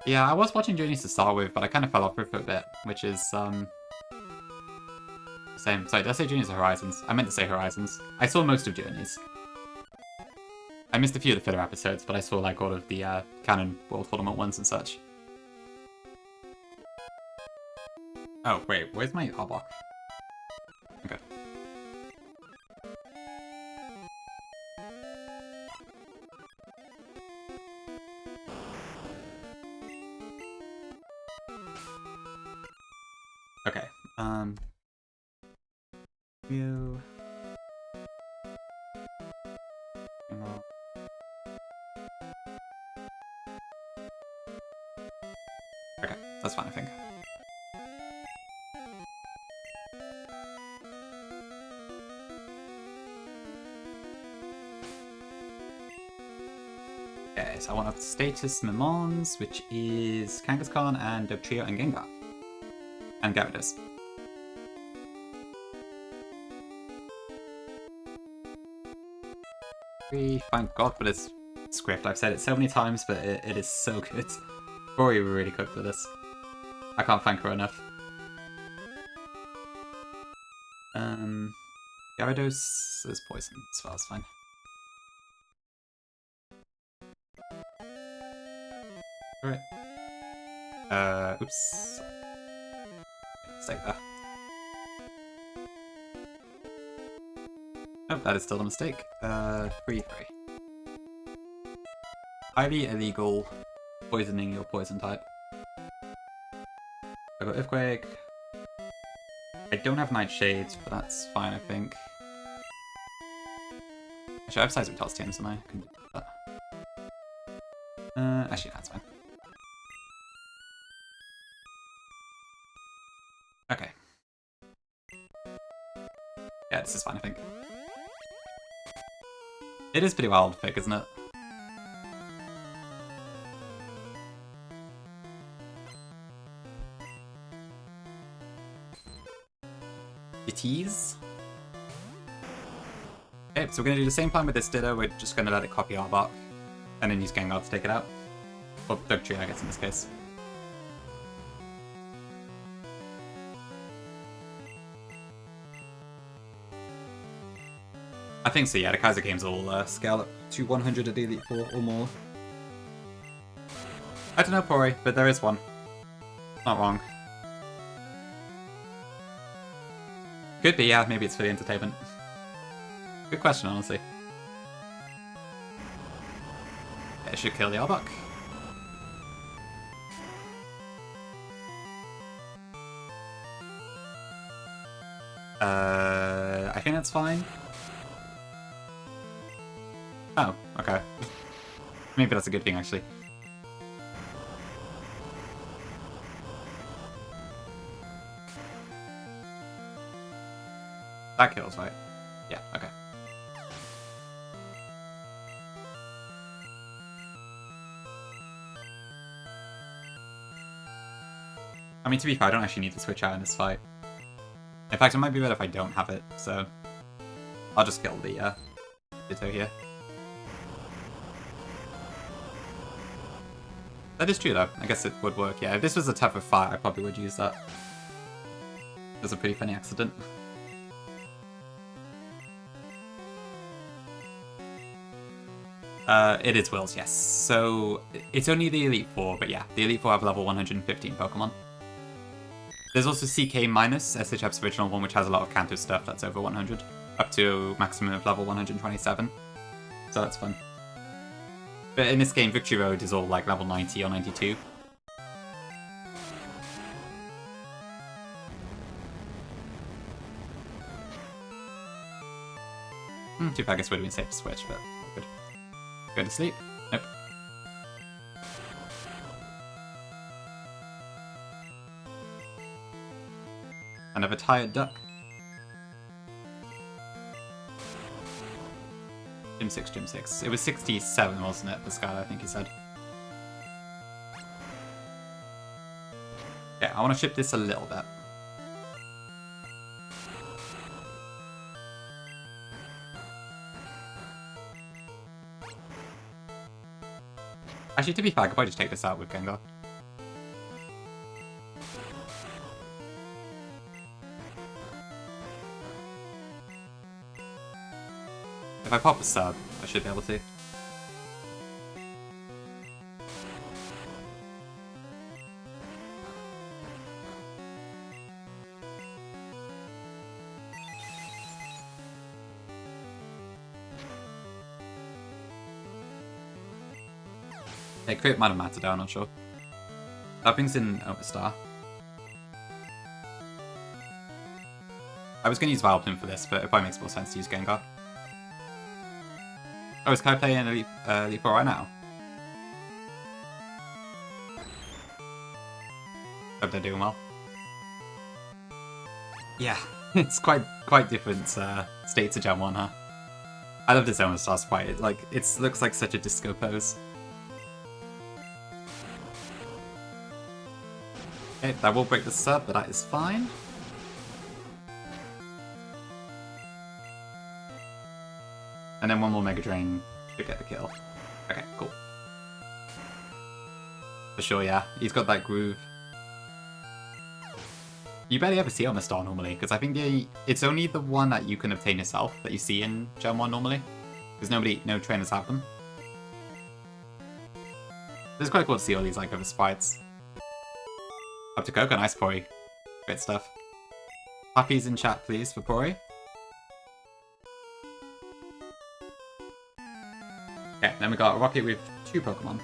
Yeah, I was watching Journeys to start with, but I kind of fell off for a bit, which is, same. Sorry, did I say Journeys or Horizons? I meant to say Horizons. I saw most of Journeys. I missed a few of the filler episodes, but I saw, like, all of the, canon World Tournament ones and such. Oh, wait, where's my Arbok? Okay. Okay, you... Okay, that's fine, I think. Okay, so I want a status Mimons, which is Kangaskhan and Dugtrio and Gengar. And Gyarados. Thank God for this script. I've said it so many times, but it is so good. Rory really cooked for this. I can't thank her enough. Gyarados is poison as well, it's fine. Alright. Oops. Stay there. Oh, that is still a mistake. 3-3. Highly illegal poisoning your poison type. I got Earthquake. I don't have Nightshades, but that's fine, I think. Actually, I have Seismic Toss Tins, and I can do that. Actually, that's fine. Okay. Yeah, this is fine, I think. It is pretty wild pick, isn't it? Tease. Okay, so we're going to do the same plan with this Ditto. We're just going to let it copy Arbok, and then use Gengar to take it out. Or Dugtree, I guess, in this case. I think so, yeah. The Kaizo games will scale up to 100 at the Elite Four or more. I don't know, Pori, but there is one. Not wrong. Could be, yeah. Maybe it's for the entertainment. Good question, honestly. Yeah, it should kill the Arbok. I think that's fine. Oh, okay. Maybe that's a good thing, actually. That kills, right? Yeah, okay. I mean, to be fair, I don't actually need to switch out in this fight. In fact, it might be better if I don't have it, so... I'll just kill the Ditto here. That is true, though. I guess it would work, yeah. If this was a tougher fight, I probably would use that. It was a pretty funny accident. It is Will's, yes. So, it's only the Elite Four, but yeah, the Elite Four have level 115 Pokemon. There's also CK minus, SHF's original one, which has a lot of Kanto stuff that's over 100, up to maximum of level 127. So that's fun. But in this game, Victory Road is all like level 90 or 92. Too bad, I guess would have been safe to switch, but good. Go to sleep? Nope. Another tired duck. Gym 6, Gym 6. It was 67, wasn't it? The Sky, I think he said. Yeah, I want to ship this a little bit. Actually, to be fair, I could probably just take this out with Gengar. If I pop a sub, I should be able to. Yeah, Crit might have mattered, I'm not sure. That brings in Overstar. I was going to use Vileplume for this, but it probably makes more sense to use Gengar. Oh, is Kai playing Elite Four right now? Hope they're doing well. Yeah, it's quite different states of Gen 1, huh? I love this Overstar sprite. It looks like such a disco pose. Okay, that will break the sub, but that is fine. And then one more Mega Drain should get the kill. Okay, cool. For sure, yeah. He's got that groove. You barely ever see Omastar normally, because I think it's only the one that you can obtain yourself that you see in Gen 1 normally. Because no trainers have them. It's quite cool to see all these like other sprites. Up to Coco, nice Pori. Great stuff. Puppies in chat, please, for Pori. Okay, then we got a Rocket with 2 Pokemon.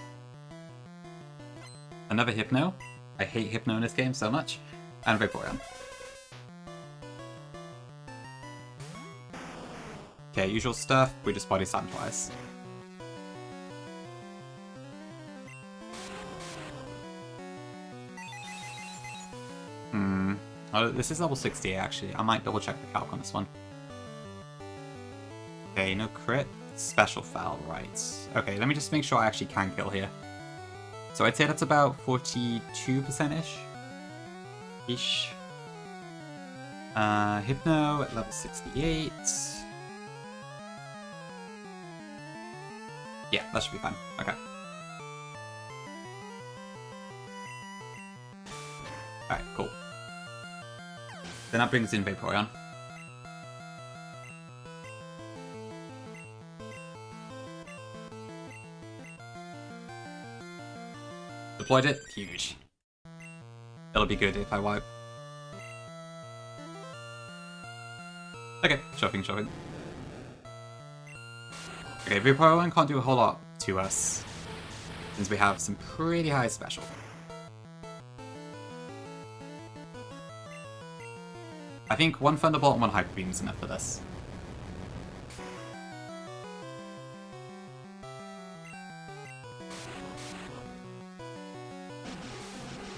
Another Hypno. I hate Hypno in this game so much. And Vaporeon. Okay, usual stuff. We just Body Slam twice. Oh, this is level 68 actually. I might double check the calc on this one. Okay, no crit. Special foul, right. Okay, let me just make sure I actually can kill here. So I'd say that's about 42%-ish. Ish. Hypno at level 68. Yeah, that should be fine. Okay. Alright, cool. Then that brings in Vaporeon. Deployed it? Huge. It'll be good if I wipe. Okay, shopping. Okay, Vaporeon can't do a whole lot to us, since we have some pretty high special. I think 1 Thunderbolt and 1 Hyper Beam is enough for this.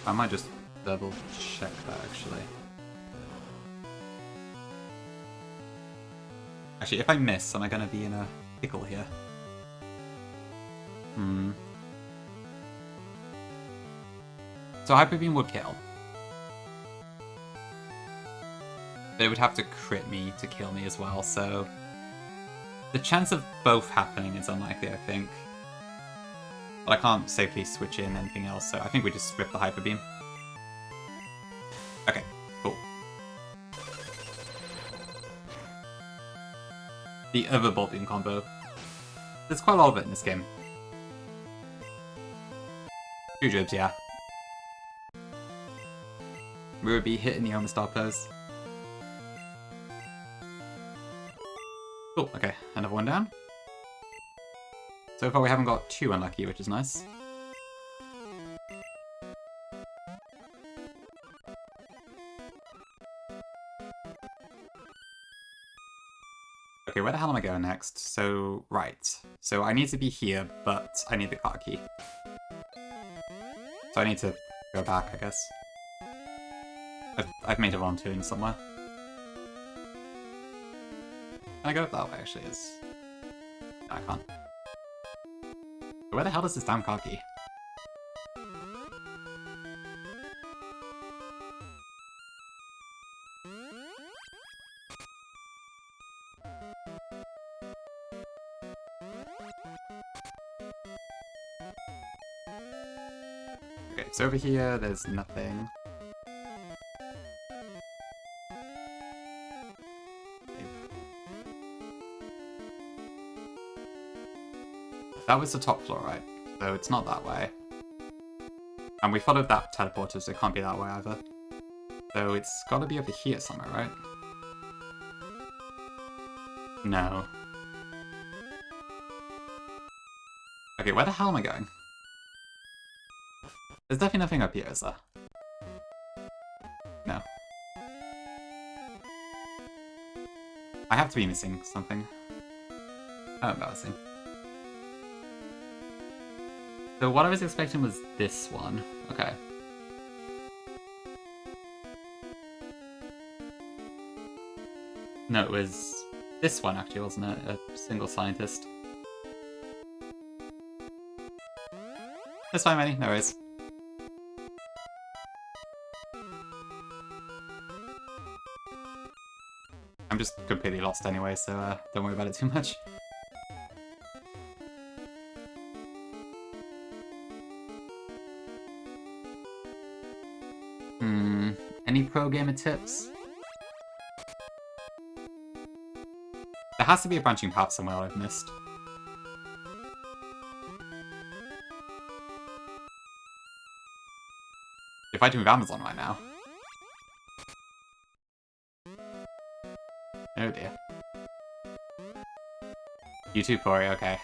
I might just double check that actually. Actually, if I miss, am I gonna be in a pickle here? So Hyper Beam would kill. But it would have to crit me to kill me as well, so... The chance of both happening is unlikely, I think. But I can't safely switch in anything else, so I think we just rip the Hyper Beam. Okay, cool. The other Bolt Beam combo. There's quite a lot of it in this game. 2 Jibs, yeah. Ruby hit in the Homestar pose. Cool, okay, another one down. So far we haven't got too unlucky, which is nice. Okay, where the hell am I going next? So, right. So I need to be here, but I need the card key. So I need to go back, I guess. I've made a wrong turn somewhere. Can I go that way, actually? No, I can't. Where the hell is this damn card key? Okay, so over here, there's nothing. That was the top floor, right? So it's not that way. And we followed that teleporter, so it can't be that way either. So it's gotta be over here somewhere, right? No. Okay, where the hell am I going? There's definitely nothing up here, is there? No. I have to be missing something. Oh, embarrassing. So what I was expecting was this one. Okay. No, it was this one actually, wasn't it? A single scientist. That's fine, Manny. No worries. I'm just completely lost anyway, so don't worry about it too much. Any pro gamer tips? There has to be a branching path somewhere I've missed. You're fighting with Amazon right now. Oh dear. You too, Corey, okay.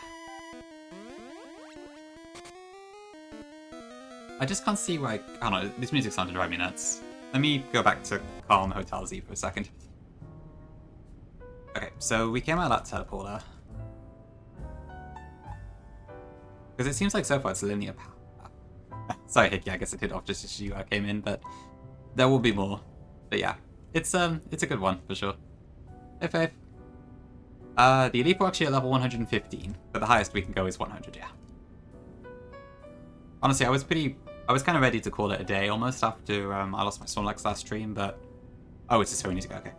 I just can't see why... I don't know, this music's starting to drive me nuts. Let me go back to Carl and Hotel Z for a second. Okay, so we came out of that teleporter. Because it seems like so far it's a linear path. Sorry, Hickey, I guess it hit off just as you came in, but there will be more. But yeah, it's a good one, for sure. Hey, Faith. The Elite are actually at level 115, but the highest we can go is 100, yeah. Honestly, I was kind of ready to call it a day almost after I lost my Snorlax last stream, but... Oh, it's just where we need to go, okay.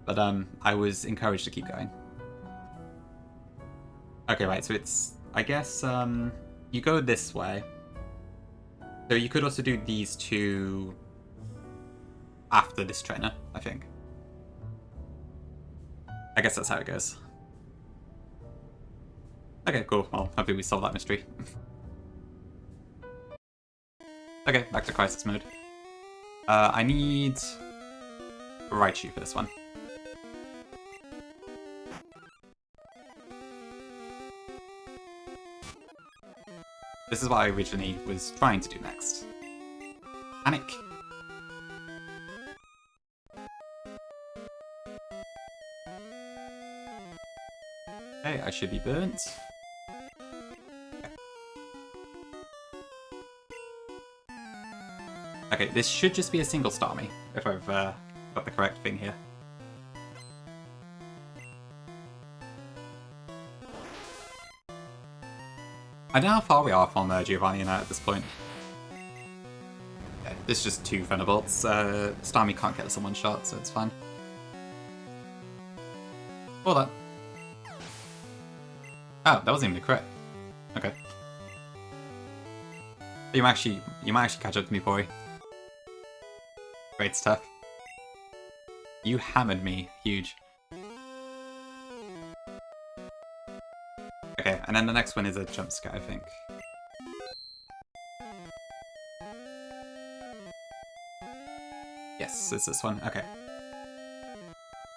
But I was encouraged to keep going. Okay, right, so it's... I guess you go this way. So you could also do these two after this trainer, I think. I guess that's how it goes. Okay, cool. Well, hopefully we solve that mystery. Okay, back to crisis mode. I need Raichu for this one. This is what I originally was trying to do next. Panic! Okay, I should be burnt. Okay, this should just be a single Starmie, if I've got the correct thing here. I don't know how far we are from Giovanni and I at this point. Yeah, this is just 2 Thunderbolts. Starmie can't get us in one shot, so it's fine. Hold on. Oh, that wasn't even a crit. Okay. You might actually catch up to me, boy. Great stuff. You hammered me. Huge. Okay, and then the next one is a jump scare, I think. Yes, it's this one. Okay.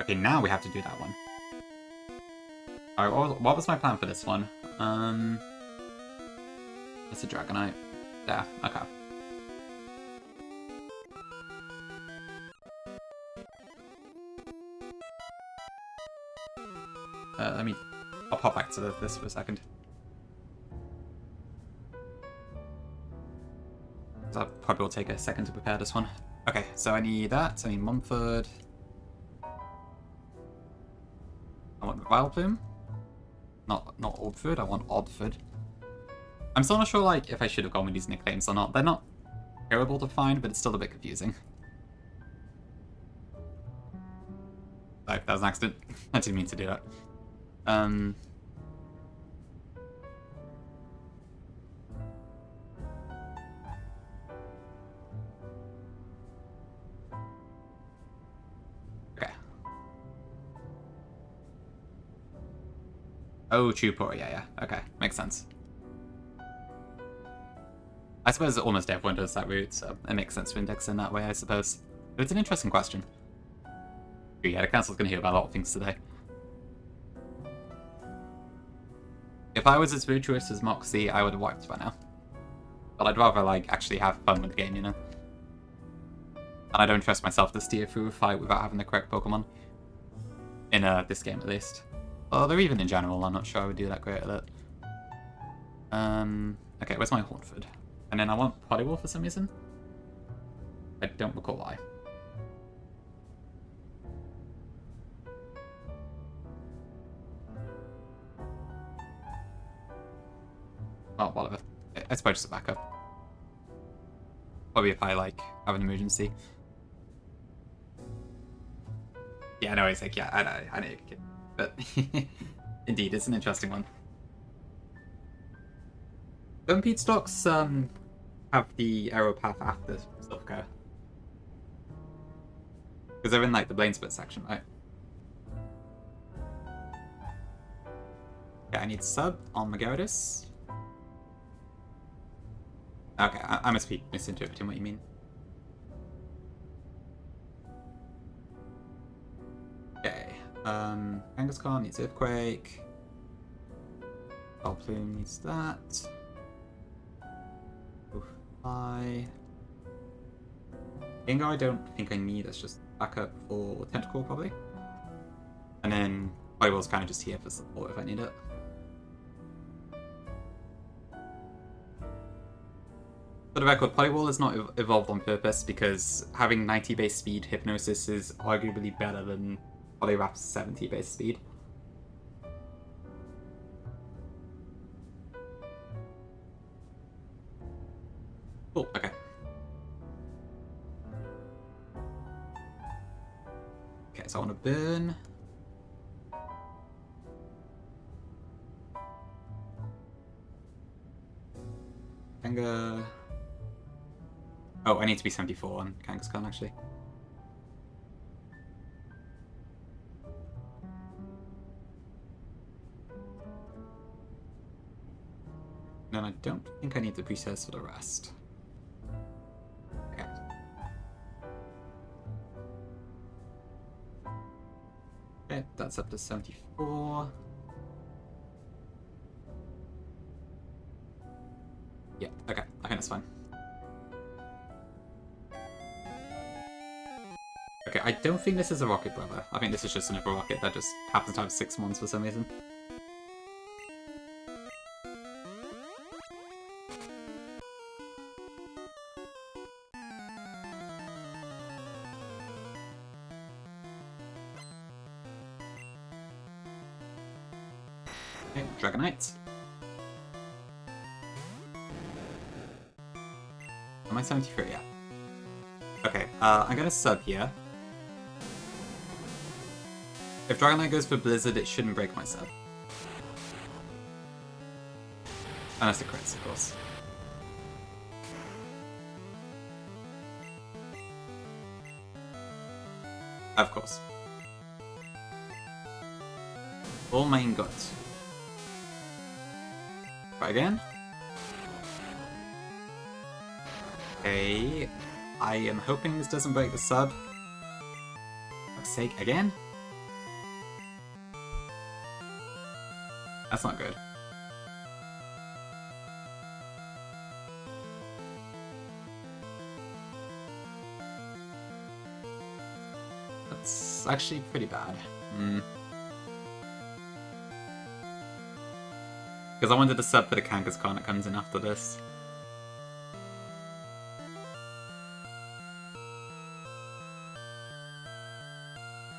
Okay, now we have to do that one. Alright, what was my plan for this one? It's a Dragonite. Yeah, okay. I'll pop back to this for a second. So probably will take a second to prepare this one. Okay, so I need that. I need Mumford. I want Vileplume. Not Oddford, I want Oddford. I'm still not sure like if I should have gone with these nicknames or not. They're not terrible to find, but it's still a bit confusing. Oh, that was an accident. I didn't mean to do that. Okay. Oh, Chupor, yeah. Okay, makes sense. I suppose almost everyone does that route, so it makes sense to index in that way, I suppose. But it's an interesting question. Yeah, the council's going to hear about a lot of things today. If I was as virtuous as Moxie, I would have wiped by now. But I'd rather, like, actually have fun with the game, you know? And I don't trust myself to steer through a fight without having the correct Pokemon. In this game, at least. Although even in general, I'm not sure I would do that great at it. Okay, where's my Hornford? And then I want Poliwhirl for some reason. I don't recall why. Oh, whatever. I suppose just a backup. Probably if I, like, have an emergency. Yeah, no, it's like, yeah, I know you can. But, indeed, it's an interesting one. Don't Pete stocks have the arrow path after Silph-Co? Because they're in, like, the Blade Split section, right? Okay, I need sub on Gyarados. Okay, I must be misinterpreting what you mean. Kangaskhan needs Earthquake. Plume needs that. Fly. Gengar I don't think I need, that's just backup for Tentacle probably. And then Polywall's kind of just here for support if I need it. For the record, Polywall is not evolved on purpose because having 90 base speed Hypnosis is arguably better than Poliwrath's 70 base speed. Cool, okay. Okay, so I want to burn. Kanga. Oh, I need to be 74 on Kangaskhan actually. And I don't think I need the presets for the rest. Okay. Okay, that's up to 74. Yeah, okay, I think that's fine. Okay, I don't think this is a rocket, brother. I think this is just another rocket that just happens to have 6 mons for some reason. Okay, Dragonite. Am I 73? Yeah. Okay, I'm gonna sub here. If Dragonite goes for Blizzard, it shouldn't break my sub. Unless it crits, of course. Of course. All main guts. Try again. Okay. I am hoping this doesn't break the sub. For fuck's sake, again? That's not good. That's actually pretty bad. Because I wanted to sub for the Kangaskhan that comes in after this.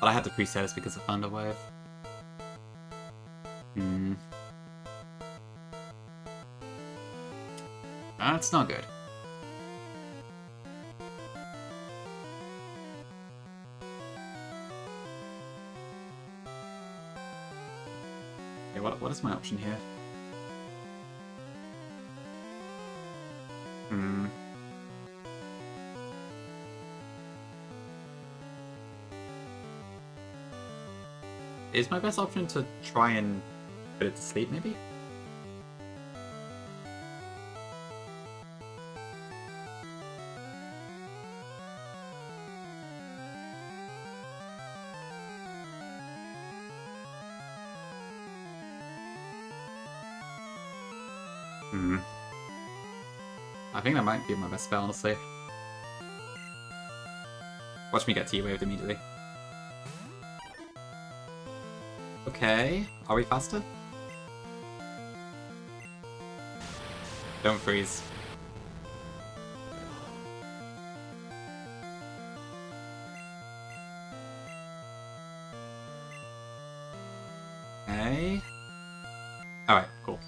But I had to preset this because of Thunder Wave. That's not good. Okay, what is my option here? Is my best option to try and put it to sleep, maybe? I think that might be my best spell, honestly. Watch me get T-Waved immediately. Okay, are we faster? Don't freeze. Okay. Alright, cool.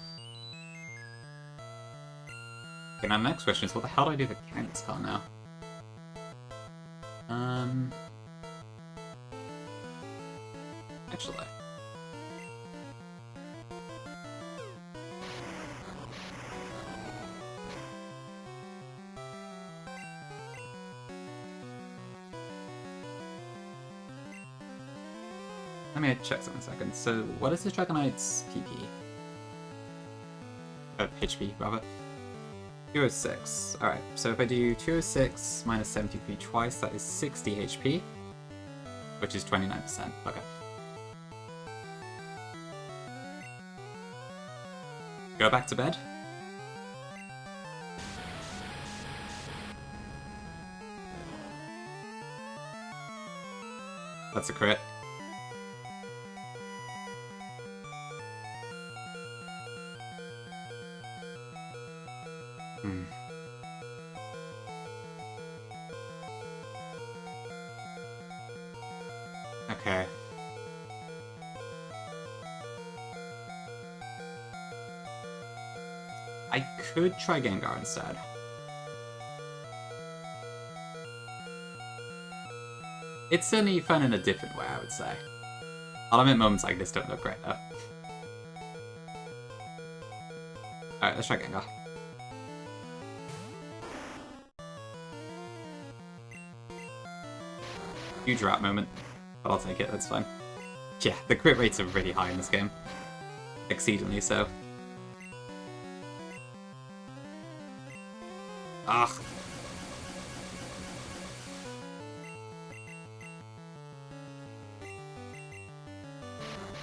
Okay, now the next question is, what the hell do I do with Kangaskhan now? Actually. Let me check something a second. So, what is the Dragonite's PP? HP, rather. 206. Alright, so if I do 206 minus 73 twice, that is 60 HP. Which is 29%. Okay. Go back to bed. That's a crit. Okay. I could try Gengar instead. It's certainly fun in a different way, I would say. I'll admit moments like this don't look great, though. Alright, let's try Gengar. Huge rat moment. But I'll take it, that's fine. Yeah, the crit rates are really high in this game. Exceedingly so. Ugh.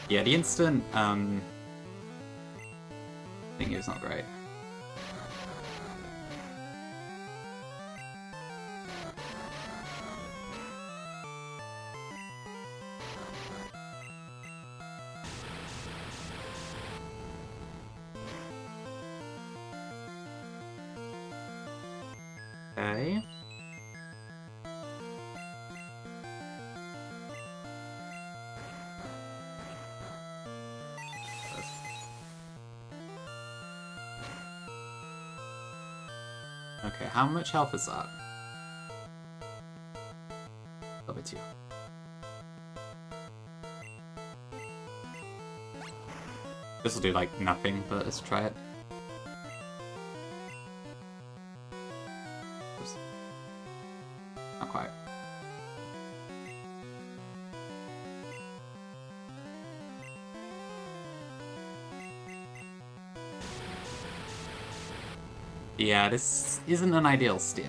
Yeah, the instant, thing is not great. Okay. Okay, how much health is that? A little bit too. This will do like nothing, but let's try it. Oops. Not quite. Yeah, this isn't an ideal steer.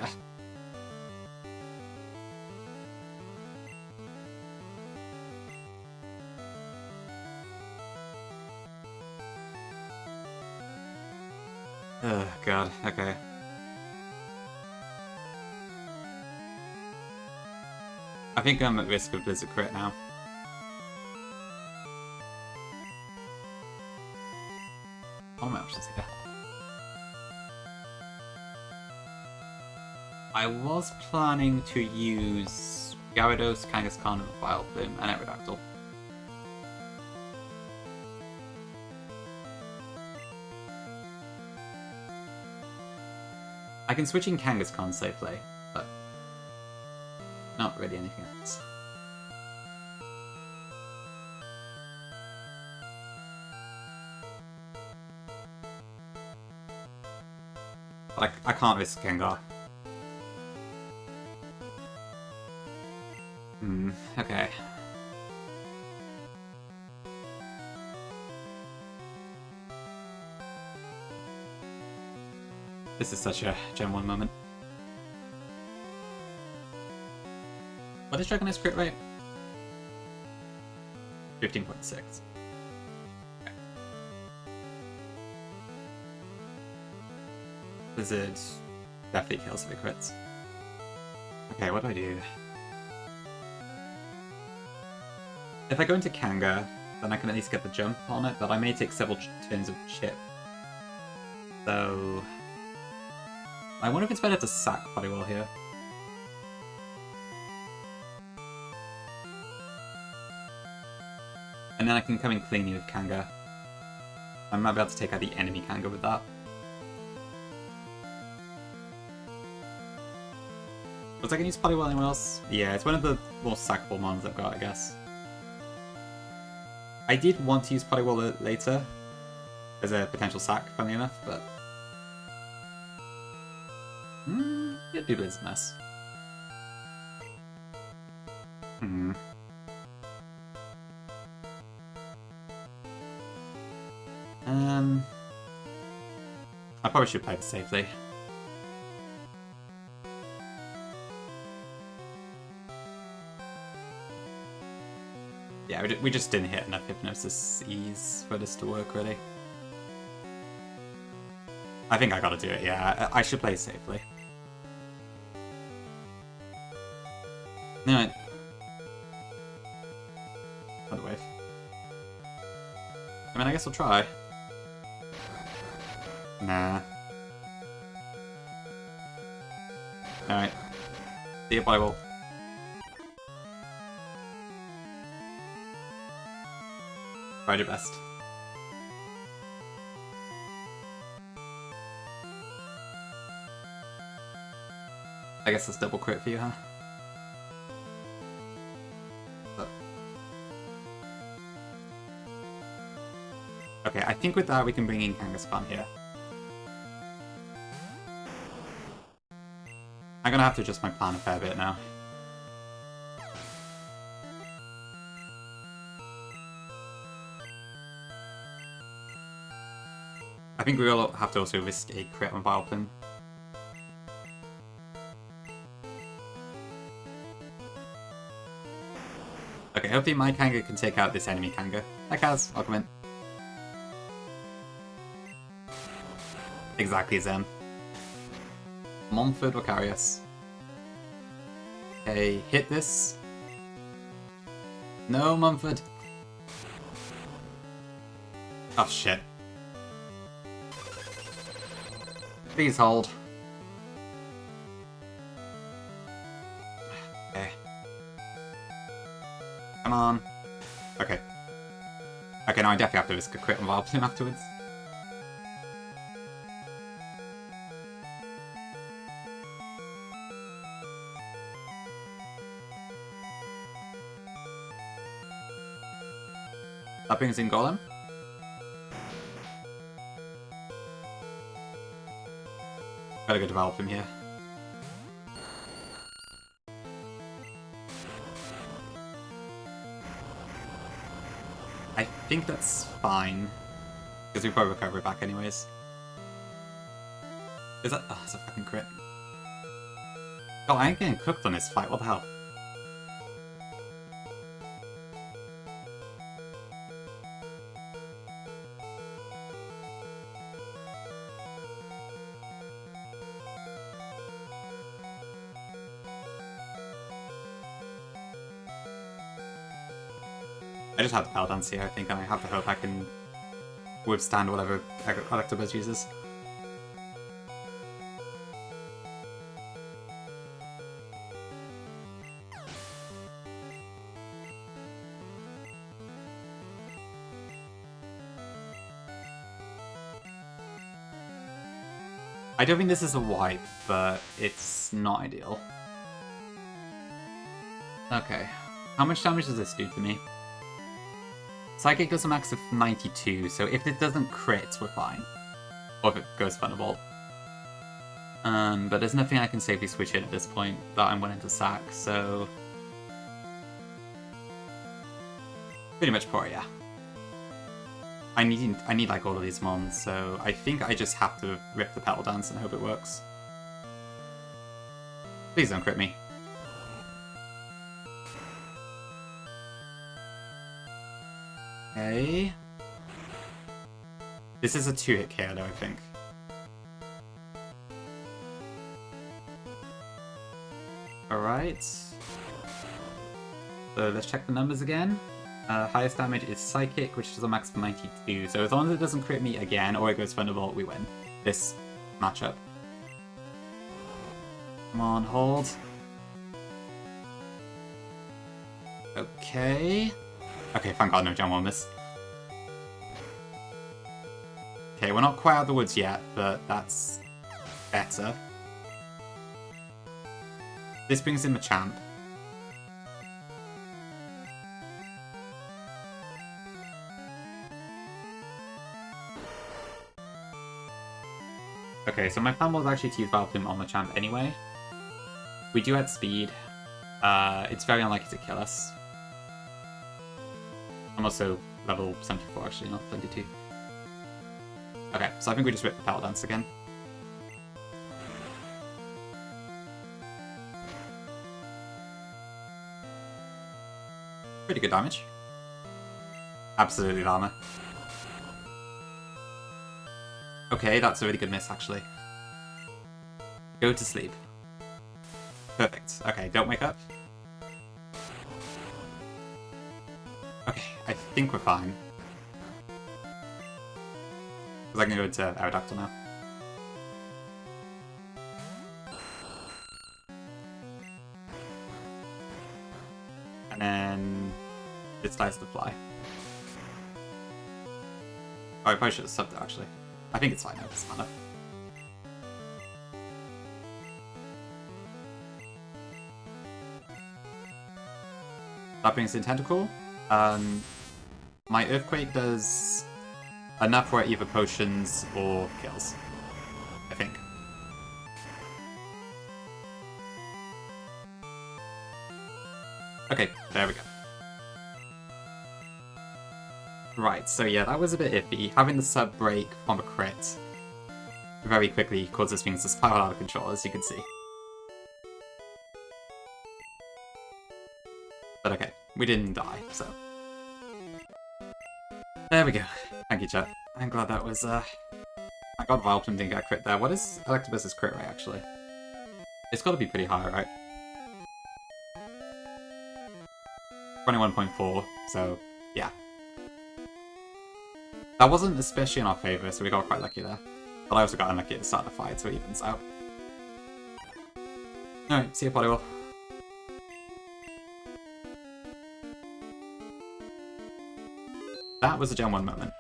Oh god, okay. I think I'm at risk of Blizzard crit now. What are my options here? I was planning to use Gyarados, Kangaskhan, Vileplume, and Aerodactyl. I can switch in Kangaskhan safely, but not really anything else. But I can't risk Gengar. Okay. This is such a Gen 1 moment. What is Dragonite's crit rate? 15.6. Okay. Blizzard definitely kills if it crits. Okay, what do I do? If I go into Kanga, then I can at least get the jump on it, but I may take several turns of chip. So I wonder if it's better to sack Poliwhirl here. And then I can come in cleanly with Kanga. I might be able to take out the enemy Kanga with that. Was I going to use Poliwhirl anywhere else? Yeah, it's one of the more sackable mons I've got, I guess. I did want to use Poliwhirl later as a potential sack, funny enough, but it'd be a Blizzard mess. I probably should play it safely. Yeah, we just didn't hit enough Hypnosis Ease for this to work, really. I think I gotta do it, yeah. I should play safely. No. Other wave. I mean, I guess I'll try. Nah. Alright. See you, Bible. Try your best. I guess that's double crit for you, huh? Okay, I think with that we can bring in Kangaskhan here. I'm gonna have to adjust my plan a fair bit now. I think we will have to also risk a crit on Vileplume. Okay, hopefully my Kanga can take out this enemy Kanga. Hi Kaz, welcome in. Exactly, Zen. Montford Vicarious. Okay, hit this. No, Mumford. Oh shit. Please hold. Okay. Come on. Okay. Okay, now I definitely have to risk a crit on Vileplume afterwards. That brings in Golem. Gotta go develop him here. I think that's fine. Because we probably recover it back anyways. Is that... Oh, it's a fucking crit. Oh, I ain't getting cooked on this fight, what the hell? I just have the Pal Dance here, I think, and I have to hope I can withstand whatever Electabuzz uses. I don't think this is a wipe, but it's not ideal. Okay. How much damage does this do to me? Psychic does a max of 92, so if it doesn't crit, we're fine. Or if it goes Thunderbolt. But there's nothing I can safely switch in at this point that I'm willing to sack, so... Pretty much poor, yeah. I need like all of these mons, so I think I just have to rip the Petal Dance and hope it works. Please don't crit me. Okay. This is a 2-hit KO though, I think. Alright. So let's check the numbers again. Highest damage is Psychic, which does a max of 92. So as long as it doesn't crit me again or it goes Thunderbolt, we win this matchup. Come on, hold. Okay. Okay, thank God no jump on this. Okay, we're not quite out of the woods yet, but that's better. This brings in Machamp. Okay, so my plan was actually to use Vileplume on Machamp anyway. We do add speed. It's very unlikely to kill us. I'm also level 74 actually, not 72. Okay, so I think we just rip the Petal Dance again. Pretty good damage. Absolutely llama. Okay, that's a really good miss, actually. Go to sleep. Perfect. Okay, don't wake up. Okay, I think we're fine. Because I can go into Aerodactyl now. And then it starts to fly. Oh, I probably should have subbed it, actually. I think it's fine now, it doesn't matter. That brings in Tentacle. My Earthquake does enough where it either potions or kills, I think. Okay, there we go. Right, so yeah, that was a bit iffy. Having the sub break from a crit very quickly causes things to spiral out of control, as you can see. But okay, we didn't die, so... There we go. Thank you, chat. I'm glad that was, Thank God Vileplume didn't get crit there. What is Electabuzz' crit rate, actually? It's gotta be pretty high, right? 21.4, so, yeah. That wasn't especially in our favour, so we got quite lucky there. But I also got unlucky at the start of the fight, so it evens out. Alright, see you, Poliwhirl. That was a Gen 1 moment.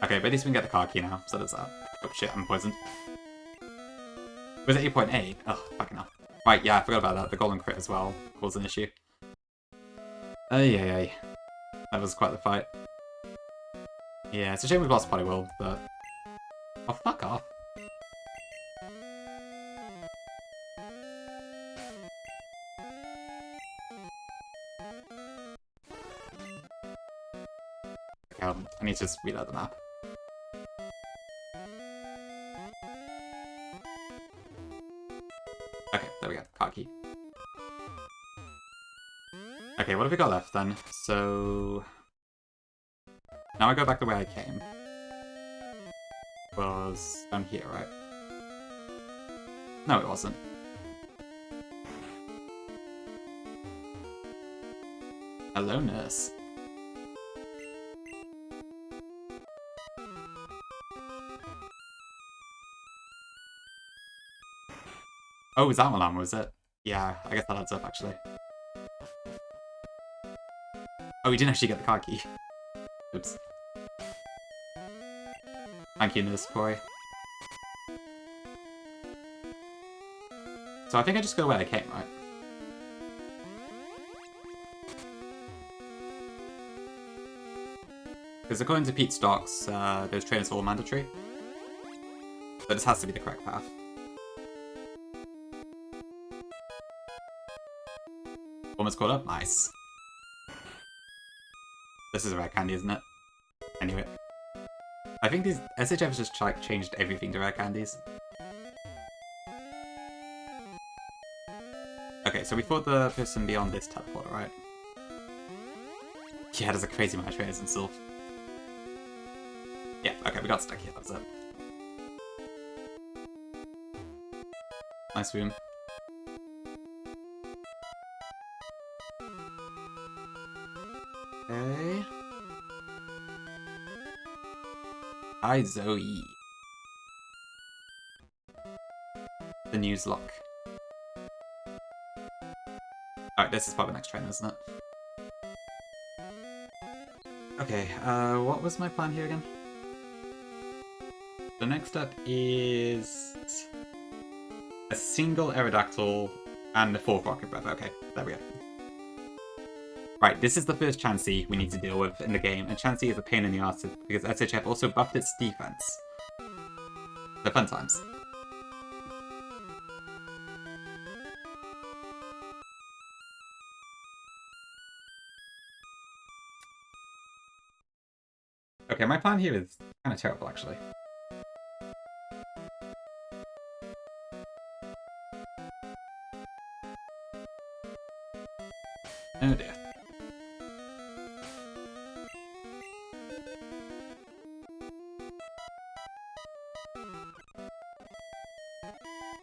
Okay, but at least we can get the car key now, so there's that. Oh shit, I'm poisoned. Was it 8.8? Oh, fucking hell. Right, yeah, I forgot about that. The golden crit as well caused an issue. Ay. That was quite the fight. Yeah, it's a shame we lost Poliwhirl, but... Oh, fuck off. Okay, I need to just reload the map. Okay, there we go. Car key. Okay, what have we got left then? So... Now I go back the way I came. Was down here, right? No, it wasn't. Hello, nurse. Oh, was that one, was it? Yeah, I guess that adds up, actually. Oh, we didn't actually get the car key. Oops. Thank you, Nurse Corey. So I think I just go where I came, right? Because according to Pete Stocks, those trainers are all mandatory. But this has to be the correct path. Almost caught up? Nice. This is a rare candy, isn't it? Anyway. I think these SHF has just changed everything to rare candies. Okay, so we fought the person beyond this teleporter, right? Yeah, there's a crazy amount of trainers in Sylph. Yeah, okay, we got stuck here, that was it. Nice room. Okay. Hi, Zoe. The Nuzlocke. Alright, this is probably the next train, isn't it? Okay, what was my plan here again? The next step is a single Aerodactyl and a 4th Rocket Breath. Okay, there we go. Right, this is the first Chansey we need to deal with in the game, and Chansey is a pain in the arse because SHF also buffed its defense. So fun times. Okay, my plan here is kind of terrible, actually. Oh dear.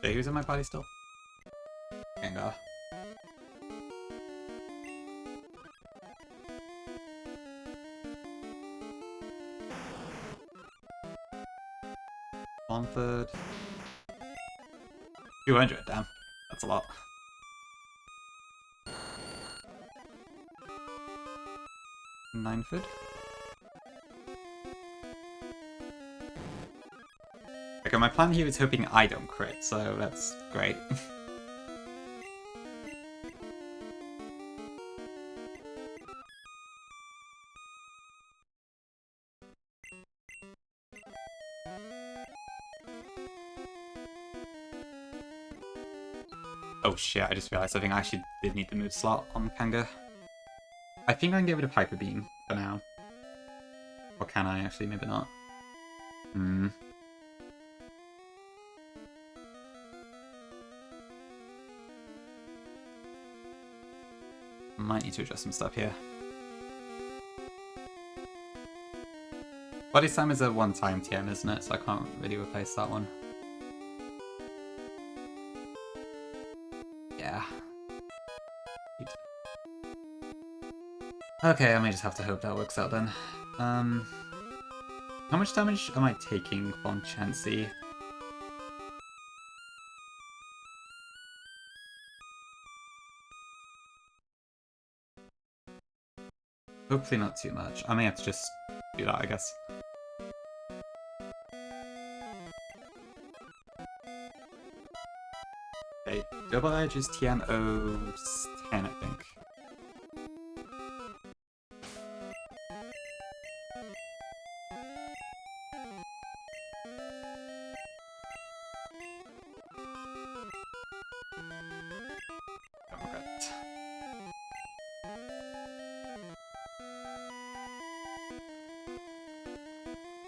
Wait, who's in my party still? Gengar. One third. 200, damn. That's a lot. Nineford. Okay, my plan here is hoping I don't crit, so that's great. Oh shit, I just realized I think I actually did need the move slot on Kanga. I think I can get rid of Hyper Beam for now. Or can I actually? Maybe not. Might need to adjust some stuff here. Body Slam is a one-time TM, isn't it? So I can't really replace that one. Yeah. Okay, I may just have to hope that works out then. How much damage am I taking from Chansey? Hopefully not too much. I may have to just do that, I guess. Okay, Double Edge is TMO 10, I think.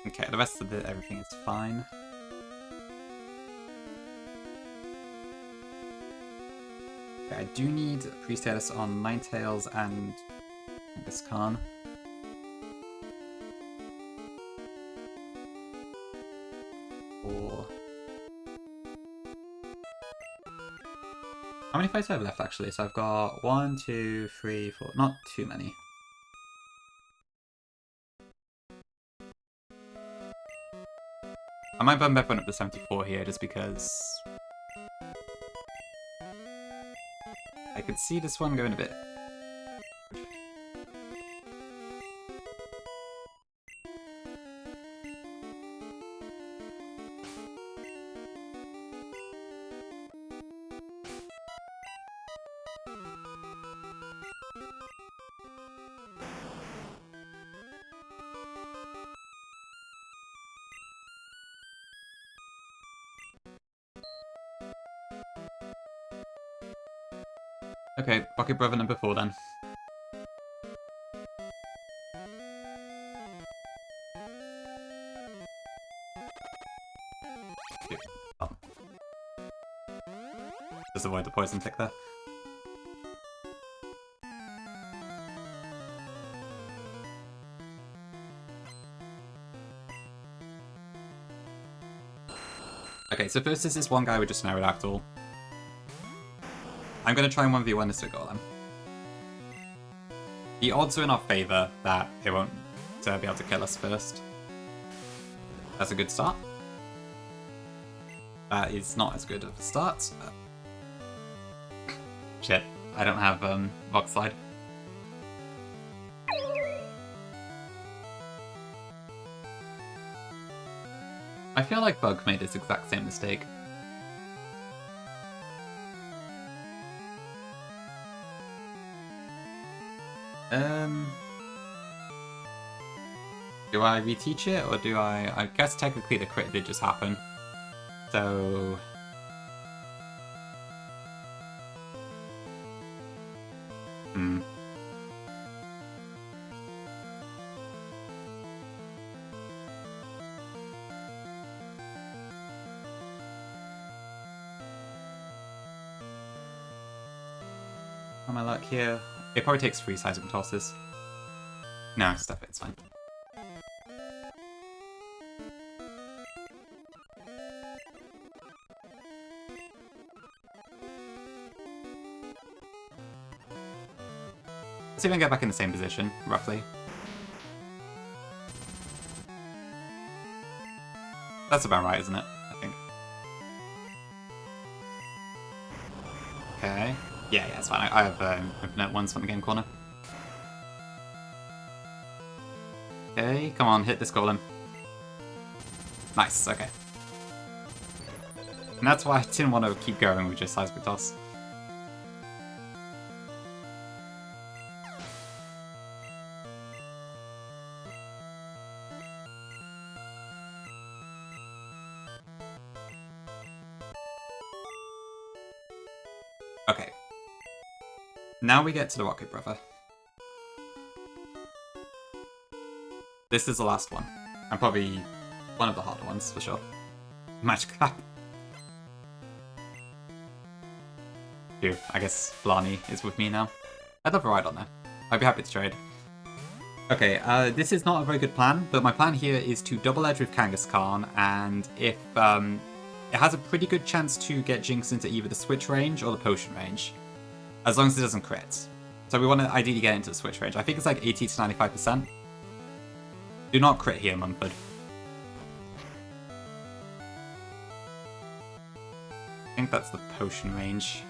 Okay, the rest of everything is fine. Okay, I do need pre-status on Ninetales and this Khan. Or... how many fights do I have left actually? So I've got 1, 2, 3, 4, not too many. I might bump up to 74 here just because I could see this one going a bit. Okay, Bucket Brother number 4 then. Oh. Just avoid the poison tick there. Okay, so first is this one guy with just an Aerodactyl. I'm going to try and 1v1 this big golem. The odds are in our favour that it won't be able to kill us first. That's a good start. That is not as good of a start. Shit, I don't have Rock Slide. I feel like Bug made this exact same mistake. Do I reteach it, or do I guess technically the crit did just happen. So... On my luck here, it probably takes 3 seismic tosses. No, stuff it, it's fine. see if I can get back in the same position, roughly. That's about right, isn't it? I think. Okay. Yeah, it's fine. I have infinite ones from the game corner. Okay, come on, hit this golem. Nice, okay. And that's why I didn't want to keep going with just seismic toss. Okay. Now we get to the rocket brother. This is the last one. And probably one of the harder ones, for sure. Magic Clap. Phew, I guess Blarney is with me now. I'd love a ride on there. I'd be happy to trade. Okay, this is not a very good plan, but my plan here is to double edge with Kangaskhan, and if it has a pretty good chance to get Jinx into either the switch range or the potion range, as long as it doesn't crit. So we want to ideally get into the switch range. I think it's like 80 to 95%. Do not crit here, Mumford. I think that's the potion range.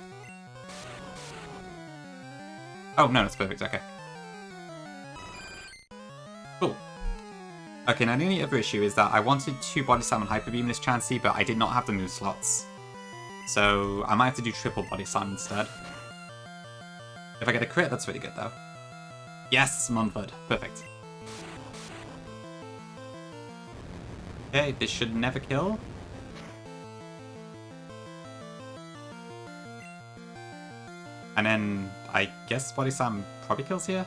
Oh, no, that's perfect, okay. Cool. Okay, now the only other issue is that I wanted to Body Slam and Hyper Beam this Chansey, but I did not have the move slots. So I might have to do triple Body Slam instead. If I get a crit, that's really good, though. Yes, Mumford. Perfect. Okay, this should never kill. And then, I guess Body Slam probably kills here?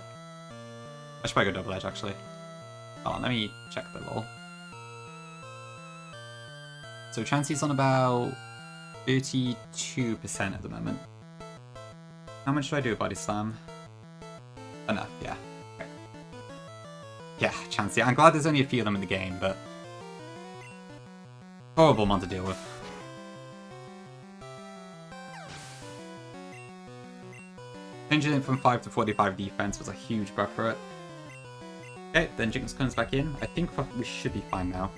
I should probably go double edge, actually. Hold on, let me check the roll. So Chansey's on about 32% at the moment. How much do I do with Body Slam? Enough, yeah. Okay. Yeah, Chansey. I'm glad there's only a few of them in the game, but... horrible one to deal with. Changing it from 5 to 45 defense was a huge buff for it. Okay, then Jinx comes back in. I think we should be fine now.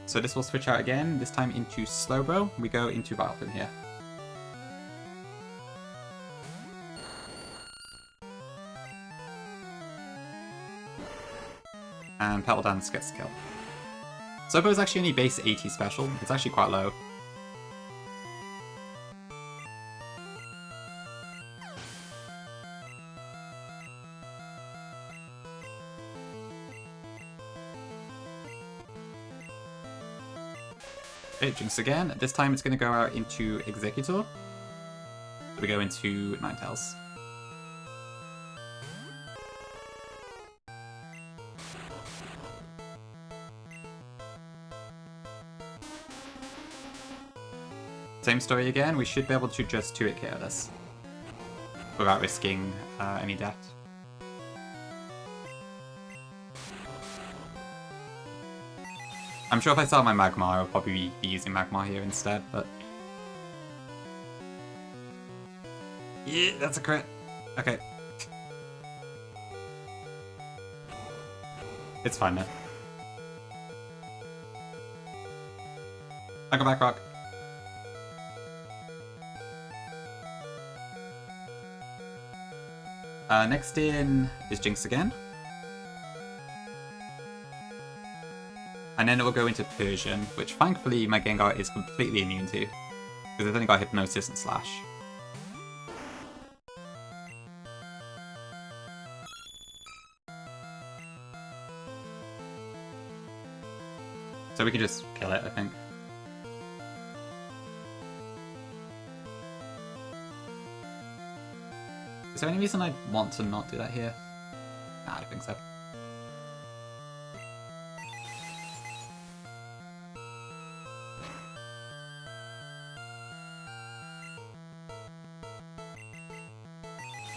So this will switch out again, this time into Slowbro. We go into Vilepin here. And Petal Dance gets the kill. Slowbro is actually only base 80 special. It's actually quite low. Okay, Jinx again. This time it's going to go out into Executor. So we go into Ninetales. Same story again, we should be able to just 2-hit KO this without risking any death. I'm sure if I sell my Magmar, I'll probably be using Magmar here instead, but... yeah, that's a crit. Okay. It's fine now. I go back, Rock. Next in is Jinx again. And then it will go into Persian, which thankfully my Gengar is completely immune to. Because it's only got Hypnosis and Slash. So we can just kill it, I think. Is there any reason I'd want to not do that here? Nah, I don't think so.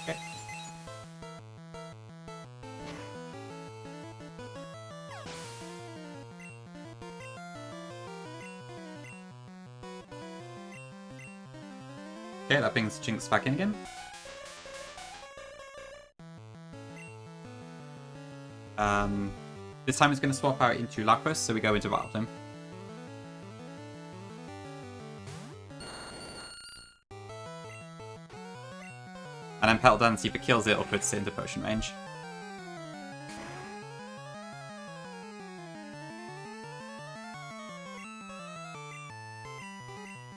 Okay. Okay, that brings Jinx back in again. This time it's going to swap out into Lapras, so we go into Battle Plume. And then Petal Dance either kills it or puts it into potion range.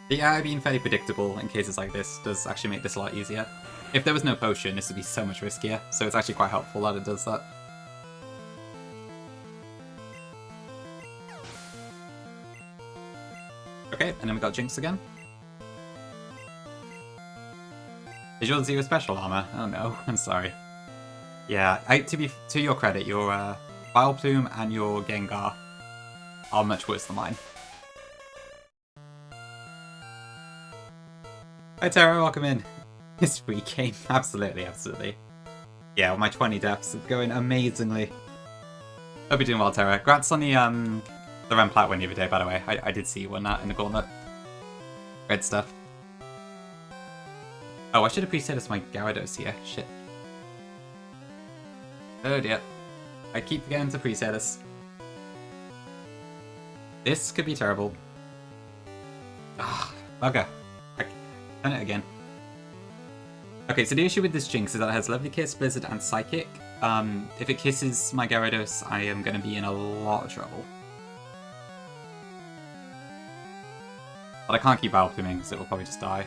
The AI being fairly predictable in cases like this does actually make this a lot easier. If there was no potion, this would be so much riskier, so it's actually quite helpful that it does that. Okay, and then we got Jinx again. Is yours 0 special armor? Oh no, I'm sorry. Yeah, to your credit, your Battle Plume and your Gengar are much worse than mine. Hi Tara, welcome in. This free game, absolutely, absolutely. Yeah, well, my 20 deaths are going amazingly. Hope you're doing well, Tara. Congrats on the Remplat win the other day, by the way. I did see you won that in the gauntlet. Great stuff. Oh, I should have pre-status my Gyarados here. Shit. Oh dear. I keep forgetting to pre-status. This could be terrible. Ah, bugger. Turn it again. Okay, so the issue with this Jinx is that it has Lovely Kiss, Blizzard, and Psychic. If it kisses my Gyarados, I am going to be in a lot of trouble. But I can't keep Battle Pluming, because it will probably just die.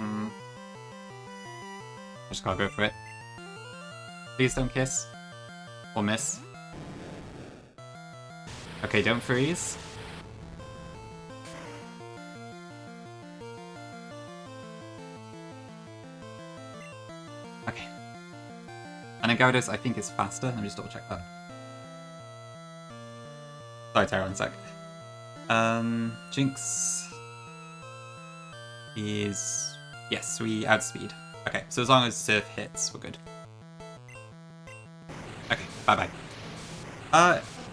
I just gotta go for it. Please don't kiss. Or miss. Okay, don't freeze. Okay. And then Gyarados, I think, is faster. Let me just double check that. Sorry, Tara, one sec. Jinx is... Yes, we add speed. Okay, so as long as Surf hits, we're good. Okay, bye-bye.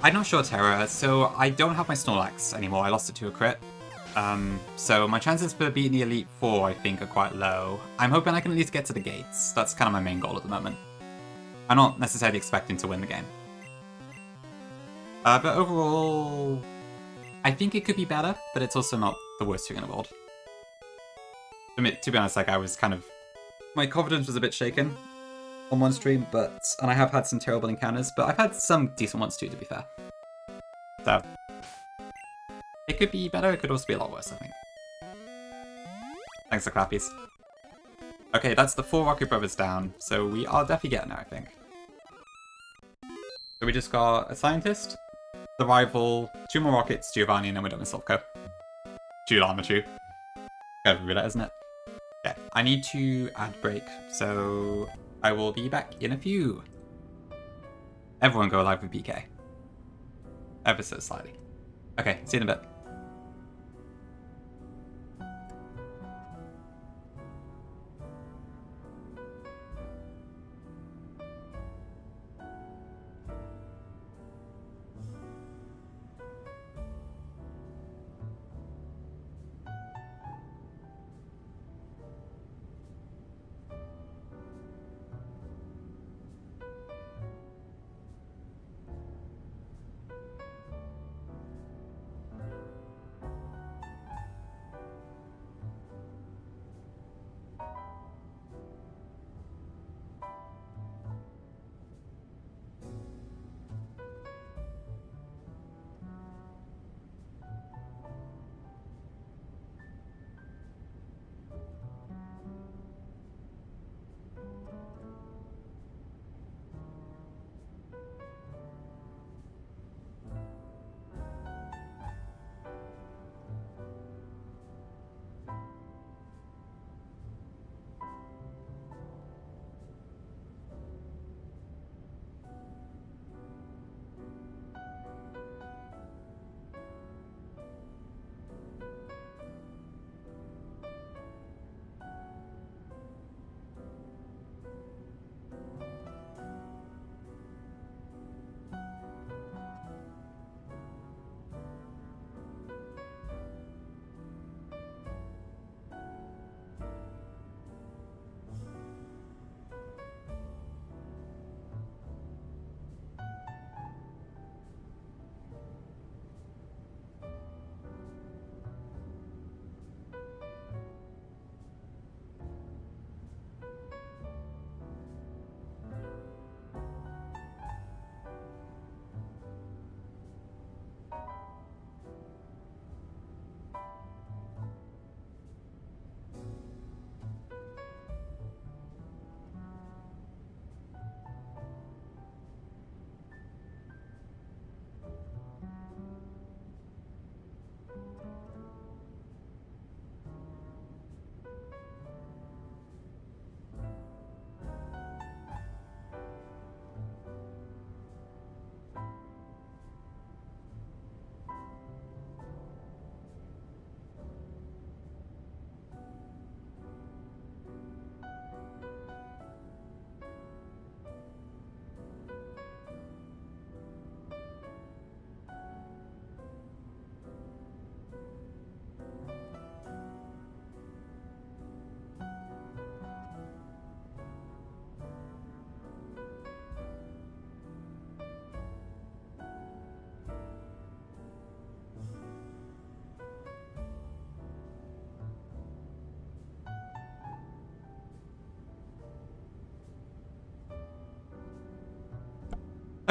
I'm not sure, Terra. So I don't have my Snorlax anymore. I lost it to a crit. So my chances for beating the Elite Four, I think, are quite low. I'm hoping I can at least get to the gates. That's kind of my main goal at the moment. I'm not necessarily expecting to win the game. But overall, I think it could be better, but it's also not the worst thing in the world. To be honest, like, I was kind of... My confidence was a bit shaken on one stream, and I have had some terrible encounters, but I've had some decent ones too, to be fair. So, it could be better, it could also be a lot worse, I think. Thanks for clappies. Okay, that's the 4 Rocket Brothers down, so we are definitely getting there, I think. So we just got a Scientist, the Rival, 2 more Rockets, Giovanni, and then we're done with Silpco. Dual Armor Chew. Gotta be that, isn't it? Okay, I need to add break, so I will be back in a few. Everyone go live with BK. Ever so slightly. Okay, see you in a bit.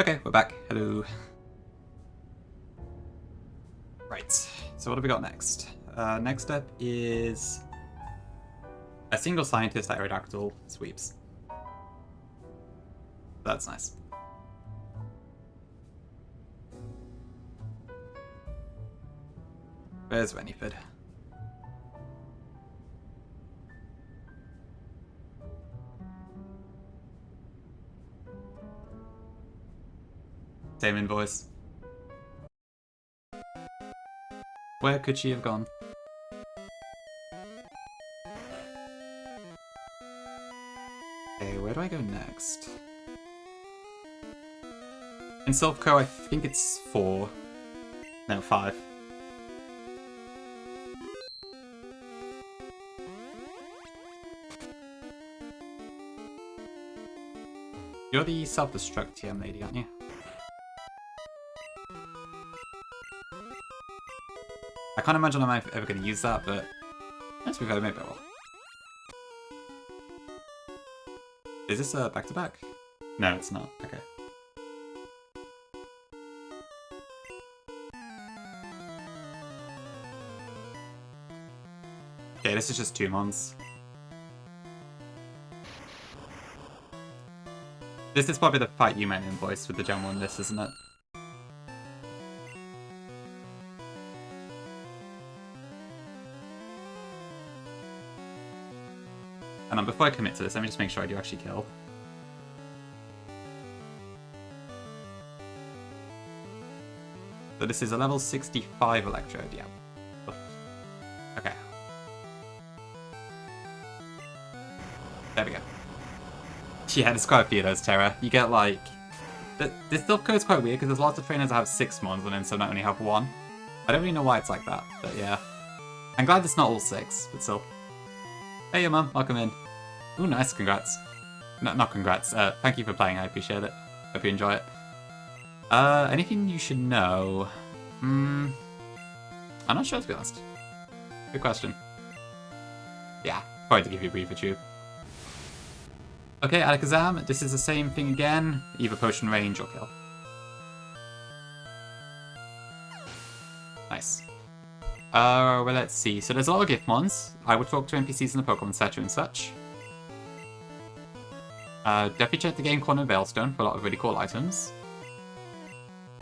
Okay, we're back. Hello. Right, so what have we got next? Next up is a single scientist Aerodactyl sweeps. That's nice. Where's Reniford? Same invoice. Where could she have gone? Okay, where do I go next? In Silpco, I think it's 4. No, 5. You're the self-destruct TM lady, aren't you? I can't imagine I'm ever going to use that, but let's be fair, maybe I will. Is this a back-to-back? No, it's not. Okay. Okay, this is just 2 months. This is probably the fight you meant invoice with the Gen 1 list, isn't it? And before I commit to this, let me just make sure I do actually kill. So this is a level 65 Electrode, yeah. Okay. There we go. Yeah, there's quite a few of those, Terra. You get like... This Silpco is quite weird because there's lots of trainers that have 6 mons and then some that only have 1. I don't really know why it's like that, but yeah. I'm glad it's not all 6, but still. Hey, your mum, welcome in. Ooh, nice, congrats. No, not congrats. Thank you for playing, I appreciate it. Hope you enjoy it. Anything you should know? I'm not sure, to be honest. Good question. Yeah, probably to give you a briefer tube. Okay, Alakazam, this is the same thing again. Either potion range or kill. Nice. Well, let's see. So there's a lot of gift mons. I would talk to NPCs in the Pokemon Center and such. Definitely check the game corner of Veilstone for a lot of really cool items.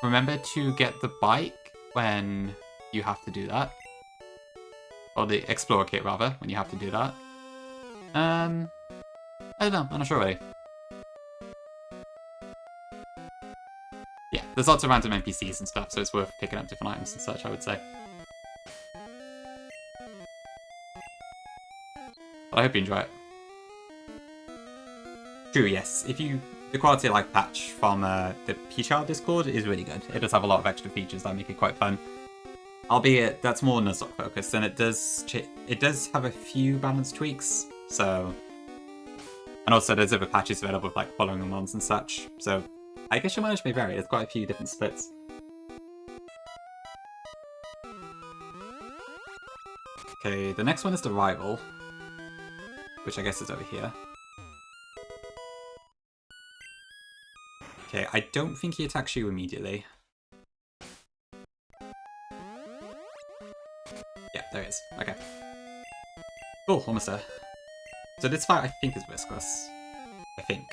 Remember to get the bike when you have to do that. Or the Explorer kit, rather, when you have to do that. I don't know, I'm not sure really. Yeah, there's lots of random NPCs and stuff, so it's worth picking up different items and such, I would say. But I hope you enjoy it. True, yes. The quality of life patch from the P-Child Discord is really good. It does have a lot of extra features that make it quite fun. Albeit, that's more Nuzlocke focused, and it does have a few balance tweaks, so... And also, there's other patches available with like following the mons and such, so I guess your mileage may vary. There's quite a few different splits. Okay, the next one is the Rival, which I guess is over here. Okay, I don't think he attacks you immediately. Yeah, there he is. Okay. Cool, almost there. So this fight, I think, is riskless. I think.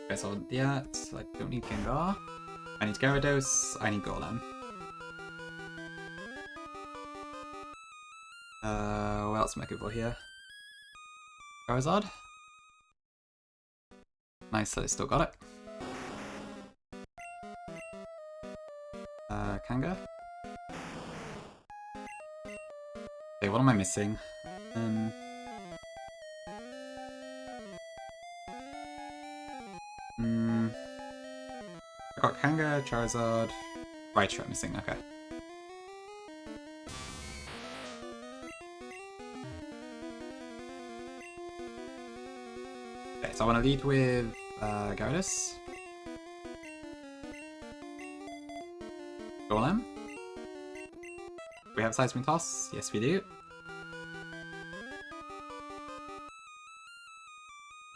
Okay, so yeah, I don't need Gengar. I need Gyarados. I need Golem. What else am I good for here? Charizard. Nice that I still got it. Kanga. Okay, what am I missing? I got Kanga, Charizard, Raichu I'm missing, okay. Okay, so I want to lead with Gyarados. Golem. We have Seismic Toss? Yes, we do.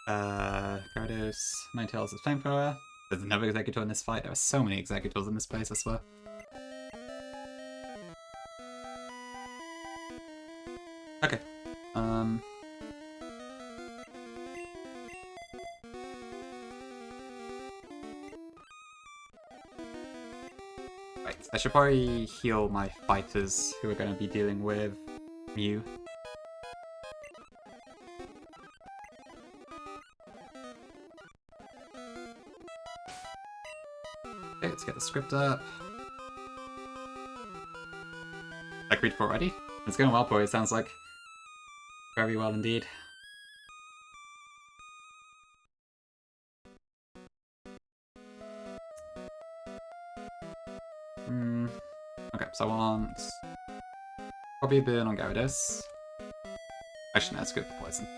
Gyarados, Ninetales is Flamethrower. There's another Executor in this fight. There are so many Executors in this place, I swear. Okay. Right, I should probably heal my fighters who are going to be dealing with Mew. Okay, let's get the script up. Like read for already? It's going well, boy. It sounds like very well indeed. Okay, so I want probably a burn on Gyarados. Actually, no, that's good for poison.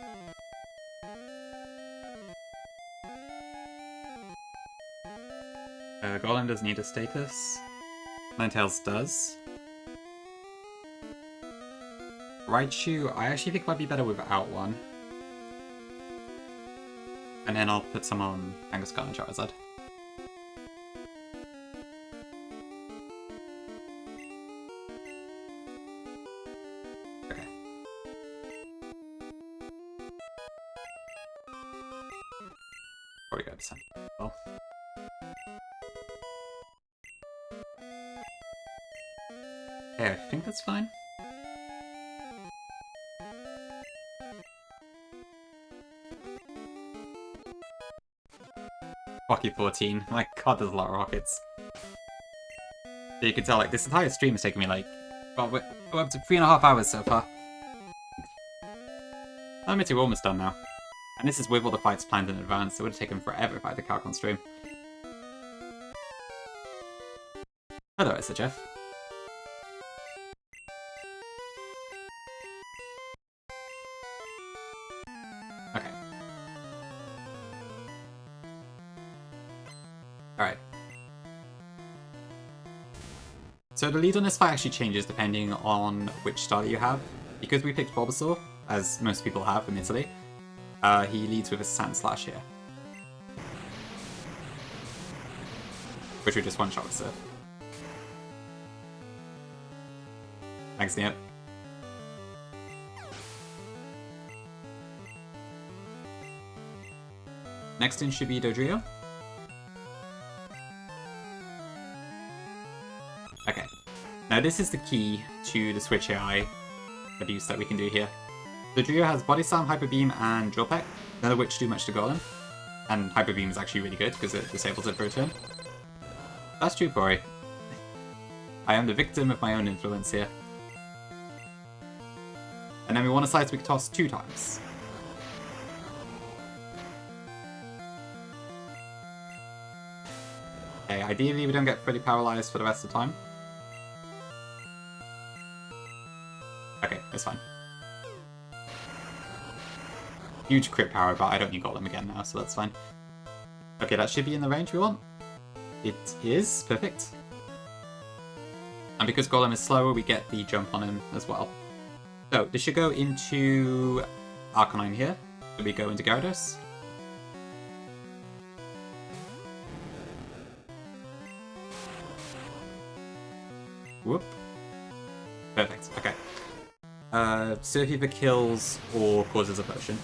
Golem does need a status. Ninetales does. Raichu, I actually think might be better without one. And then I'll put some on Kangaskhan and Charizard. Okay. Probably go to Sun. Well. Okay, I think that's fine. Rocky 14. My god, there's a lot of rockets. So you can tell, like, this entire stream is taking me, like, well, we're up to 3.5 hours so far. We're almost done now. And this is with all the fights planned in advance, so it would have taken forever if I had to calc on stream. Hello, Sir Jeff. Okay. Alright. So the lead on this fight actually changes depending on which starter you have. Because we picked Bulbasaur, as most people have in Italy, he leads with a Sand Slash here. Which we just one-shot with Surf. Thanks, Neo. Next in should be Dodrio. Okay. Now this is the key to the Switch AI abuse that we can do here. Dodrio has Body Slam, Hyper Beam, and Drill Peck, none of which do much to Golem. And Hyper Beam is actually really good because it disables it for a turn. That's true, Pori. I am the victim of my own influence here. And then we want to Seismic Toss 2 times. Okay, ideally we don't get fully paralyzed for the rest of the time. Okay, that's fine. Huge crit power, but I don't need Golem again now, so that's fine. Okay, that should be in the range we want. It is. Perfect. And because Golem is slower, we get the jump on him as well. So, this should go into Arcanine here. So we go into Gyarados. Whoop. Perfect, okay. Surf either kills or causes a potion.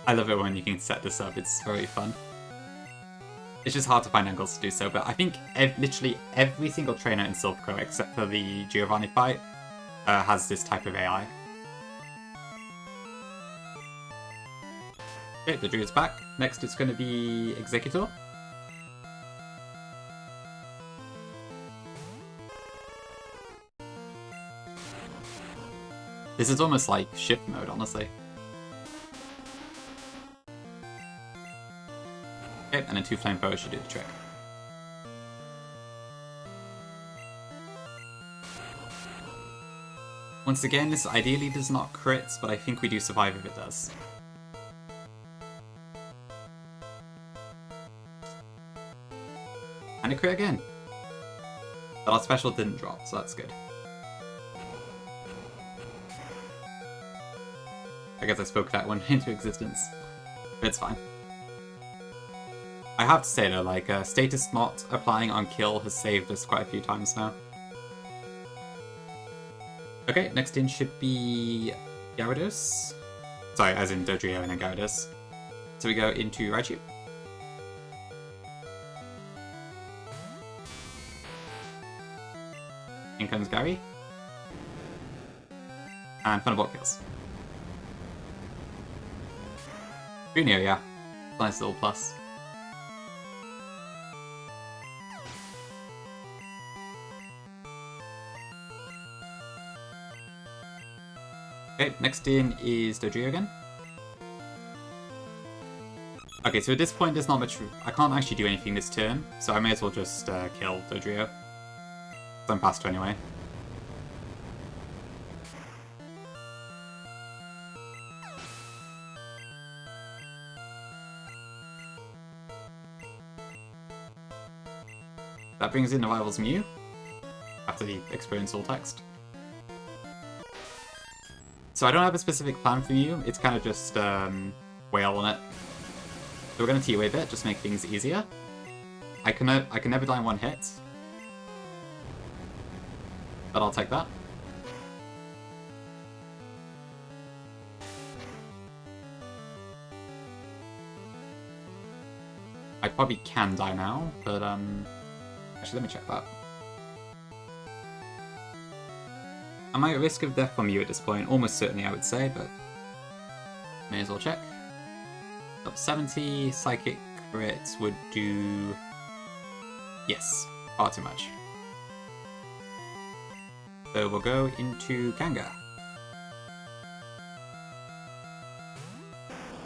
I love it when you can set this up, it's very fun. It's just hard to find angles to do so, but I think literally every single trainer in Silph Co, except for the Giovanni fight, has this type of AI. Okay, the Druid's back. Next it's going to be Executor. This is almost like shift mode, honestly. Okay, and then 2 Flamethrowers should do the trick. Once again, this ideally does not crit, but I think we do survive if it does. And it crit again. But our special didn't drop, so that's good. I guess I spoke that one into existence. But it's fine. I have to say though, like, status not applying on kill has saved us quite a few times now. Okay, next in should be Gyarados. Sorry, as in Dodrio and then Gyarados. So we go into Raichu. In comes Gary. And Thunderbolt kills. Junior, yeah. Nice little plus. Okay, next in is Dodrio again. Okay, so at this point there's not much... I can't actually do anything this turn, so I may as well just kill Dodrio. So I'm faster anyway. That brings in the rival's Mew, after the experience all text. So I don't have a specific plan for Mew, it's kind of just wail on it. So we're going to T-Wave it, just make things easier. I can never die in one hit. But I'll take that. I probably can die now, but actually let me check that. Am I at risk of death from you at this point? Almost certainly I would say, but may as well check. Up 70, Psychic Crit would do... Yes, far too much. So we'll go into Kanga.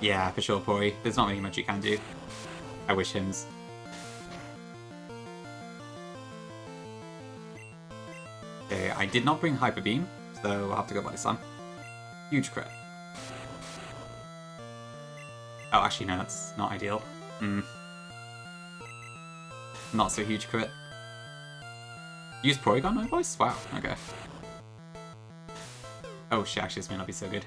Yeah, for sure, Pori. There's not really much you can do. I wish hymns. Okay, I did not bring Hyper Beam, so I'll have to go by this time. Huge crit. Oh, actually, no, that's not ideal. Not so huge crit. Use Porygon, my voice? Wow, okay. Oh shit, actually, this may not be so good.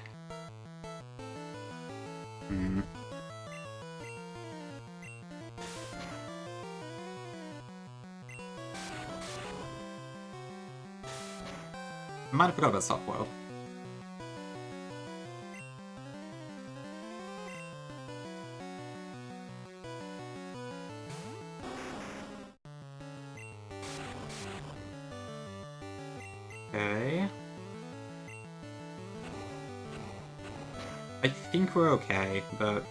I might have forgot about Soft Boil. Okay. I think we're okay, but...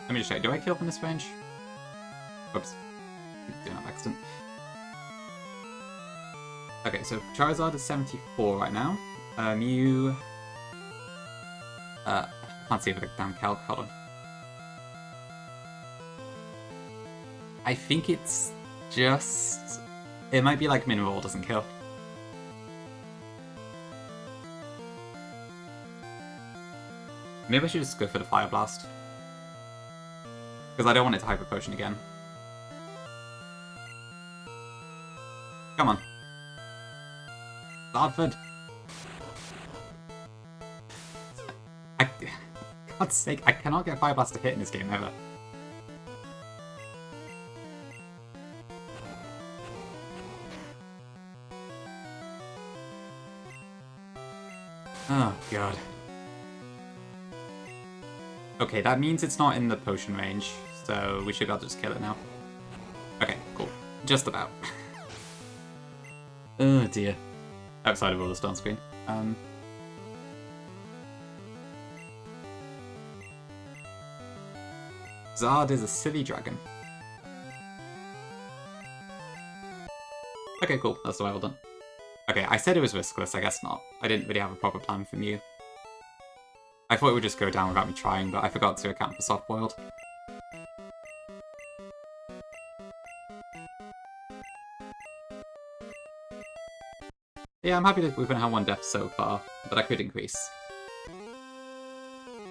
Let me just check, do I kill from this range? Oops. Doing that by accident. Okay, so Charizard is 74 right now. Mew... I can't see it with a damn calc, hold on. I think it's just... It might be like Mineral doesn't kill. Maybe I should just go for the Fire Blast. Because I don't want it to Hyper Potion again. Come on. Lardford. God's sake, I cannot get Fire Blast to hit in this game ever. Oh, God. Okay, that means it's not in the potion range, so we should be able to just kill it now. Okay, cool. Just about. Oh, dear. Outside of all the stun screen. Zard is a silly dragon. Okay, cool. That's the way well done. Okay, I said it was riskless, I guess not. I didn't really have a proper plan for Mew. I thought it would just go down without me trying, but I forgot to account for soft-boiled. Yeah, I'm happy that we've only had one death so far, but I could increase.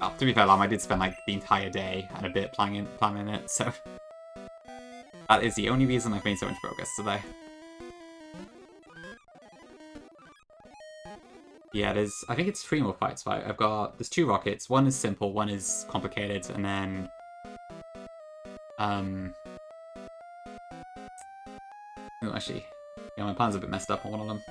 Well, to be fair, Lam, I did spend like the entire day and a bit planning it, so that is the only reason I've made so much progress today. Yeah, I think it's 3 more fights, right? There's 2 rockets. One is simple, one is complicated, and then oh, actually, yeah, my plan's a bit messed up on one of them.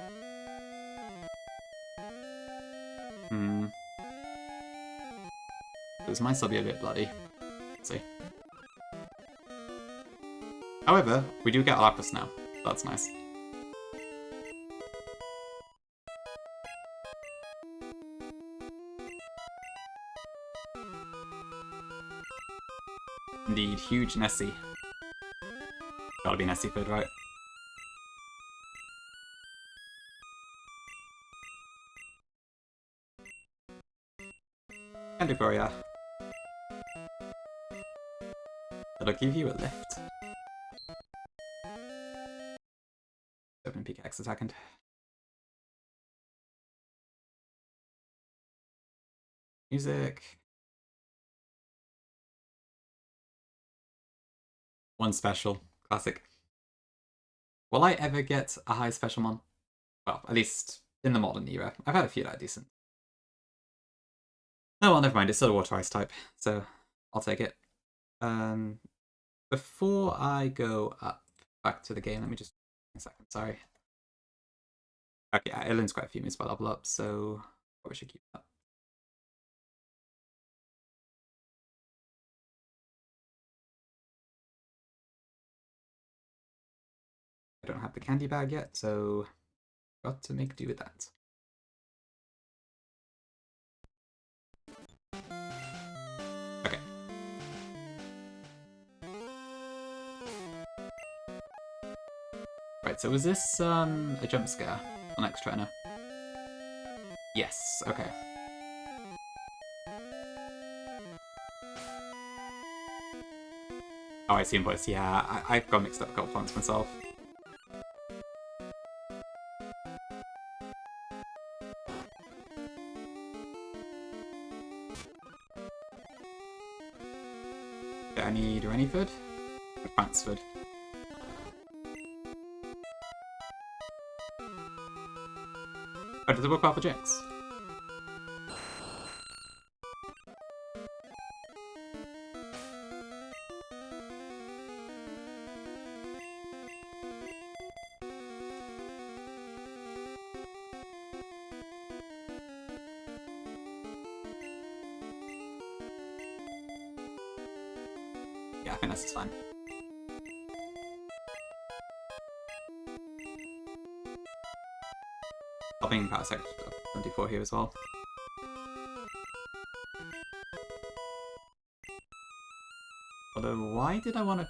This might still be a bit bloody. Let's see. However, we do get Arcus now. That's nice. Indeed, huge Nessie. Gotta be Nessie food, right? And Victoria. That'll give you a lift. Open pickaxe a second. Music. One special. Classic. Will I ever get a high special mon? Well, at least in the modern era. I've had a few that are decent. Oh well, never mind. It's still a water ice type, so I'll take it. Before I go back to the game, let me just a second. Sorry. Okay, it learns quite a few moves by level up, so probably should keep that. I don't have the candy bag yet, so got to make do with that. Okay. Right, so was this a jump scare on X Trainer? Yes, okay. Oh, I see invoice. Yeah, I've got mixed up a couple points myself. Do I need any food? Advanced food. Oh, does it work well for Jinx? Yeah, I think that's fine. Popping power sec 24 here as well. Although, why did I want to...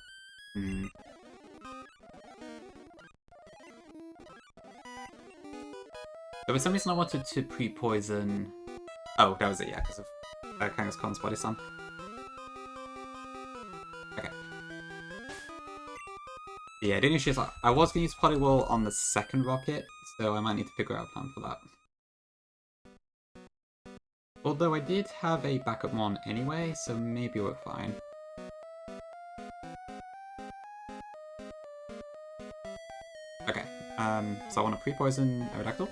There was some reason I wanted to pre-poison... Oh, that was it, yeah, because of Kangaskhan's body slam. Okay. Yeah, the issue is I was going to use Polywall on the second rocket, so I might need to figure out a plan for that. Although I did have a backup mon anyway, so maybe we're fine. Okay, so I want to pre-poison Aerodactyl.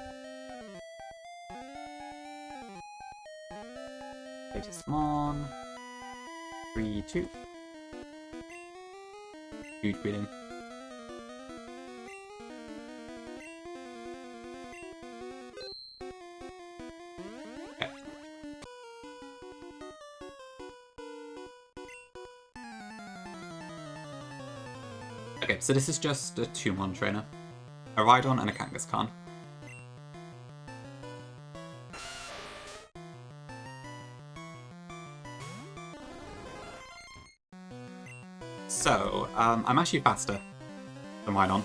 Latest mon. 3, 2. Huge breeding. Okay, so this is just a 2-mon trainer. A Rhydon and a Kangaskhan. So, I'm actually faster than Rhydon.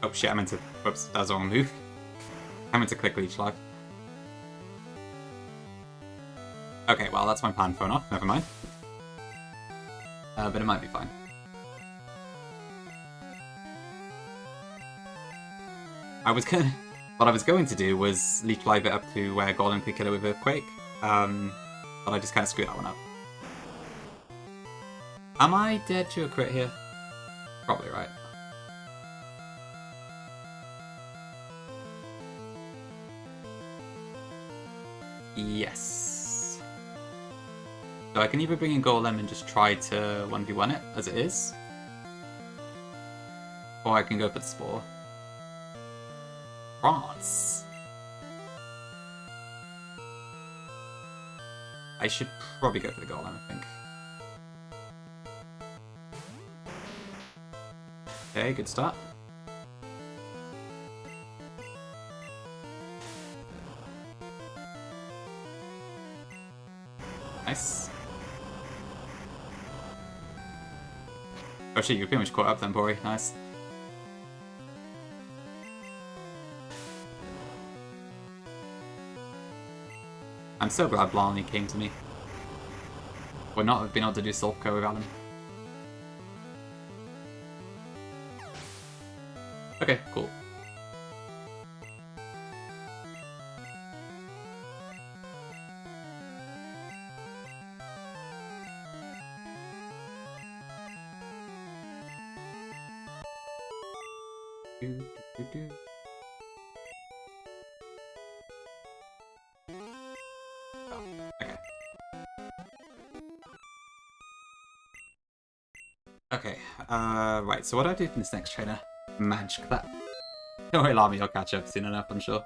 Oh shit, I meant to... Whoops, that was the wrong move. I meant to click Leech Life. Okay, well, that's my plan phone off. Never mind. But it might be fine. What I was going to do was leech live it up to where Golem could kill it with Earthquake. But I just kind of screwed that one up. Am I dead to a crit here? Probably right. Yes. So I can either bring in Golem and just try to 1v1 it as it is. Or I can go for the Spore. France. I should probably go for the Golem, I think. Okay, good start. Nice. Oh shit, you're pretty much caught up then, Bori. Nice. I'm so glad Blarney came to me. Would not have been able to do Sulfco without him. Okay, cool. Okay, right, so what do I do for this next trainer? Magic that. Don't worry, Lami, you'll catch up soon enough, I'm sure.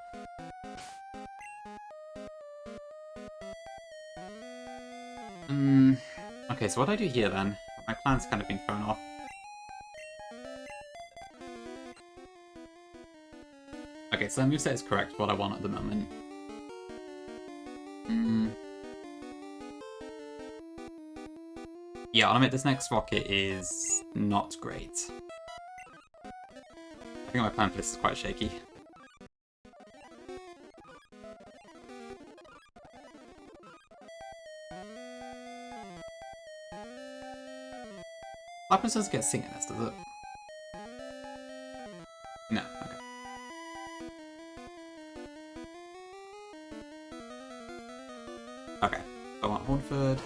Okay, so what do I do here then? My plan's kind of been thrown off. Okay, so that moveset is correct for what I want at the moment. Yeah, I'll admit this next rocket is not great. I think my plan for this is quite shaky. Lapras doesn't get sing in this, does it? No, okay. Okay, so I want Hornford.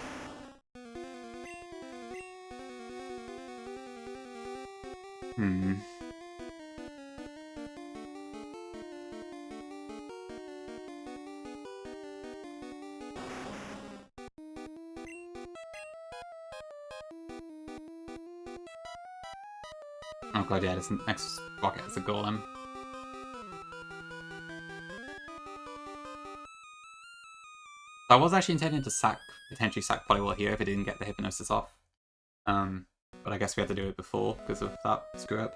Oh god, yeah, this next rocket is a Golem. I was actually intending to potentially sack Polywall here if it didn't get the Hypnosis off. But I guess we had to do it before because of that screw up.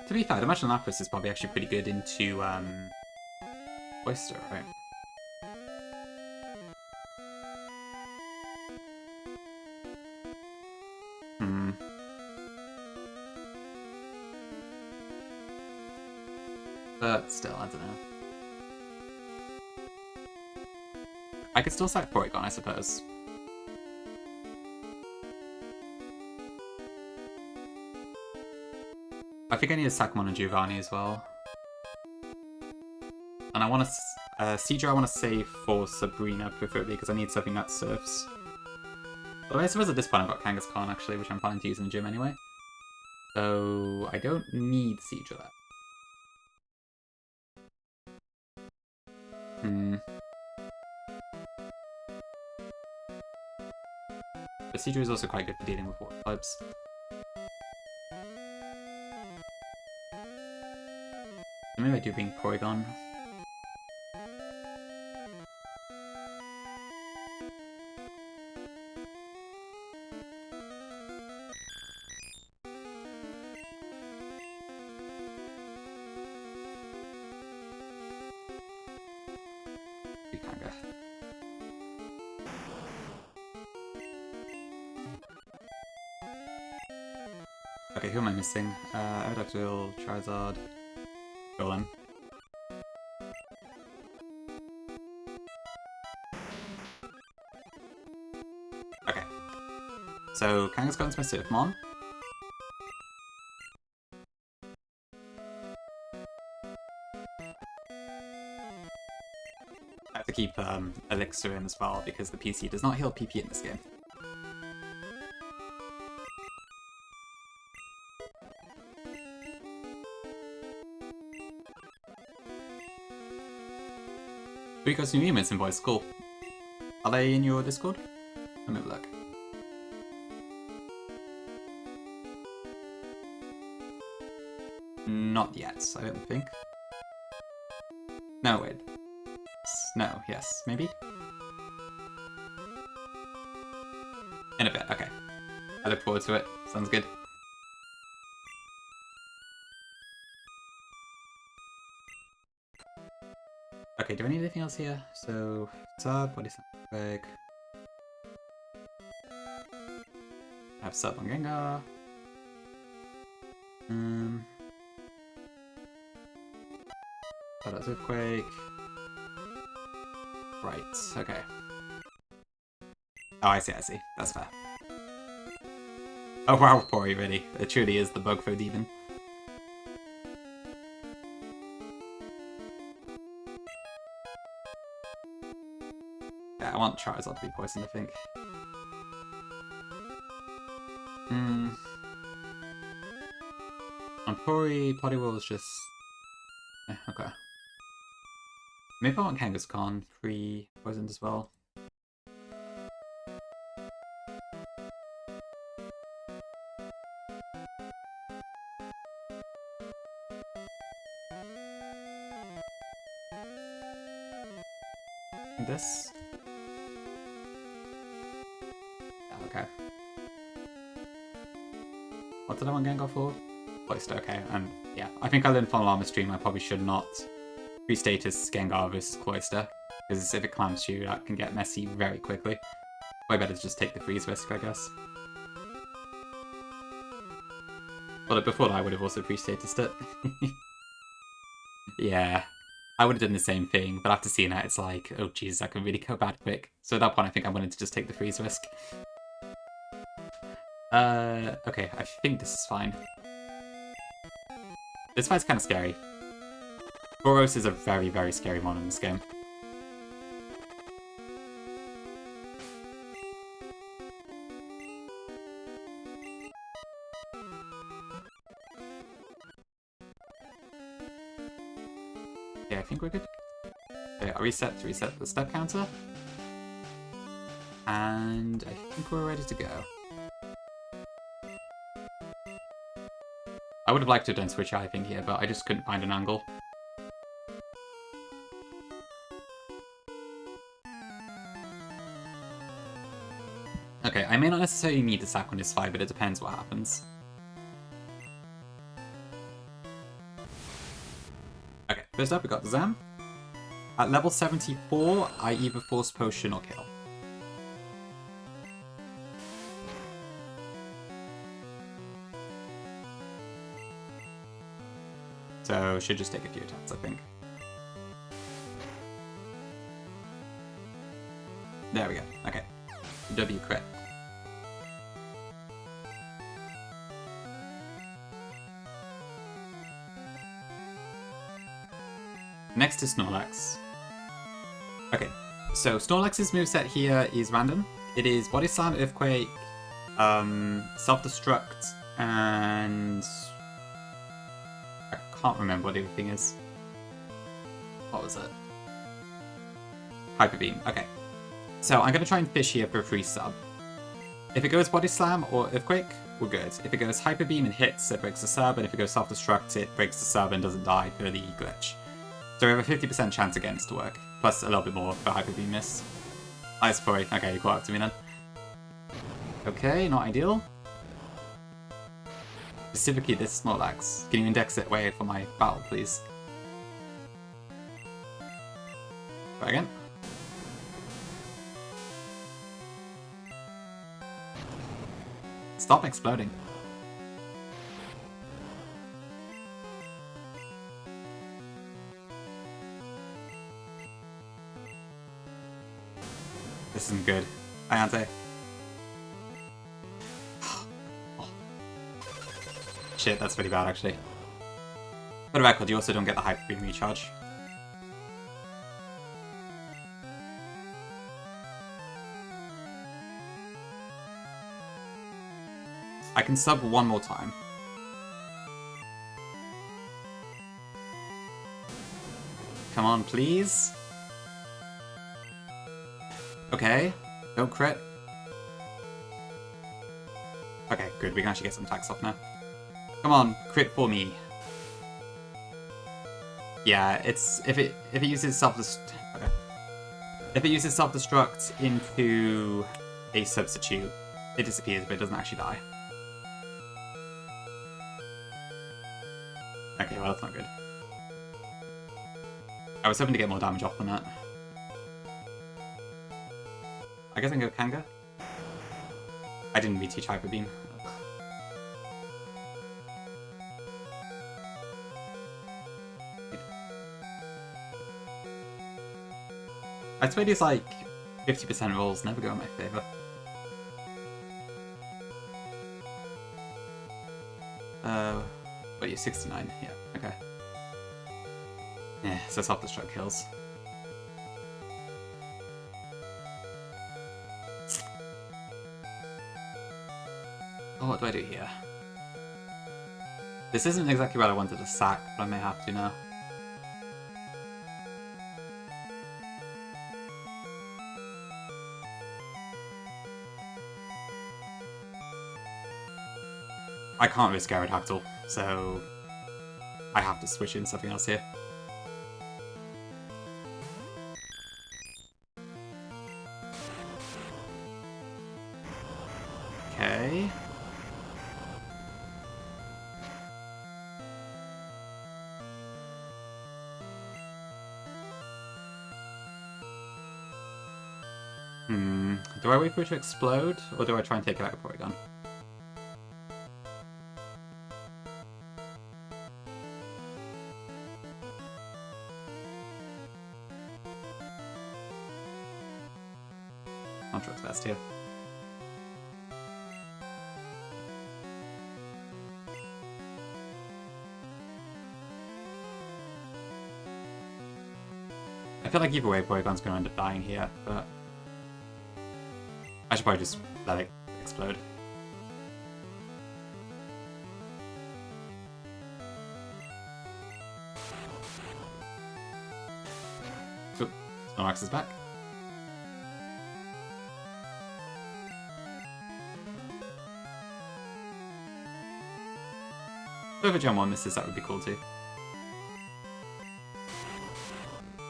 To be fair, I'd imagine Lapras is probably actually pretty good into Oyster, right? But still, I don't know. I could still sack Porygon, I suppose. I think I need to sack Mon and Giovanni as well. And I want to... Seadra I want to save for Sabrina, preferably, because I need something that surfs. But I suppose at this point I've got Kangaskhan, actually, which I'm planning to use in the gym anyway. So I don't need Seadra. But Seadra is also quite good for dealing with water types. Maybe I do bring Porygon. Okay, who am I missing? Aerodactyl, Charizard, Golem. Okay. So Kanga's got into my Surfmon. I have to keep Elixir in as well because the PC does not heal PP in this game. We got some humans in voice, cool. Are they in your Discord? Let me have a look. Not yet, I don't think. No, wait. No, yes, maybe? In a bit, okay. I look forward to it, sounds good. Okay, do I need anything else here? So, sub, body slam, quick. I have sub on Gengar. Oh, that's Earthquake. Right, okay. Oh, I see. That's fair. Oh wow, Pori, really. It truly is the Bugfo Demon. Yeah, I want Charizard to be poisoned, I think. On Pori, Poliwhirl is just... okay. Maybe I want Kangaskhan pre-poisoned as well. This? Yeah, okay. What did I want Gengar for? Cloister, okay. And yeah, I think I learned from Llama Stream I probably should not pre-status Gengar versus Cloister, because if it clamps you, that can get messy very quickly. Way better to just take the freeze risk, I guess. But before that, I would have also pre-statused it. Yeah, I would have done the same thing, but after seeing that, it's like, oh jeez, that can really go bad quick. So at that point, I think I wanted to just take the freeze risk. Okay, I think this is fine. This fight's kind of scary. Boros is a very, very scary mon in this game. Yeah, I think we're good. Okay, I'll reset to reset the step counter. And I think we're ready to go. I would have liked to have done switch Iving here, but I just couldn't find an angle. Okay, I may not necessarily need to sack on this fight, but it depends what happens. Okay, first up we got the Zam. At level 74, I either force potion or kill. So, should just take a few attempts, I think. There we go. Okay. W crit. Next is Snorlax. Okay, so Snorlax's moveset here is random. It is Body Slam, Earthquake, Self-Destruct, and... I can't remember what the other thing is. What was it? Hyper Beam, okay. So I'm going to try and fish here for a free sub. If it goes Body Slam or Earthquake, we're good. If it goes Hyper Beam and hits, it breaks the sub, and if it goes Self-Destruct, it breaks the sub and doesn't die per the glitch. So we have a 50% chance against to work, plus a little bit more for Hyper Beam miss. Nice, Pori. Okay, you caught up to me then. Okay, not ideal. Specifically this Snorlax. Can you index it away for my battle, please? Try again. Stop exploding. This isn't good. Hi, Ante. Shit, that's really bad, actually. For the record, you also don't get the Hyper Beam recharge. I can sub one more time. Come on, please. Okay, don't crit. Okay, good, we can actually get some attacks off now. Come on, crit for me. Yeah, it's if it uses self-destruct into a substitute, it disappears, but it doesn't actually die. Okay, well that's not good. I was hoping to get more damage off than that. I guess I can go Kanga. I didn't reteach Hyper Beam. I swear these like 50% rolls never go in my favour. But you're 69, yeah, okay. Yeah, so self-destruct kills. Oh, what do I do here? This isn't exactly what I wanted to sack, but I may have to now. I can't risk Aerodactyl, so I have to switch in something else here. Okay. Do I wait for it to explode, or do I try and take it out before it's done? Not sure what's best here. I feel like either way Porygon's going to end up dying here, but I should probably just let it explode. Cool. Snorlax is back. So if a Gen 1 misses, that would be cool too.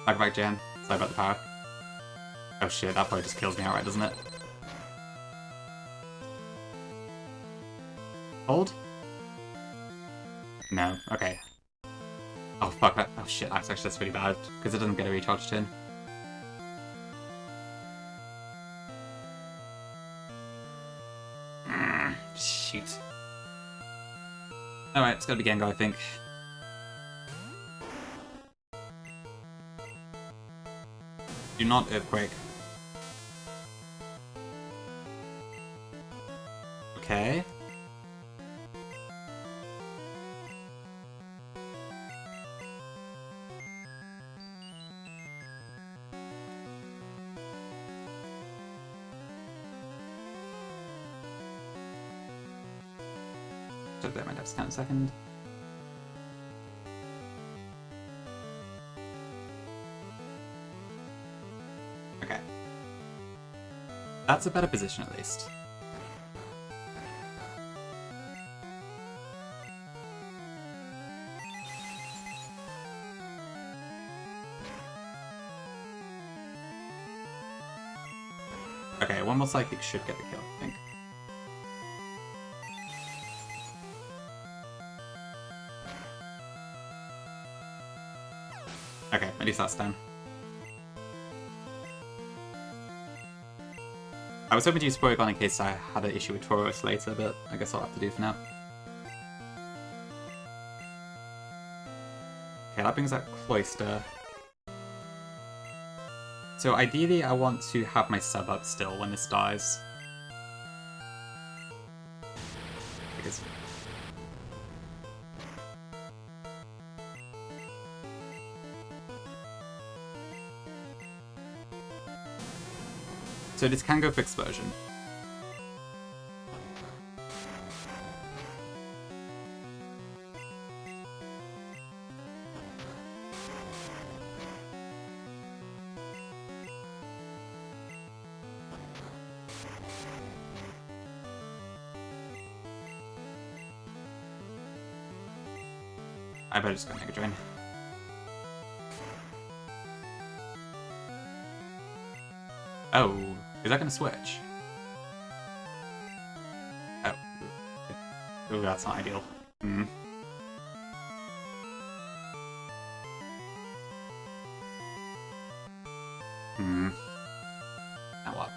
Back Gen. Sorry about the power. Oh shit, that probably just kills me outright, doesn't it? Hold? No, okay. Oh fuck, that, oh shit, that's really bad, because it doesn't get a recharge turn. Shoot. Alright, it's gotta be Gengar, I think. Do not Earthquake. Okay. Took that my death count a second. Okay. That's a better position at least. Okay, one more Psychic should get the kill, I think. Okay, at least that's done. I was hoping to use Porygon in case I had an issue with Tauros later, but I guess I'll have to do for now. Okay, that brings that Cloyster. So ideally I want to have my sub up still when this dies. Because So this can go for explosion. I better just go Mega Drain. Oh, is that gonna switch? Oh. Ooh, that's not ideal. Hmm. Hmm. Now what?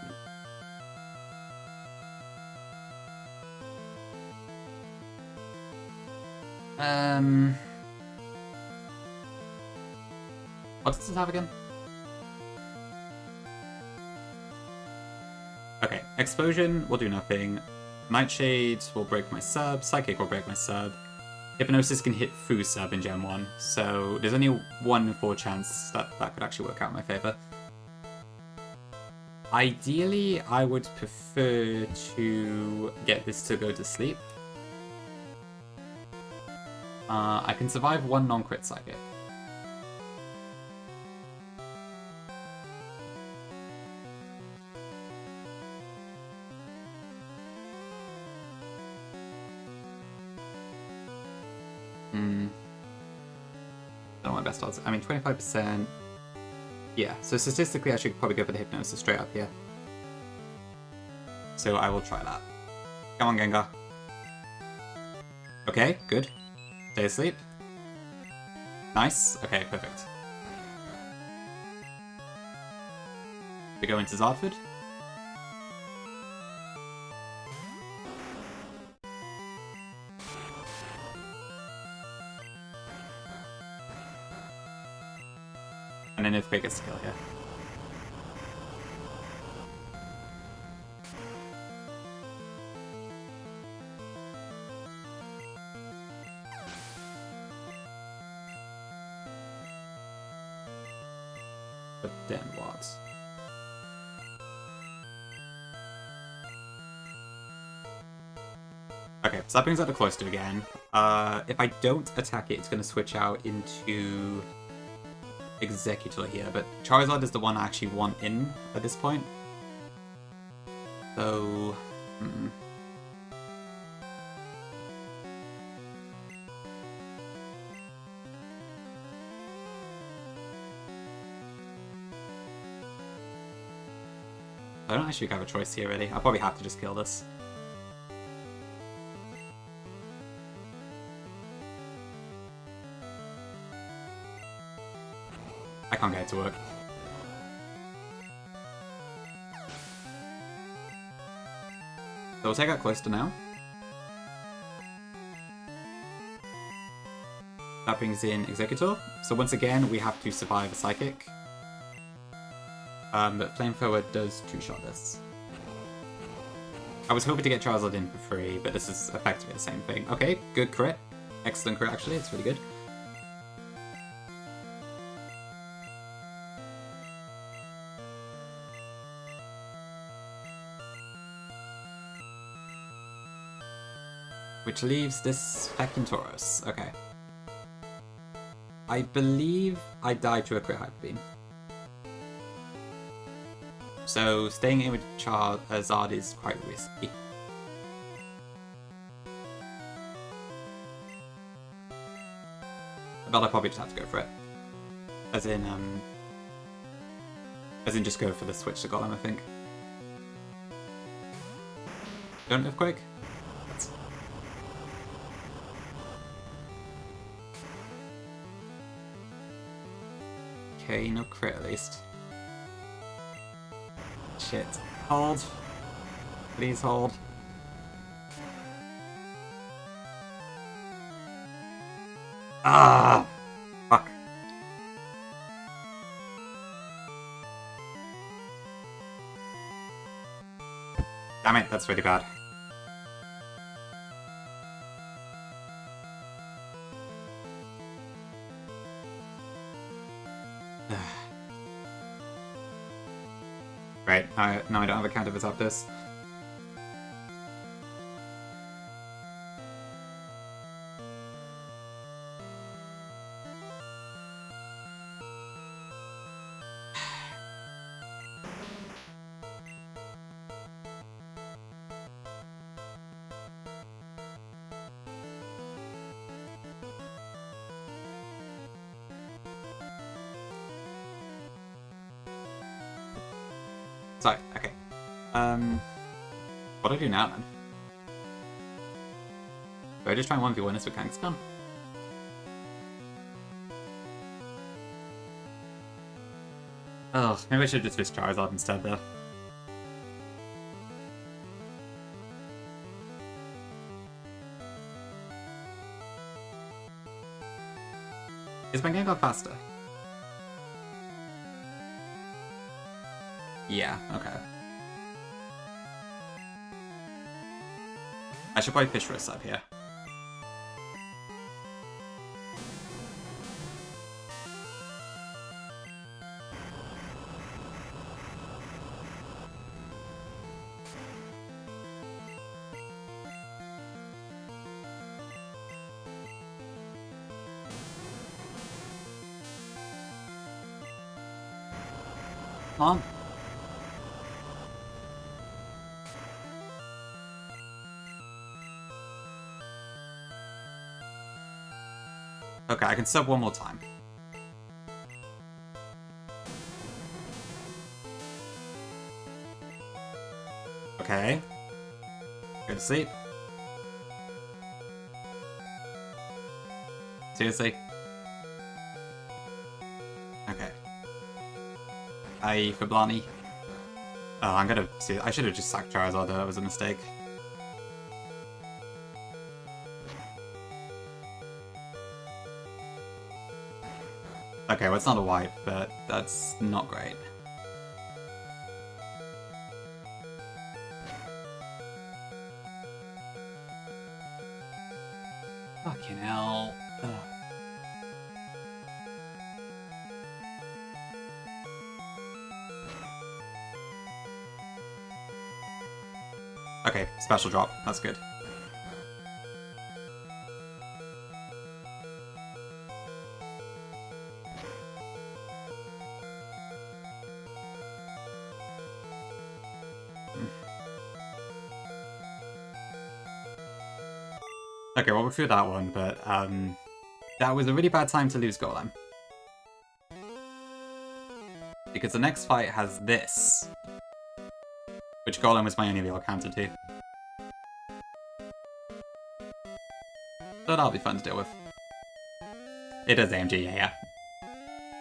What does this have again? Okay, Explosion will do nothing. Nightshade will break my sub. Psychic will break my sub. Hypnosis can hit Fu sub in Gen 1, so there's only 1 in 4 chance that that could actually work out in my favor. Ideally, I would prefer to get this to go to sleep. I can survive 1 non-crit Psychic. Not my best odds. I mean, 25%. Yeah, so statistically I should probably go for the Hypnosis straight up here. So I will try that. Come on, Gengar. Okay, good. Stay asleep. Nice. Okay, perfect. We go into Zardford. And then Earthquake gets to kill here. But then what? Okay, so that brings out the Cloister again. If I don't attack it, it's going to switch out into Executor here, but Charizard is the one I actually want in at this point. So... I don't actually have a choice here, really. I'll probably have to just kill this. I can't get it to work. So we'll take out Cloister now. That brings in Executor. So once again, we have to survive a Psychic. But Flamethrower does 2-shot this. I was hoping to get Charizard in for free, but this is effectively the same thing. Okay, good crit. Excellent crit, actually. It's really good. Which leaves this Tauros. Okay. I believe I died to a crit Hyper Beam. So staying in with Charizard is quite risky. But I probably just have to go for it. As in just go for the switch to Golem, I think. Don't Earthquake? Okay, no crit at least. Shit. Hold. Please hold. Ah! Fuck. Damn it, that's really bad. Right, now I don't have a counter for Zapdos. Sorry, okay. What do I do now then? Do I just try and 1v1 this with Kangaskhan? Oh, maybe I should have just fished Charizard instead though. Is my Gengar faster? Yeah, okay. I should probably fish for a sub here. Come on. Okay, I can sub one more time. Okay. Go to sleep. Seriously? Okay. For Blani. Oh, I'm gonna see. I should have just sacked Charizard though, that was a mistake. Okay, well it's not a wipe, but that's not great. Fucking hell. Ugh. Okay, special drop. That's good. Okay, well, we threw that one, but that was a really bad time to lose Golem. Because the next fight has this, which Golem was my only real counter to. So that'll be fun to deal with. It is AMG, yeah.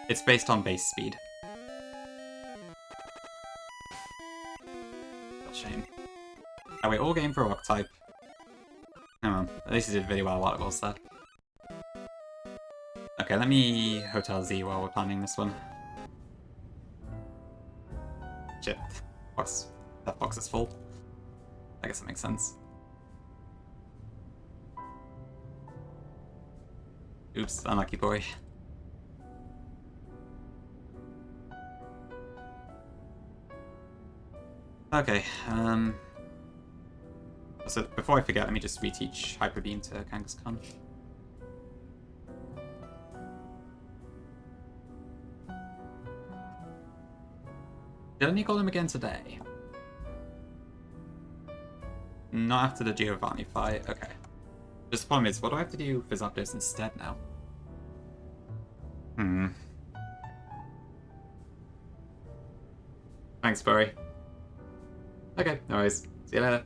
It's based on base speed. What a shame. Oh wait, all game for Rock type. Hang on, at least he did really well while it was there. Okay, let me Hotel Z while we're planning this one. Shit. That box is full. I guess that makes sense. Oops, unlucky boy. Okay, so before I forget, let me just reteach Hyper Beam to Kangaskhan. Did I need Golem again today? Not after the Giovanni fight, okay. Just the problem is, what do I have to do for Zapdos instead now? Thanks, Burry. Okay, no worries. See you later.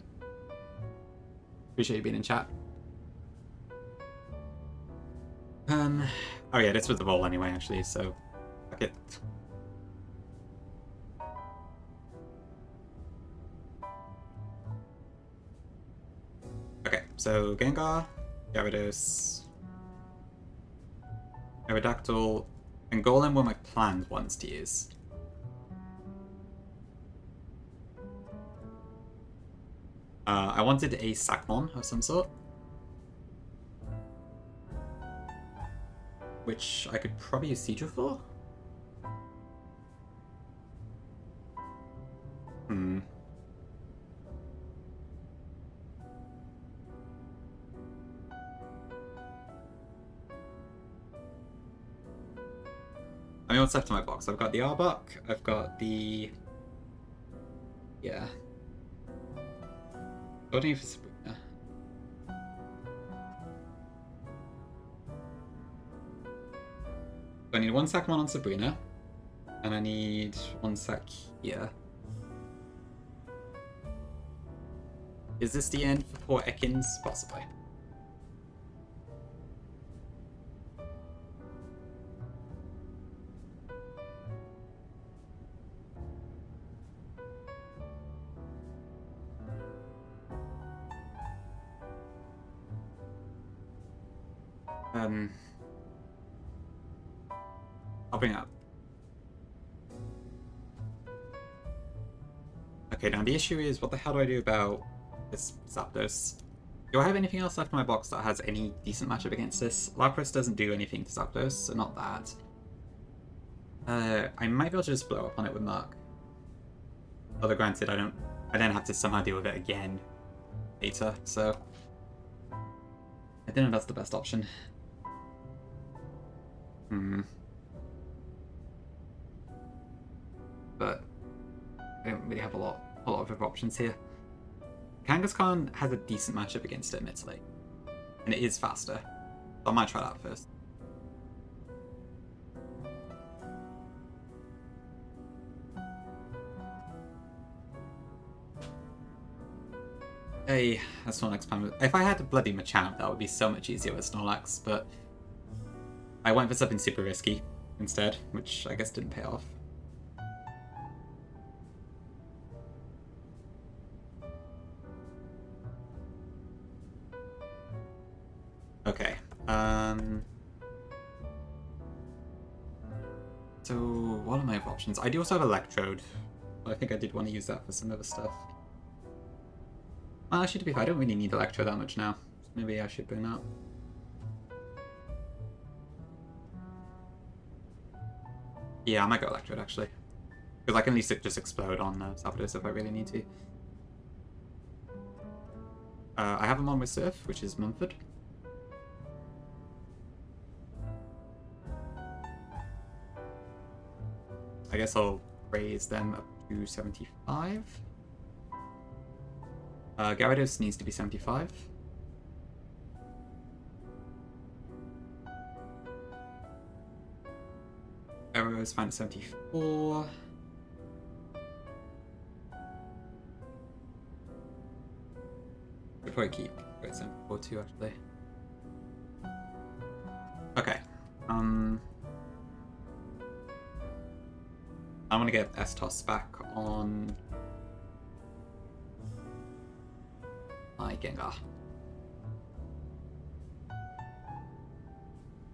Appreciate you being in chat. Oh yeah, this was the ball anyway, actually, so fuck it. Okay, so Gengar, Gyarados, Aerodactyl, and Golem were my planned ones to use. I wanted a Sackmon of some sort, which I could probably use Seadra for. Hmm. I mean, what's left in my box? I've got the Arbok, I've got the... Yeah. What do I need for Sabrina? So I need 1 Sakmon on Sabrina, and I need 1 Sak here. Is this the end for poor Ekins? Possibly. I'll bring it up. Okay, now the issue is, what the hell do I do about this Zapdos? Do I have anything else left in my box that has any decent matchup against this? Lapras doesn't do anything to Zapdos, so not that. I might be able to just blow up on it with Mark. Although granted, I then have to somehow deal with it again later, so I don't know if that's the best option. But I don't really have a lot of other options here. Kangaskhan has a decent matchup against it, admittedly. And it is faster. So I might try that first. Hey, a Snorlax Pam. If I had a bloody Machamp, that would be so much easier with Snorlax, but I went for something super risky instead, which I guess didn't pay off. Okay. So what are my options? I do also have Electrode, but I think I did want to use that for some other stuff. Well, actually, to be fair, I don't really need Electrode that much now. So maybe I should bring that. Yeah, I might go Electrode, actually. Because I can at least just explode on Zapdos if I really need to. I have a Mon with Surf, which is Mumford. I guess I'll raise them up to 75. Gyarados needs to be 75. Arrow's fine at 74. Could probably keep at 74 too, actually. Okay. I want to get S-Toss back on my Gengar.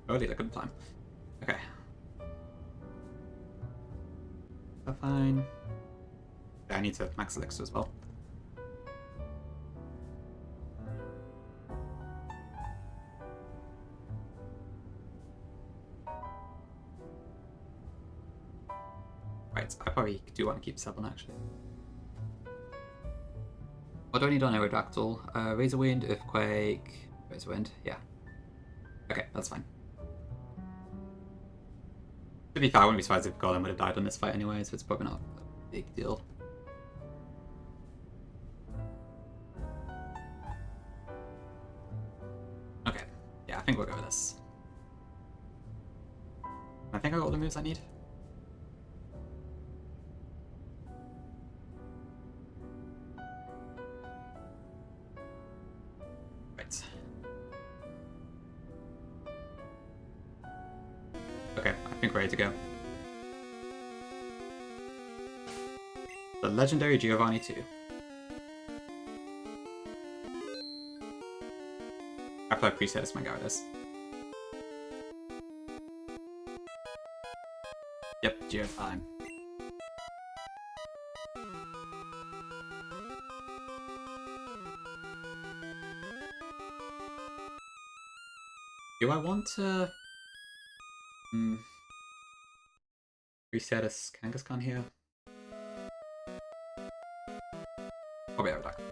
Oh, did I couldn't time. Okay. That's fine. Yeah, I need to max Elixir as well. Right, I probably do want to keep 7 actually. What do I need on Aerodactyl? Razor Wind, Earthquake, Razor Wind, yeah. Okay, that's fine. To be fair, I wouldn't be surprised if Golem would have died on this fight anyway, so it's probably not a big deal. Okay, yeah, I think we'll go with this. I think I got all the moves I need. Right. Okay, I think we're ready to go. The legendary Giovanni 2. After I preset this, my Gyarados. Yep, Geo time. Do I want to reset a Kangaskhan here? Probably Aerodactyl,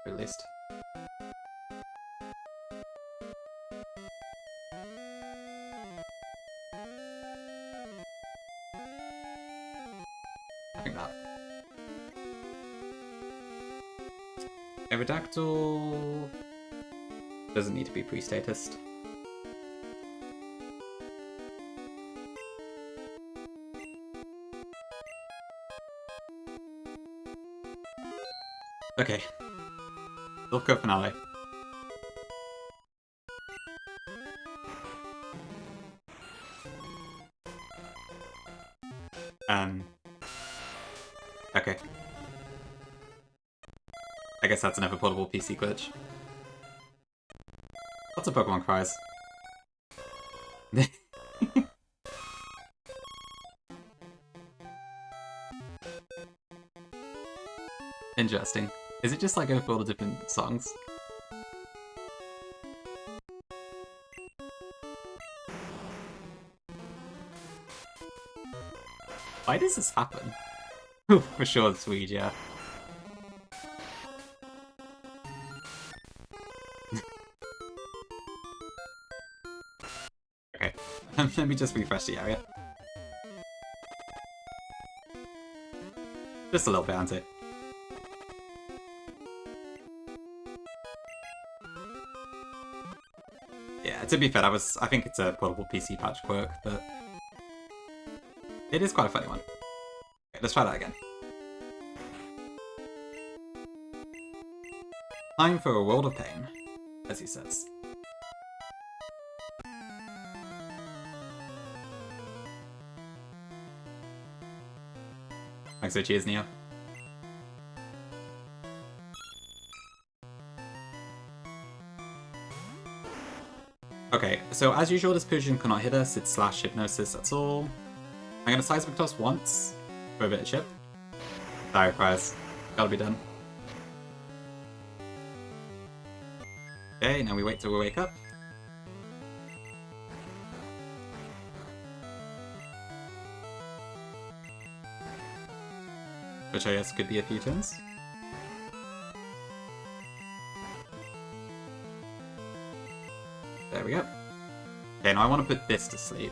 at least. I think that. Aerodactyl doesn't need to be pre-statist. Okay. Nuzlocke finale. Okay. I guess that's another portable PC glitch. Lots of Pokemon cries. Interesting. Is it just like going for all the different songs? Why does this happen? For sure it's weird, yeah. Okay, let me just refresh the area. Just a little bit, aren't it? Yeah, to be fair, I think it's a portable PC patch quirk, but it is quite a funny one. Okay, let's try that again. Time for a world of pain, as he says. Thanks, so cheers, Neo. Okay, so as usual, this potion cannot hit us. It's slash hypnosis, that's all. I'm gonna seismic toss once for a bit of chip. Dire prize. Gotta be done. Okay, now we wait till we wake up. Which I guess could be a few turns. There we go. Okay, now I want to put this to sleep.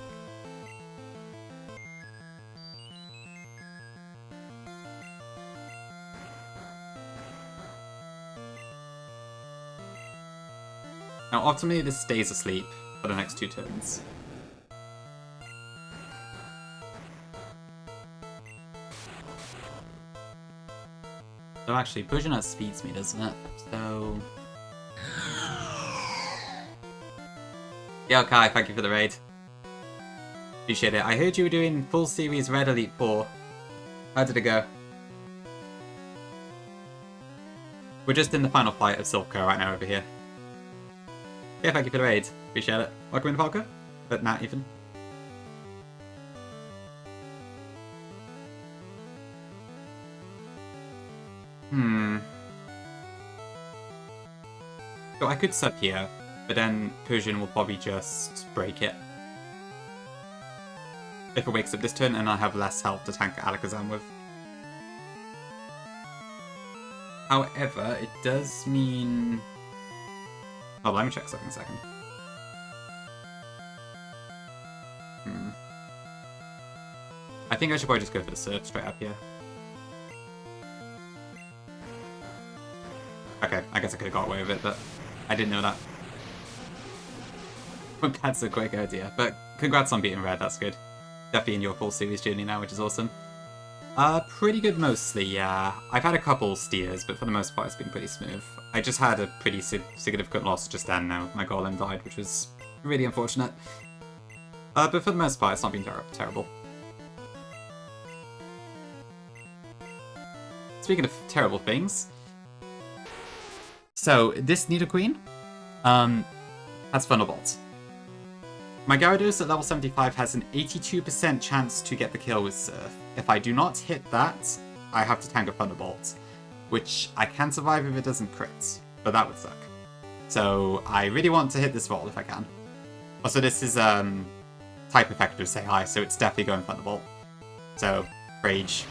Now, optimally, this stays asleep for the next 2 turns. So actually, Potion has speed speed, doesn't it? So... Yo, Kai, thank you for the raid. Appreciate it. I heard you were doing full series Red Elite 4. How did it go? We're just in the final fight of Silpco right now over here. Yeah, thank you for the raid. Appreciate it. Welcome in, Falco. But not even. So I could sub here, but then Persian will probably just break it. If it wakes up this turn, and I have less health to tank Alakazam with. However, it does mean... Oh, let me check something a second. I think I should probably just go for the Surf straight up here. Okay, I guess I could have got away with it, but I didn't know that. That's a quick idea, but congrats on beating Red, that's good. Definitely in your full series journey now, which is awesome. Pretty good mostly, yeah. I've had a couple steers, but for the most part it's been pretty smooth. I just had a pretty significant loss just then now. My golem died, which was really unfortunate. But for the most part it's not been terrible. Speaking of terrible things... So, this Nidoqueen has Thunderbolt. My Gyarados at level 75 has an 82% chance to get the kill with Surf. If I do not hit that, I have to tank a Thunderbolt, which I can survive if it doesn't crit, but that would suck. So I really want to hit this Volt if I can. Also, this is type effector say hi, so it's definitely going Thunderbolt. So, Rage.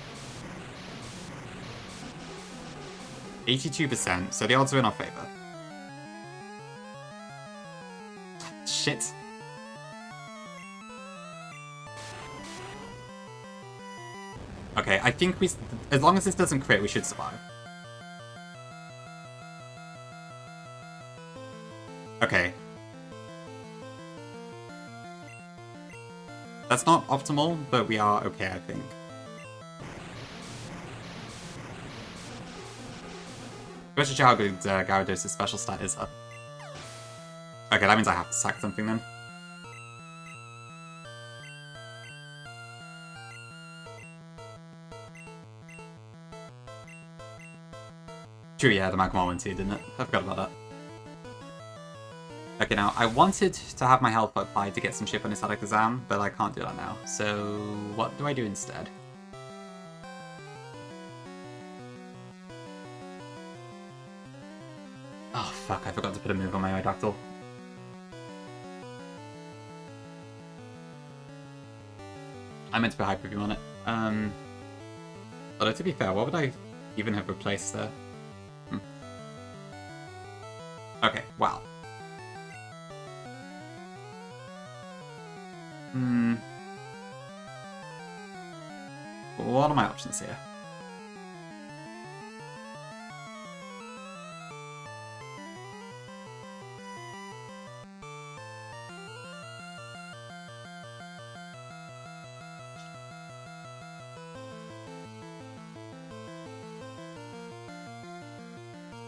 82%, so the odds are in our favor. Shit. Okay, I think as long as this doesn't crit, we should survive. Okay. That's not optimal, but we are okay, I think. Especially how good Gyarados' special stat is. Okay, that means I have to sack something then. True, yeah, the Magmar went too, didn't it? I forgot about that. Okay, now, I wanted to have my health applied to get some ship on his static exam, but I can't do that now. So, what do I do instead? Oh, fuck, I forgot to put a move on my Aerodactyl. I meant to put Hyper Beam on it. Although, to be fair, what would I even have replaced there? Okay, wow. What are my options here?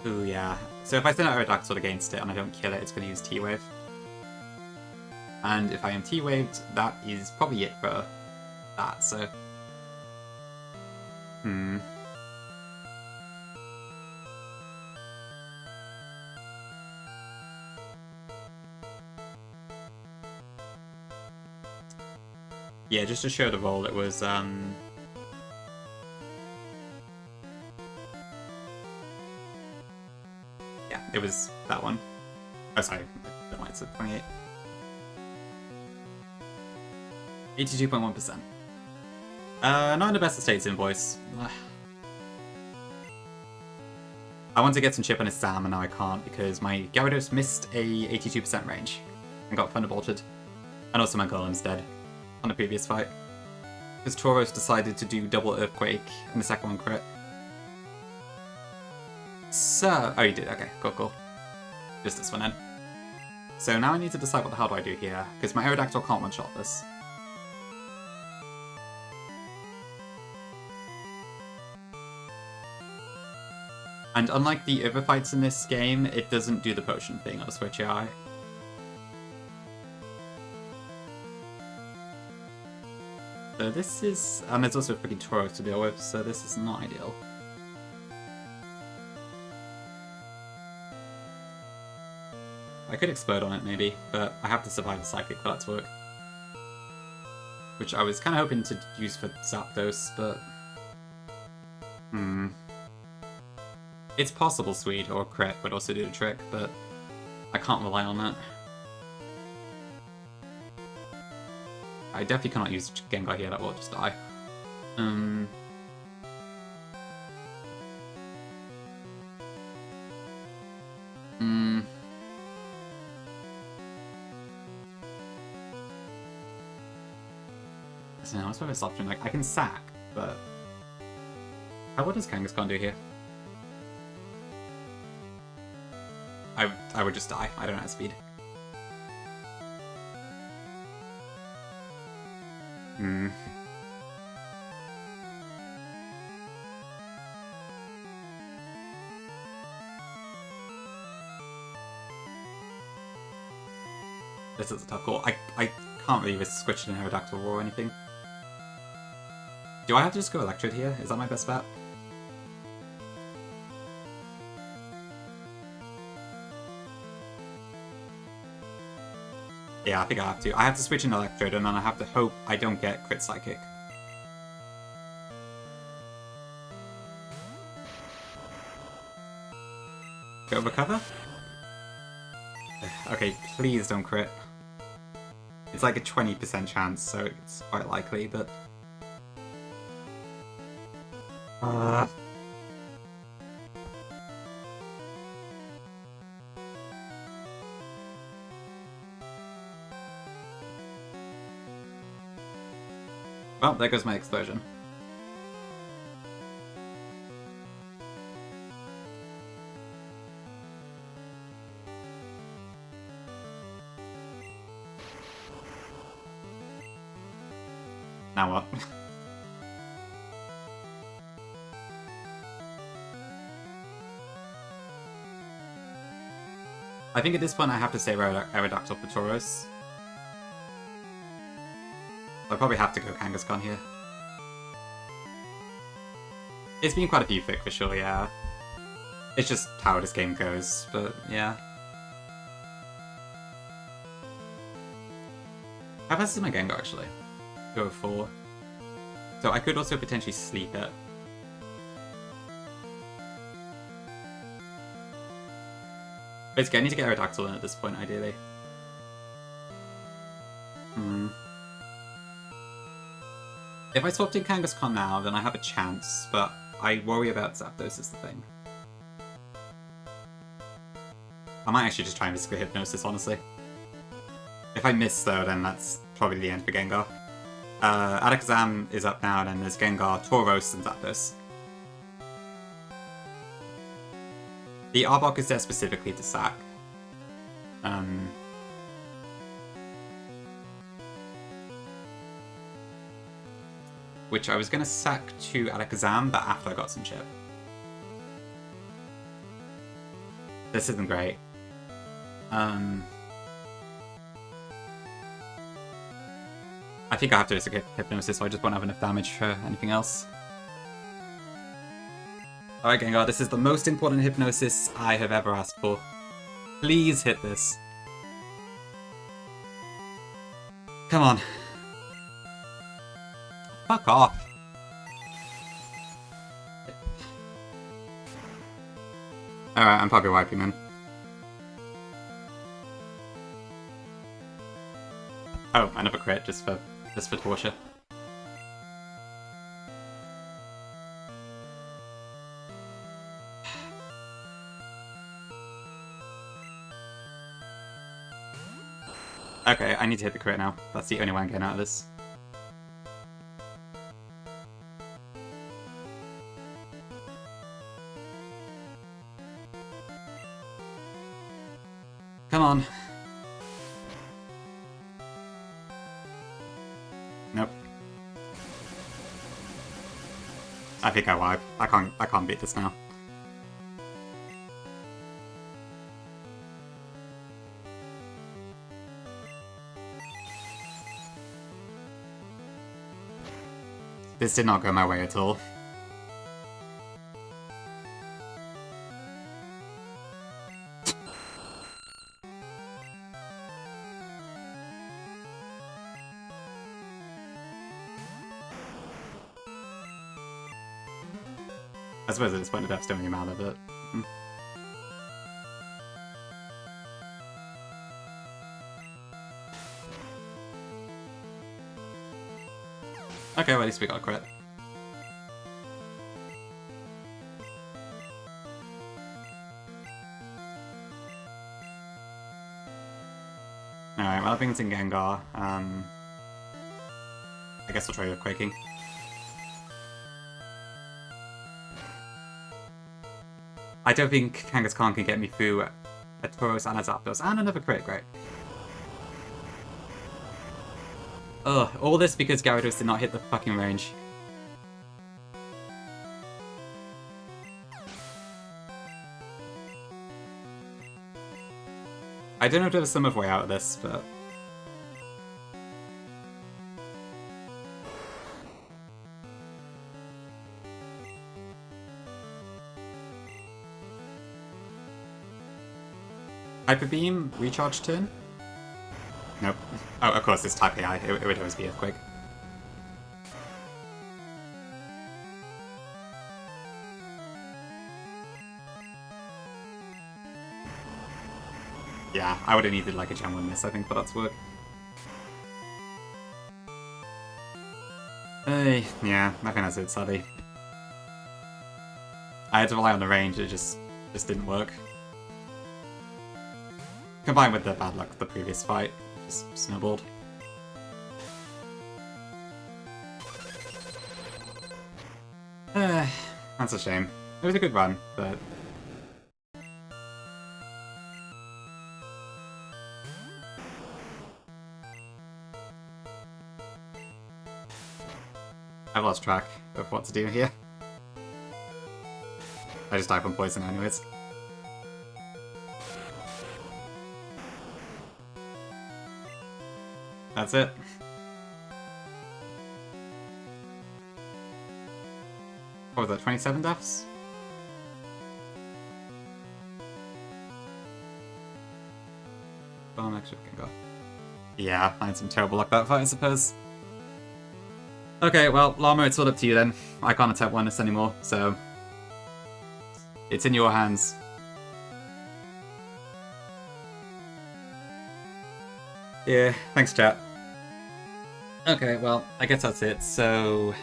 Ooh, yeah. So if I send out Aerodactyl against it and I don't kill it, it's going to use T-Wave. And if I am T-Waved, that is probably it for that, so... Yeah, just to show the roll, it was, yeah, it was that one. Oh, sorry, I don't know why it's at 28. 82.1%. Not in the best of states, Invoice. I want to get some chip on his Sam, and now I can't because my Gyarados missed a 82% range and got Thunderbolted. And also my Golem's dead on the previous fight. Because Tauros decided to do double Earthquake and the second one crit. So... Oh, you did. Okay, cool. Just this one then. So now I need to decide what the hell do I do here, because my Aerodactyl can't one-shot this. And unlike the other fights in this game, it doesn't do the potion thing on the Switch AI. So this is... And there's also a freaking Tauros to deal with, so this is not ideal. I could explode on it maybe, but I have to survive the Psychic for that to work. Which I was kind of hoping to use for Zapdos, but... It's possible Swede or Crit would also do the trick, but I can't rely on that. I definitely cannot use Gengar here, that will just die. No, what's my best option? Like, I can sack, but... What does Kangaskhan do here? I would just die. I don't have speed. This is a tough call. I can't really risk switching an Aerodactyl or anything. Do I have to just go Electrode here? Is that my best bet? Yeah, I think I have to. I have to switch an Electrode and then I have to hope I don't get Crit Psychic. Go recover? Okay, please don't crit. It's like a 20% chance, so it's quite likely, but... Well, there goes my explosion. Now what? I think at this point I have to say Aerodactyl for Tauros. I'll probably have to go Kangaskhan here. It's been quite a few thick for sure, yeah. It's just how this game goes, but yeah. How fast is my Gengar actually? 204. So I could also potentially sleep it. Basically, I need to get Aerodactyl in at this point, ideally. If I swapped in Kangaskhan now, then I have a chance, but I worry about Zapdos is the thing. I might actually just try and risk a Hypnosis, honestly. If I miss, though, then that's probably the end for Gengar. Alakazam is up now, and then there's Gengar, Tauros, and Zapdos. The Arbok is there specifically to sack. Which I was going to sack to Alakazam, but after I got some chip. This isn't great. I think I have to risk a Hypnosis, so I just won't have enough damage for anything else. Alright, Gengar, this is the most important Hypnosis I have ever asked for. Please hit this. Come on. Fuck off. Alright, I'm probably wiping then. Oh, another crit just for torture. Okay, I need to hit the crit now. That's the only way I'm getting out of this. Come on. Nope. I think I wipe. I can't beat this now. This did not go my way at all. I suppose at this point the dev's doing him out of it. Okay, well at least we got a crit. Alright, well everything's in Gengar. I guess I'll try with Quaking. I don't think Kangaskhan can get me through a Tauros and a Zapdos, and another crit, great. Ugh, all this because Gyarados did not hit the fucking range. I don't know if there's some other way out of this, but... Hyper Beam, recharge turn? Nope. Oh, of course, it's type AI. It would always be Earthquake. Yeah, I would have needed like a Gen 1 miss, I think, for that to work. Hey, yeah, I think that's it, sadly. I had to rely on the range, it just didn't work. Combined with the bad luck of the previous fight, just snowballed. That's a shame. It was a good run, but... I've lost track of what to do here. I just dive on poison anyways. That's it. What was that, 27 deaths? Bomb actually can go. Yeah, I had some terrible luck that fight, I suppose. Okay, well, Llama, it's all up to you then. I can't attack oneness anymore, so... It's in your hands. Yeah, thanks, chat. Okay, well, I guess that's it, so...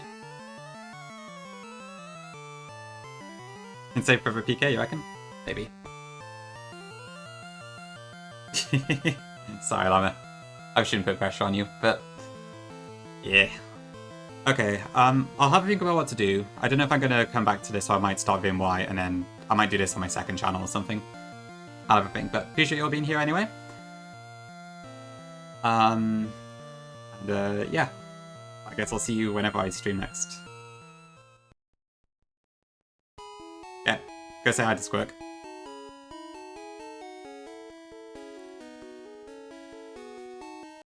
Can save for a PK, you reckon? Maybe. Sorry, Llama. I shouldn't put pressure on you, but... Yeah. Okay, I'll have a think about what to do. I don't know if I'm going to come back to this, so I might start VMY, and then I might do this on my second channel or something. I'll have a think, but appreciate you all being here anyway. Yeah. I guess I'll see you whenever I stream next. Yeah, go say hi to Squirk.